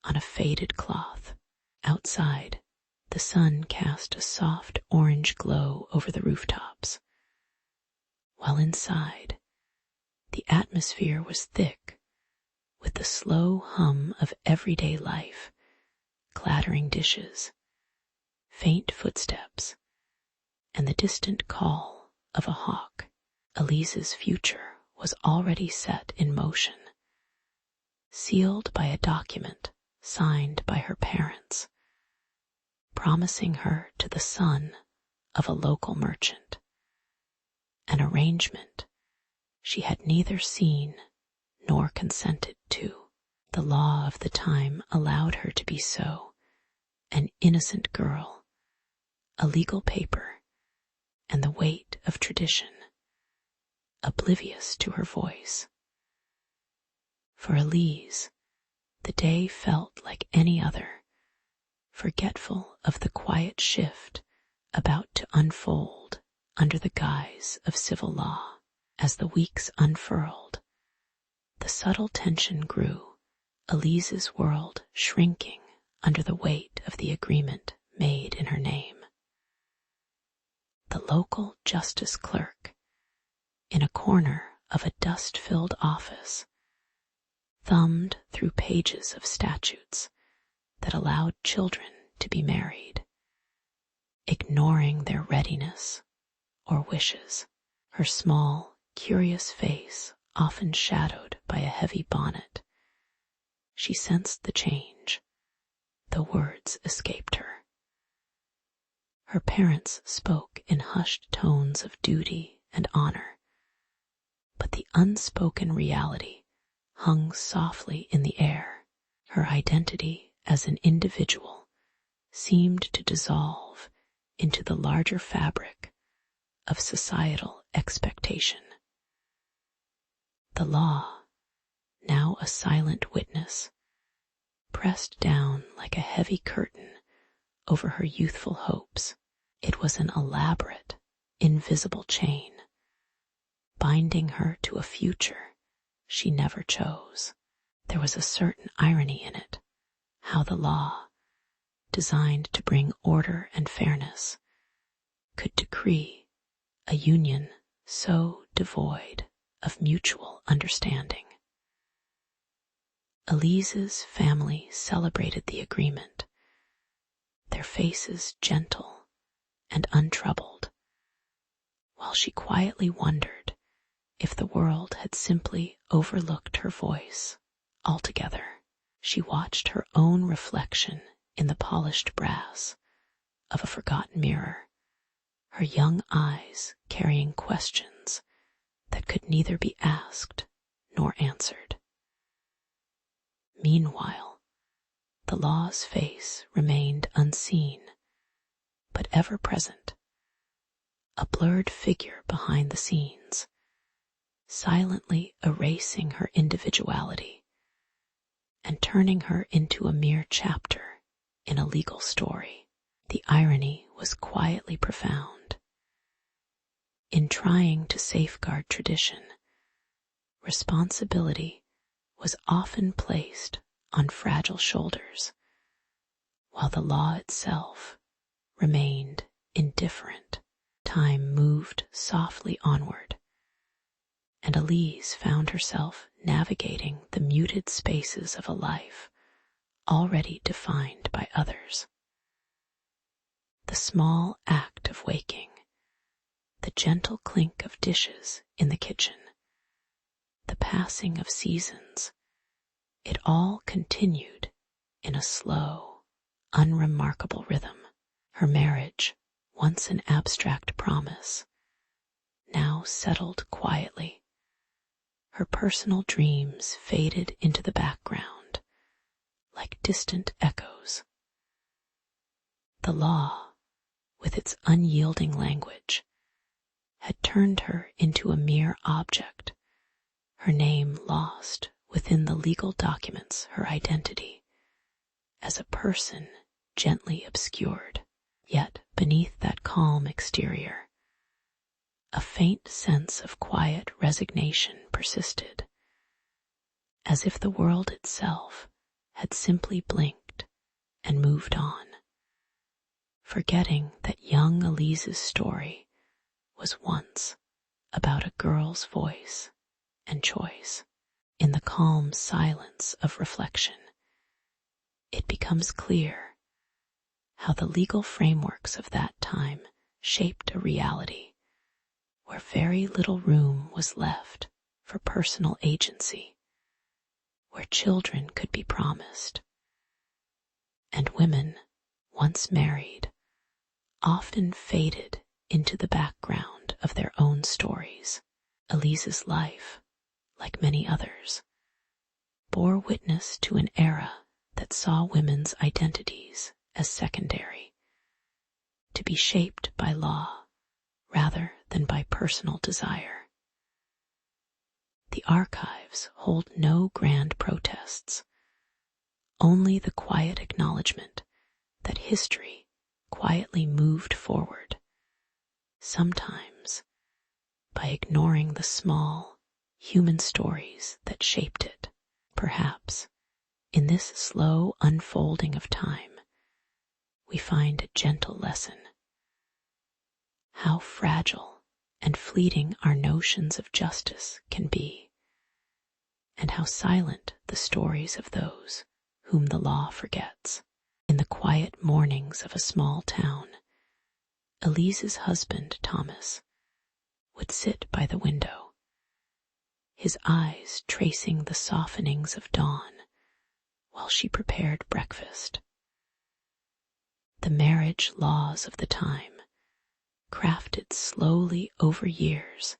on a faded cloth. Outside, the sun cast a soft orange glow over the rooftops, while inside, the atmosphere was thick with the slow hum of everyday life, clattering dishes, faint footsteps, and the distant call of a hawk. Elise's future was already set in motion, sealed by a document signed by her parents, promising her to the son of a local merchant, an arrangement she had neither seen nor consented to. The law of the time allowed her to be so, an innocent girl, a legal paper, and the weight of tradition, oblivious to her voice. For Elise, the day felt like any other, forgetful of the quiet shift about to unfold under the guise of civil law. As the weeks unfurled, the subtle tension grew, Elise's world shrinking under the weight of the agreement made in her name. The local justice clerk, in a corner of a dust-filled office, thumbed through pages of statutes that allowed children to be married, ignoring their readiness or wishes. Her small, curious face often shadowed by a heavy bonnet. She sensed the change, though words escaped her. Her parents spoke in hushed tones of duty and honor, but the unspoken reality hung softly in the air. Her identity as an individual seemed to dissolve into the larger fabric of societal expectation. The law, now a silent witness, pressed down like a heavy curtain over her youthful hopes. It was an elaborate, invisible chain, binding her to a future she never chose. There was a certain irony in it, how the law, designed to bring order and fairness, could decree a union so devoid of mutual understanding. Elise's family celebrated the agreement, their faces gentle and untroubled, while she quietly wondered if the world had simply overlooked her voice altogether. She watched her own reflection in the polished brass of a forgotten mirror, her young eyes carrying questions that could neither be asked nor answered. Meanwhile, the law's face remained unseen, but ever present, a blurred figure behind the scenes, silently erasing her individuality and turning her into a mere chapter in a legal story. The irony was quietly profound. In trying to safeguard tradition, responsibility was often placed on fragile shoulders, while the law itself remained indifferent. Time moved softly onward, and Elise found herself navigating the muted spaces of a life already defined by others. The small act of waking, the gentle clink of dishes in the kitchen, the passing of seasons, it all continued in a slow, unremarkable rhythm. Her marriage, once an abstract promise, now settled quietly. Her personal dreams faded into the background like distant echoes. The law, with its unyielding language, had turned her into a mere object, her name lost within the legal documents, her identity as a person gently obscured. Yet beneath that calm exterior, a faint sense of quiet resignation persisted, as if the world itself had simply blinked and moved on, forgetting that young Elise's story was once about a girl's voice and choice. In the calm silence of reflection, it becomes clear how the legal frameworks of that time shaped a reality where very little room was left for personal agency, where children could be promised, and women, once married, often faded into the background of their own stories. Elise's life, like many others, bore witness to an era that saw women's identities as secondary, to be shaped by law rather than by personal desire. The archives hold no grand protests, only the quiet acknowledgement that history quietly moved forward, sometimes by ignoring the small, human stories that shaped it. Perhaps, in this slow unfolding of time, we find a gentle lesson. How fragile and fleeting our notions of justice can be, and how silent the stories of those whom the law forgets. In the quiet mornings of a small town, Elise's husband, Thomas, would sit by the window, his eyes tracing the softenings of dawn while she prepared breakfast. The marriage laws of the time, crafted slowly over years,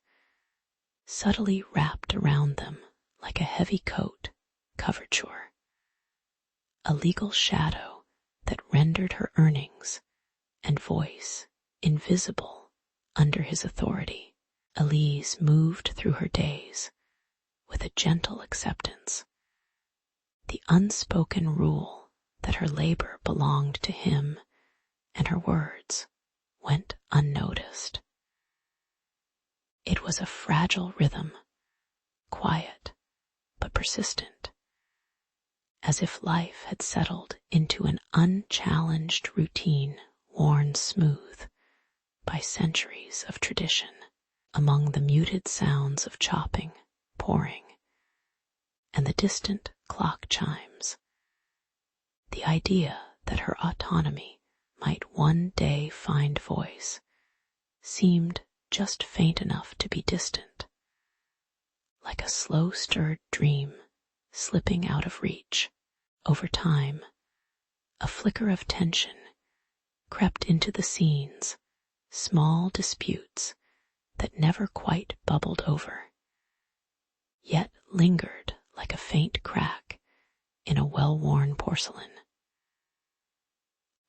subtly wrapped around them like a heavy coat, coverture, a legal shadow that rendered her earnings and voice invisible under his authority. Elise moved through her days with a gentle acceptance, the unspoken rule that her labor belonged to him and her words went unnoticed. It was a fragile rhythm, quiet but persistent, as if life had settled into an unchallenged routine worn smooth by centuries of tradition. Among the muted sounds of chopping, pouring, and the distant clock chimes. The idea that her autonomy might one day find voice seemed just faint enough to be distant, like a slow-stirred dream slipping out of reach. Over time, a flicker of tension crept into the scenes, small disputes that never quite bubbled over, yet lingered like a faint crack in a well-worn porcelain.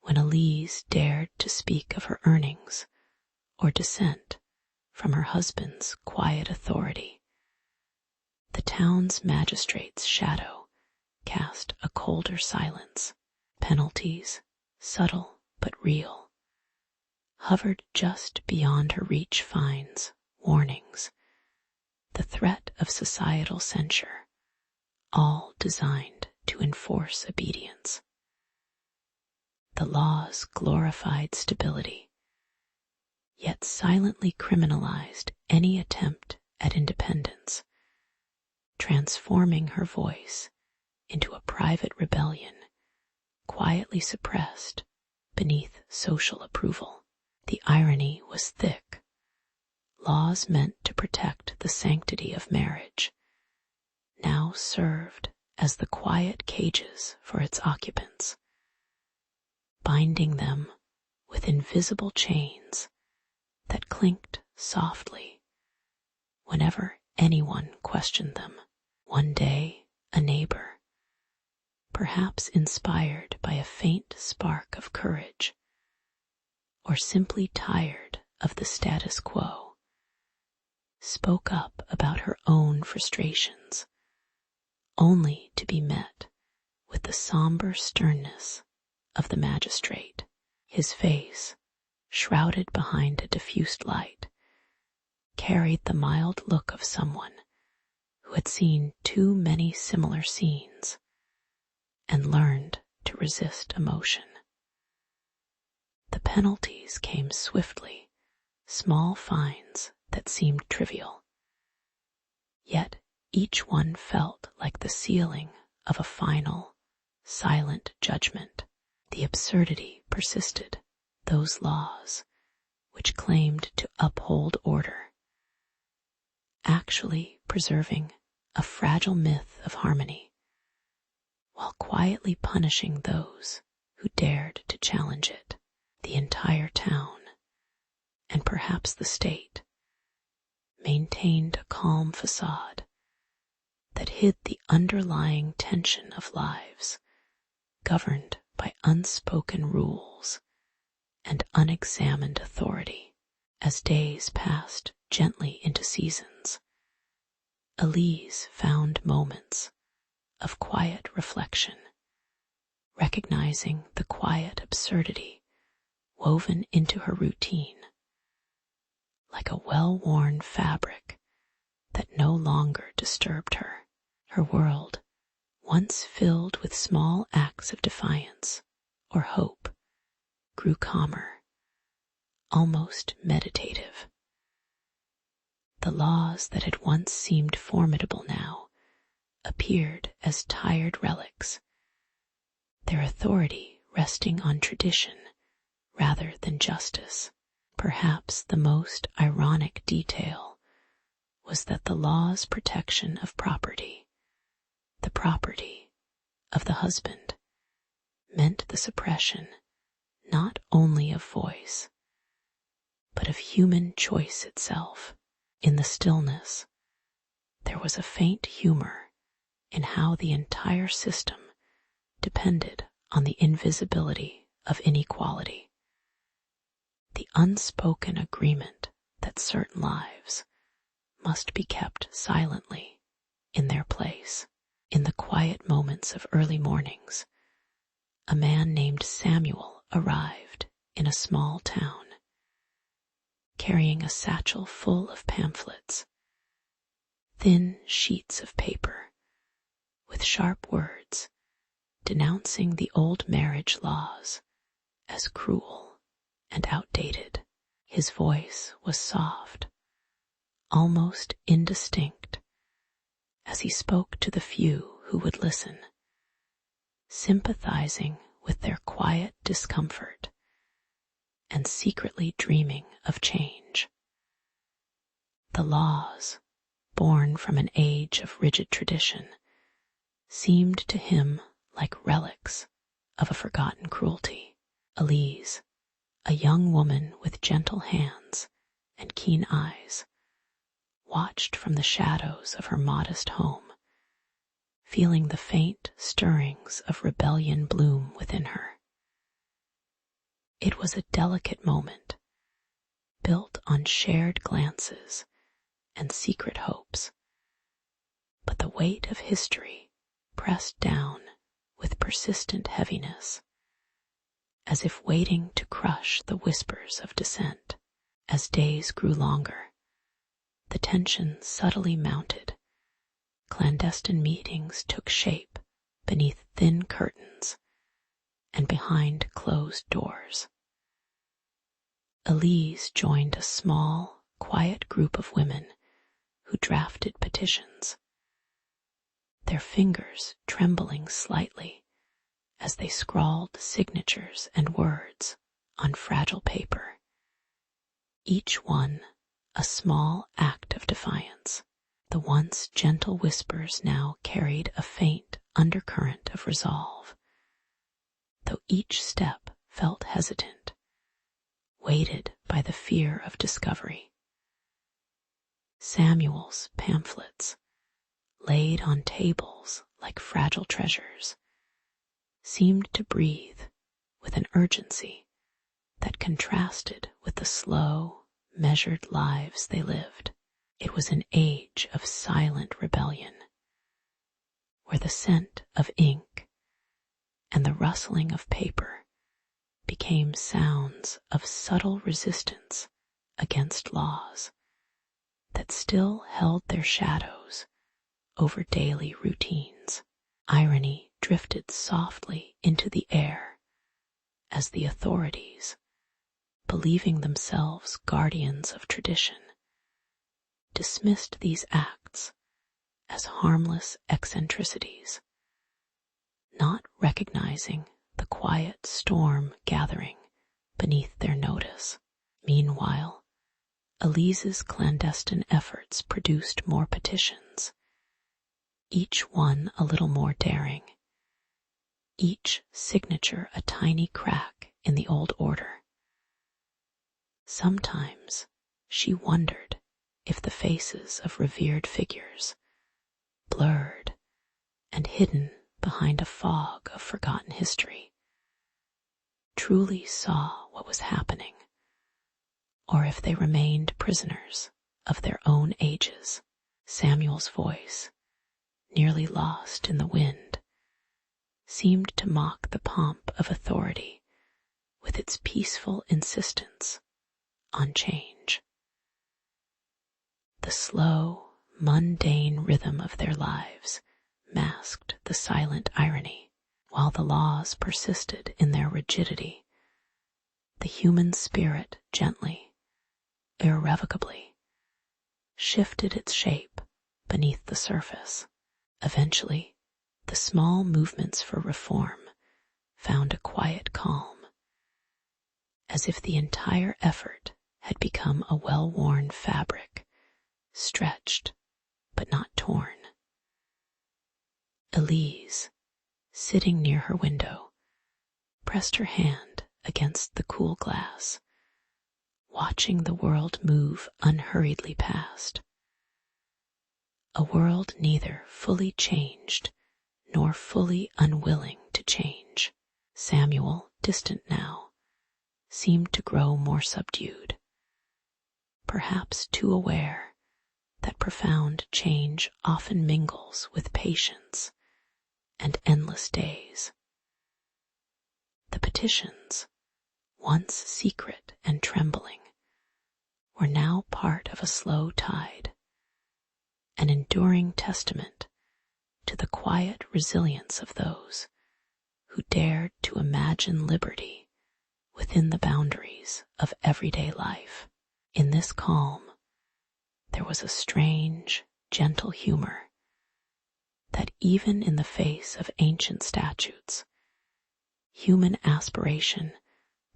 When Elise dared to speak of her earnings or dissent from her husband's quiet authority, the town's magistrate's shadow cast a colder silence. Penalties, subtle but real, hovered just beyond her reach. Fines, warnings, the threat of societal censure, all designed to enforce obedience. The laws glorified stability, yet silently criminalized any attempt at independence, transforming her voice into a private rebellion, quietly suppressed beneath social approval. The irony was thick. Laws meant to protect the sanctity of marriage now served as the quiet cages for its occupants, binding them with invisible chains that clinked softly whenever anyone questioned them. One day, a neighbor, perhaps inspired by a faint spark of courage, or simply tired of the status quo, spoke up about her own frustrations, only to be met with the somber sternness of the magistrate. His face, shrouded behind a diffused light, carried the mild look of someone who had seen too many similar scenes and learned to resist emotion. The penalties came swiftly, small fines that seemed trivial, yet each one felt like the sealing of a final, silent judgment. The absurdity persisted. Those laws, which claimed to uphold order, actually preserving a fragile myth of harmony, while quietly punishing those who dared to challenge it. The entire town, and perhaps the state, maintained a calm facade that hid the underlying tension of lives governed by unspoken rules and unexamined authority. As days passed gently into seasons, Elise found moments of quiet reflection, recognizing the quiet absurdity woven into her routine, like a well-worn fabric that no longer disturbed her. Her world, once filled with small acts of defiance or hope, grew calmer, almost meditative. The laws that had once seemed formidable now appeared as tired relics, their authority resting on tradition rather than justice. Perhaps the most ironic detail was that the law's protection of property, the property of the husband, meant the suppression not only of voice, but of human choice itself. In the stillness, there was a faint humor in how the entire system depended on the invisibility of inequality, the unspoken agreement that certain lives must be kept silently in their place. In the quiet moments of early mornings, a man named Samuel arrived in a small town, carrying a satchel full of pamphlets, thin sheets of paper with sharp words denouncing the old marriage laws as cruel and outdated. His voice was soft, almost indistinct, as he spoke to the few who would listen, sympathizing with their quiet discomfort and secretly dreaming of change. The laws, born from an age of rigid tradition, seemed to him like relics of a forgotten cruelty. Elise, a young woman with gentle hands and keen eyes, watched from the shadows of her modest home, feeling the faint stirrings of rebellion bloom within her. It was a delicate moment, built on shared glances and secret hopes, but the weight of history pressed down with persistent heaviness, as if waiting to crush the whispers of dissent. As days grew longer, the tension subtly mounted. Clandestine meetings took shape beneath thin curtains and behind closed doors. Elise joined a small, quiet group of women who drafted petitions, their fingers trembling slightly as they scrawled signatures and words on fragile paper, each one a small act of defiance. The once gentle whispers now carried a faint undercurrent of resolve, though each step felt hesitant, weighted by the fear of discovery. Samuel's pamphlets, laid on tables like fragile treasures, seemed to breathe with an urgency that contrasted with the slow, measured lives they lived. It was an age of silent rebellion, where the scent of ink and the rustling of paper became sounds of subtle resistance against laws that still held their shadows over daily routines. Irony drifted softly into the air as the authorities, believing themselves guardians of tradition, dismissed these acts as harmless eccentricities, not recognizing the quiet storm gathering beneath their notice. Meanwhile, Elise's clandestine efforts produced more petitions, each one a little more daring, each signature a tiny crack in the old order. Sometimes she wondered if the faces of revered figures, blurred and hidden behind a fog of forgotten history, truly saw what was happening, or if they remained prisoners of their own ages. Samuel's voice, nearly lost in the wind, seemed to mock the pomp of authority with its peaceful insistence on change. The slow, mundane rhythm of their lives masked the silent irony. While the laws persisted in their rigidity, the human spirit gently, irrevocably, shifted its shape beneath the surface. Eventually, the small movements for reform found a quiet calm, as if the entire effort had become a well-worn fabric, stretched but not torn. Elise, sitting near her window, pressed her hand against the cool glass, watching the world move unhurriedly past. A world neither fully changed nor fully unwilling to change. Samuel, distant now, seemed to grow more subdued, perhaps too aware that profound change often mingles with patience and endless days. The petitions, once secret and trembling, were now part of a slow tide, an enduring testament to the quiet resilience of those who dared to imagine liberty within the boundaries of everyday life. In this calm, there was a strange, gentle humor that even in the face of ancient statutes, human aspiration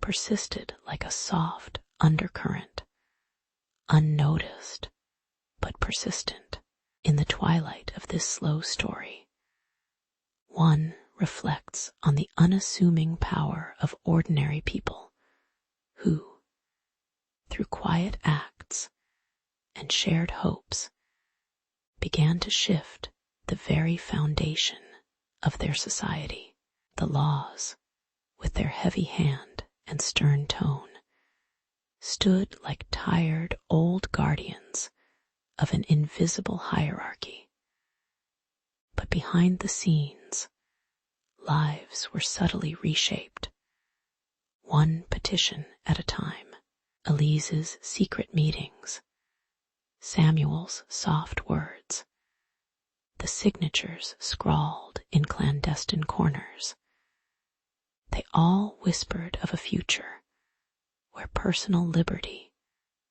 persisted like a soft undercurrent, unnoticed but persistent. In the twilight of this slow story, one reflects on the unassuming power of ordinary people who, through quiet acts and shared hopes, began to shift the very foundation of their society. The laws, with their heavy hand and stern tone, stood like tired old guardians of an invisible hierarchy. But behind the scenes, lives were subtly reshaped, one petition at a time. Elise's secret meetings, Samuel's soft words, the signatures scrawled in clandestine corners. They all whispered of a future where personal liberty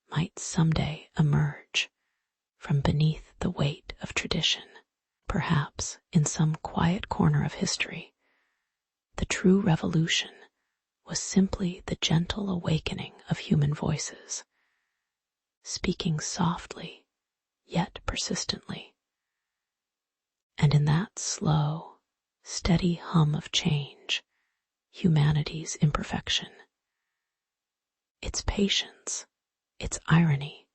might someday emerge from beneath the weight of tradition. Perhaps in some quiet corner of history, the true revolution was simply the gentle awakening of human voices, speaking softly yet persistently. And in that slow, steady hum of change, humanity's imperfection, its patience, its irony,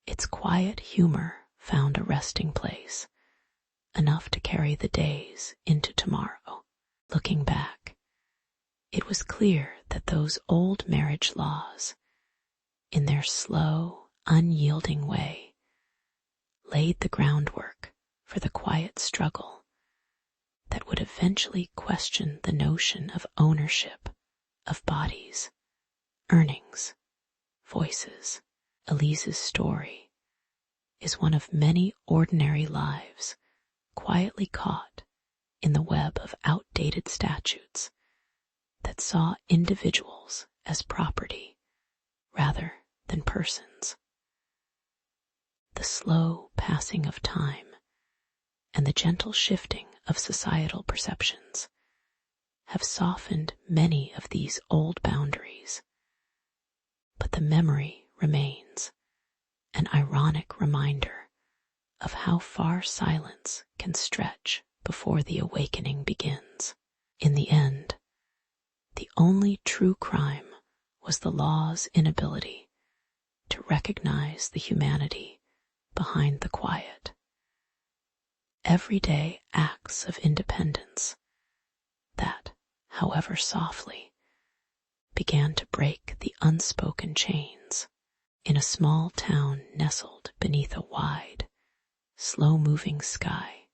its quiet humor found a resting place, enough to carry the days into tomorrow. Looking back, it was clear that those old marriage laws, in their slow, unyielding way, laid the groundwork for the quiet struggle that would eventually question the notion of ownership of bodies, earnings, voices. Elise's story is one of many ordinary lives quietly caught in the web of outdated statutes that saw individuals as property rather than persons. The slow passing of time and the gentle shifting of societal perceptions have softened many of these old boundaries, but the memory remains, an ironic reminder of how far silence can stretch before the awakening begins. In the end, the only true crime was the law's inability to recognize the humanity behind the quiet. Everyday acts of independence that, however softly, began to break the unspoken chains. In a small town nestled beneath a wide, slow-moving sky,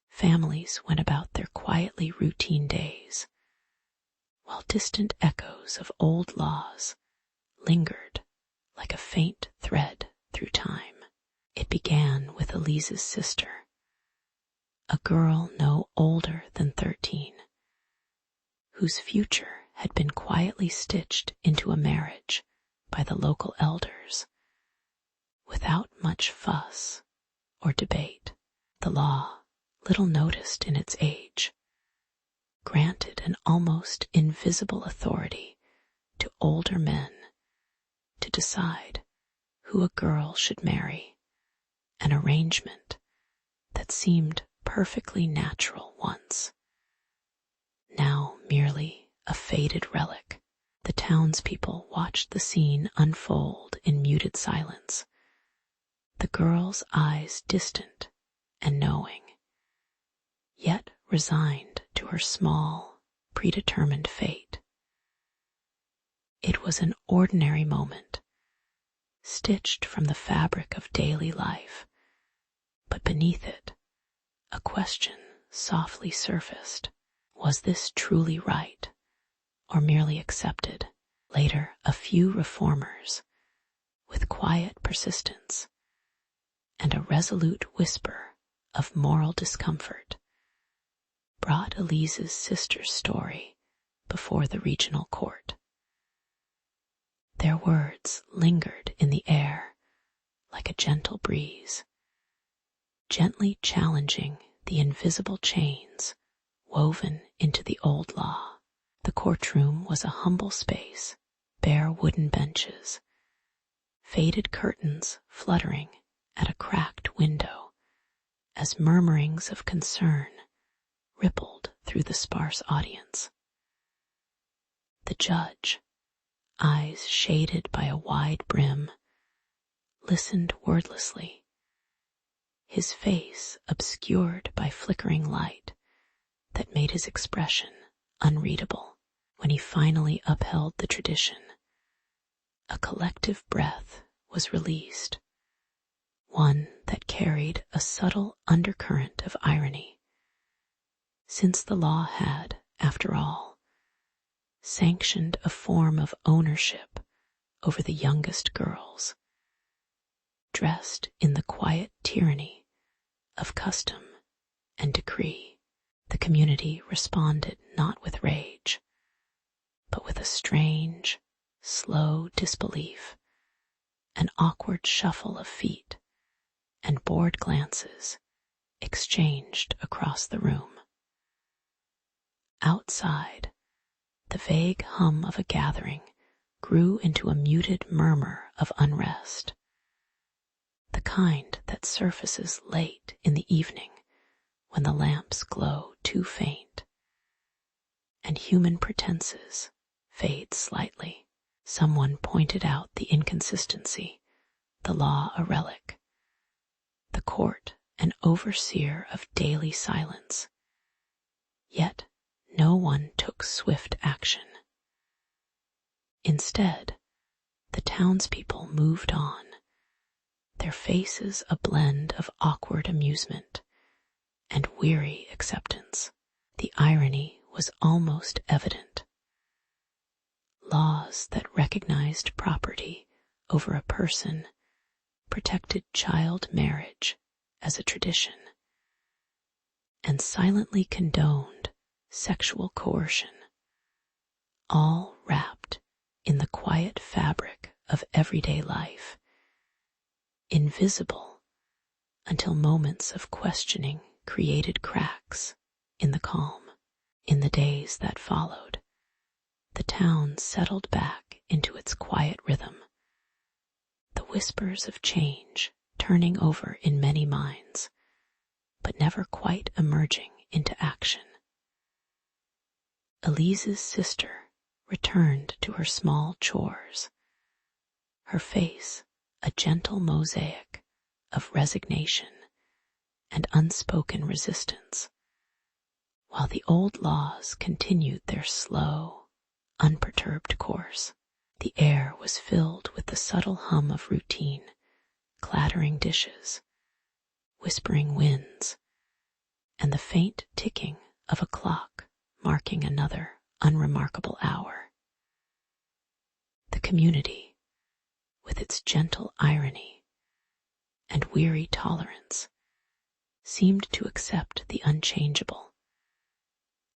families went about their quietly routine days, while distant echoes of old laws lingered like a faint thread through time. It began with Elise's sister, a girl no older than 13, whose future had been quietly stitched into a marriage by the local elders, without much fuss or debate. The law, little noticed in its age, granted an almost invisible authority to older men to decide who a girl should marry, an arrangement that seemed perfectly natural once, now merely a faded relic. The townspeople watched the scene unfold in muted silence, the girl's eyes distant and knowing, yet resigned to her small, predetermined fate. It was an ordinary moment, stitched from the fabric of daily life, but beneath it, a question softly surfaced. Was this truly right, or merely accepted? Later, a few reformers, with quiet persistence and a resolute whisper of moral discomfort, brought Elise's sister's story before the regional court. Their words lingered in the air like a gentle breeze, gently challenging the invisible chains woven into the old law. The courtroom was a humble space, bare wooden benches, faded curtains fluttering at a cracked window as murmurings of concern rippled through the sparse audience. The judge, eyes shaded by a wide brim, listened wordlessly, his face obscured by flickering light that made his expression unreadable. When he finally upheld the tradition, a collective breath was released, one that carried a subtle undercurrent of irony, since the law had, after all, sanctioned a form of ownership over the youngest girls, dressed in the quiet tyranny of custom and decree. The community responded not with rage, but with a strange, slow disbelief, an awkward shuffle of feet, and bored glances exchanged across the room. Outside, the vague hum of a gathering grew into a muted murmur of unrest, the kind that surfaces late in the evening when the lamps glow too faint, and human pretenses fade slightly. Someone pointed out the inconsistency, the law a relic, the court an overseer of daily silence. Yet no one took swift action. Instead, the townspeople moved on, their faces a blend of awkward amusement and weary acceptance. The irony was almost evident. Laws that recognized property over a person protected child marriage as a tradition and silently condoned sexual coercion, all wrapped in the quiet fabric of everyday life, invisible until moments of questioning created cracks in the calm. In the days that followed, the town settled back into its quiet rhythm, the whispers of change turning over in many minds, but never quite emerging into action. Elise's sister returned to her small chores, her face a gentle mosaic of resignation and unspoken resistance, while the old laws continued their slow, unperturbed course. The air was filled with the subtle hum of routine, clattering dishes, whispering winds, and the faint ticking of a clock marking another unremarkable hour. The community, with its gentle irony and weary tolerance, seemed to accept the unchangeable,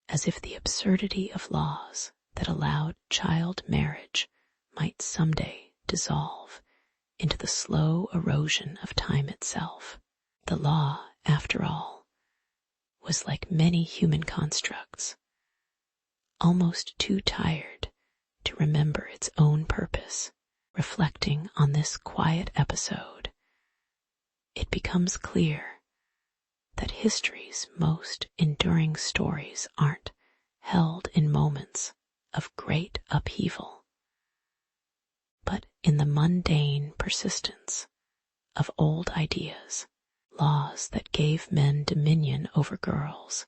as if the absurdity of laws that allowed child marriage might someday dissolve into the slow erosion of time itself. The law, after all, was like many human constructs, almost too tired to remember its own purpose. Reflecting on this quiet episode, it becomes clear that history's most enduring stories aren't held in moments of great upheaval, but in the mundane persistence of old ideas, laws that gave men dominion over girls,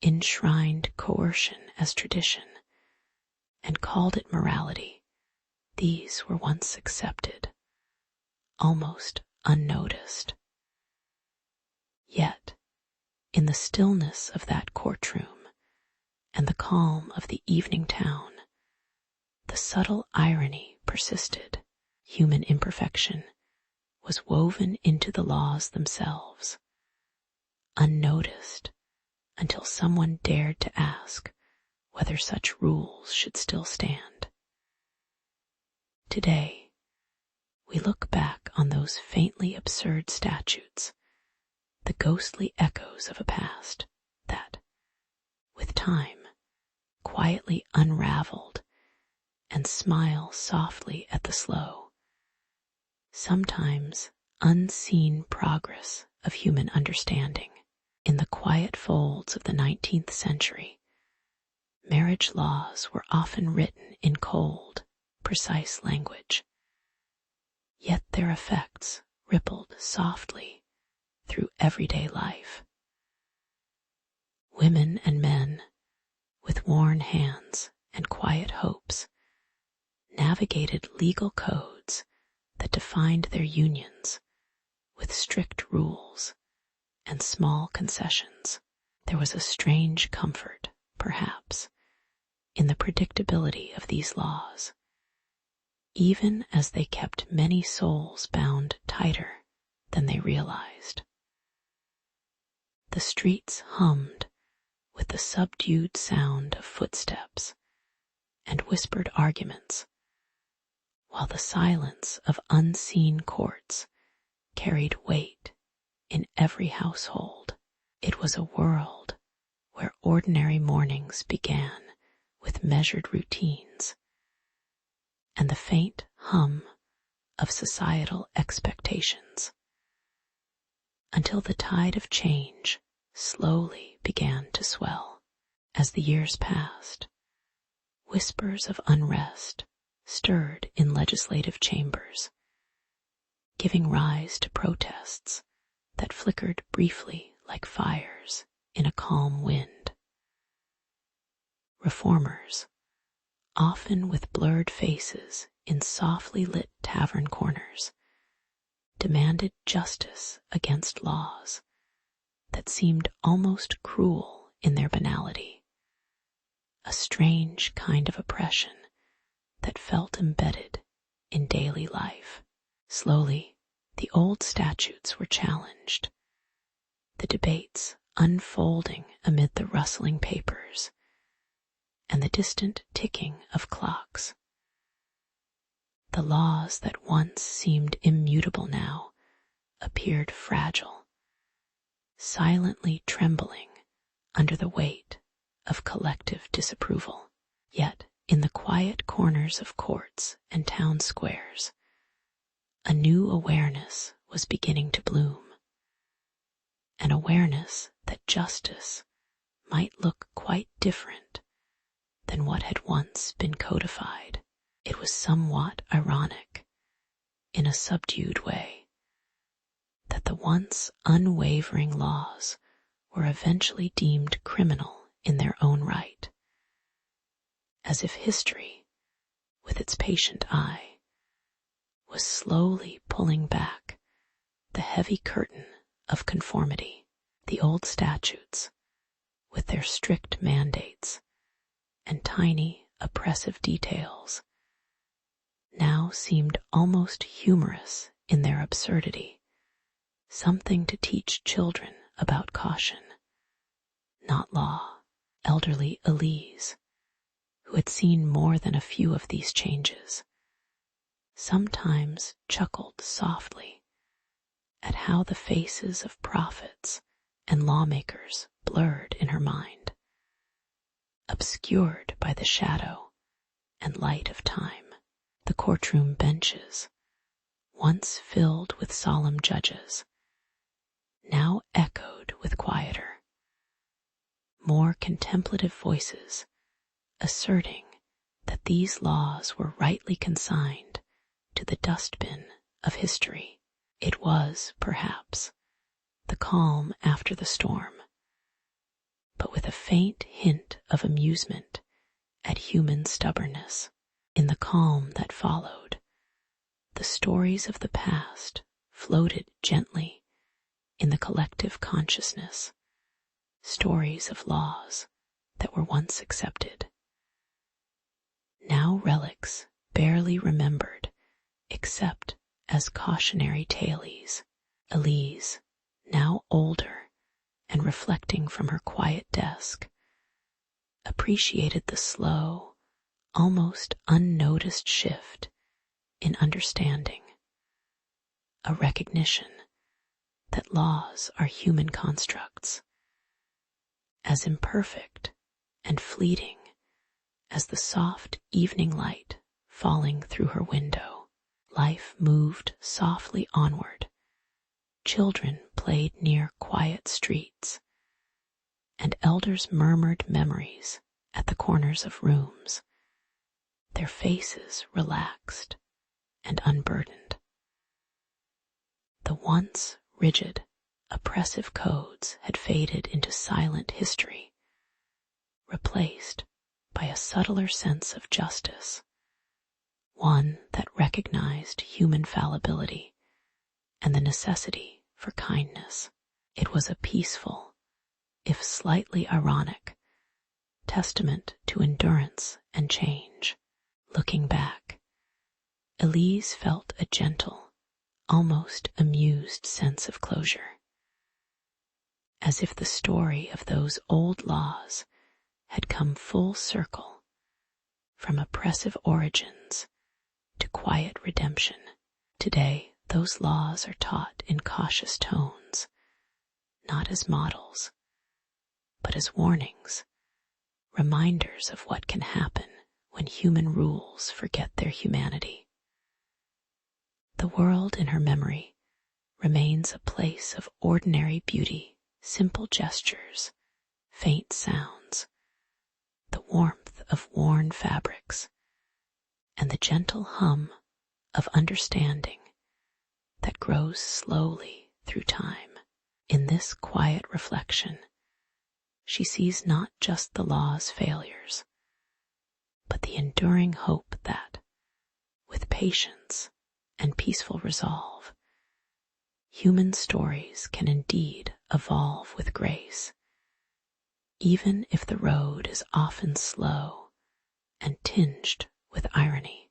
enshrined coercion as tradition, and called it morality. These were once accepted, almost unnoticed. Yet, in the stillness of that courtroom and the calm of the evening town, the subtle irony persisted. Human imperfection was woven into the laws themselves, unnoticed until someone dared to ask whether such rules should still stand. Today, we look back on those faintly absurd statutes the ghostly echoes of a past that, with time, quietly unraveled and smile softly at the slow, sometimes unseen progress of human understanding. In the quiet folds of the 19th century, marriage laws were often written in cold, precise language, yet their effects rippled softly through everyday life. Women and men, with worn hands and quiet hopes, navigated legal codes that defined their unions with strict rules and small concessions. There was a strange comfort, perhaps, in the predictability of these laws, even as they kept many souls bound tighter than they realized. The streets hummed with the subdued sound of footsteps and whispered arguments, while the silence of unseen courts carried weight in every household. It was a world where ordinary mornings began with measured routines and the faint hum of societal expectations, until the tide of change slowly began to swell. As the years passed, whispers of unrest stirred in legislative chambers, giving rise to protests that flickered briefly like fires in a calm wind. Reformers, often with blurred faces in softly lit tavern corners, demanded justice against laws that seemed almost cruel in their banality, a strange kind of oppression that felt embedded in daily life. Slowly, the old statutes were challenged, the debates unfolding amid the rustling papers and the distant ticking of clocks. The laws that once seemed immutable now appeared fragile, silently trembling under the weight of collective disapproval. Yet, in the quiet corners of courts and town squares, a new awareness was beginning to bloom, an awareness that justice might look quite different than what had once been codified. It was somewhat ironic, in a subdued way, that the once unwavering laws were eventually deemed criminal in their own right, as if history, with its patient eye, was slowly pulling back the heavy curtain of conformity. The old statutes, with their strict mandates and tiny, oppressive details, now seemed almost humorous in their absurdity, something to teach children about caution, not law. Elderly Elise, who had seen more than a few of these changes, sometimes chuckled softly at how the faces of prophets and lawmakers blurred in her mind, obscured by the shadow and light of time. The courtroom benches, once filled with solemn judges, now echoed with quieter, more contemplative voices, asserting that these laws were rightly consigned to the dustbin of history. It was, perhaps, the calm after the storm, but with a faint hint of amusement at human stubbornness. In the calm that followed, the stories of the past floated gently in the collective consciousness, stories of laws that were once accepted, now relics barely remembered except as cautionary tales. Elise, now older and reflecting from her quiet desk, appreciated the slow, almost unnoticed shift in understanding, a recognition that laws are human constructs, as imperfect and fleeting as the soft evening light falling through her window. Life moved softly onward. Children played near quiet streets, and elders murmured memories at the corners of rooms, their faces relaxed and unburdened. The once rigid, oppressive codes had faded into silent history, replaced by a subtler sense of justice, one that recognized human fallibility and the necessity for kindness. It was a peaceful, if slightly ironic, testament to endurance and change. Looking back, Elise felt a gentle, almost amused sense of closure, as if the story of those old laws had come full circle from oppressive origins to quiet redemption. Today, those laws are taught in cautious tones, not as models, but as warnings, reminders of what can happen when human rules forget their humanity. The world in her memory remains a place of ordinary beauty, simple gestures, faint sounds, the warmth of worn fabrics, and the gentle hum of understanding that grows slowly through time. In this quiet reflection, she sees not just the law's failures, but the enduring hope that, with patience and peaceful resolve, human stories can indeed evolve with grace, even if the road is often slow and tinged with irony.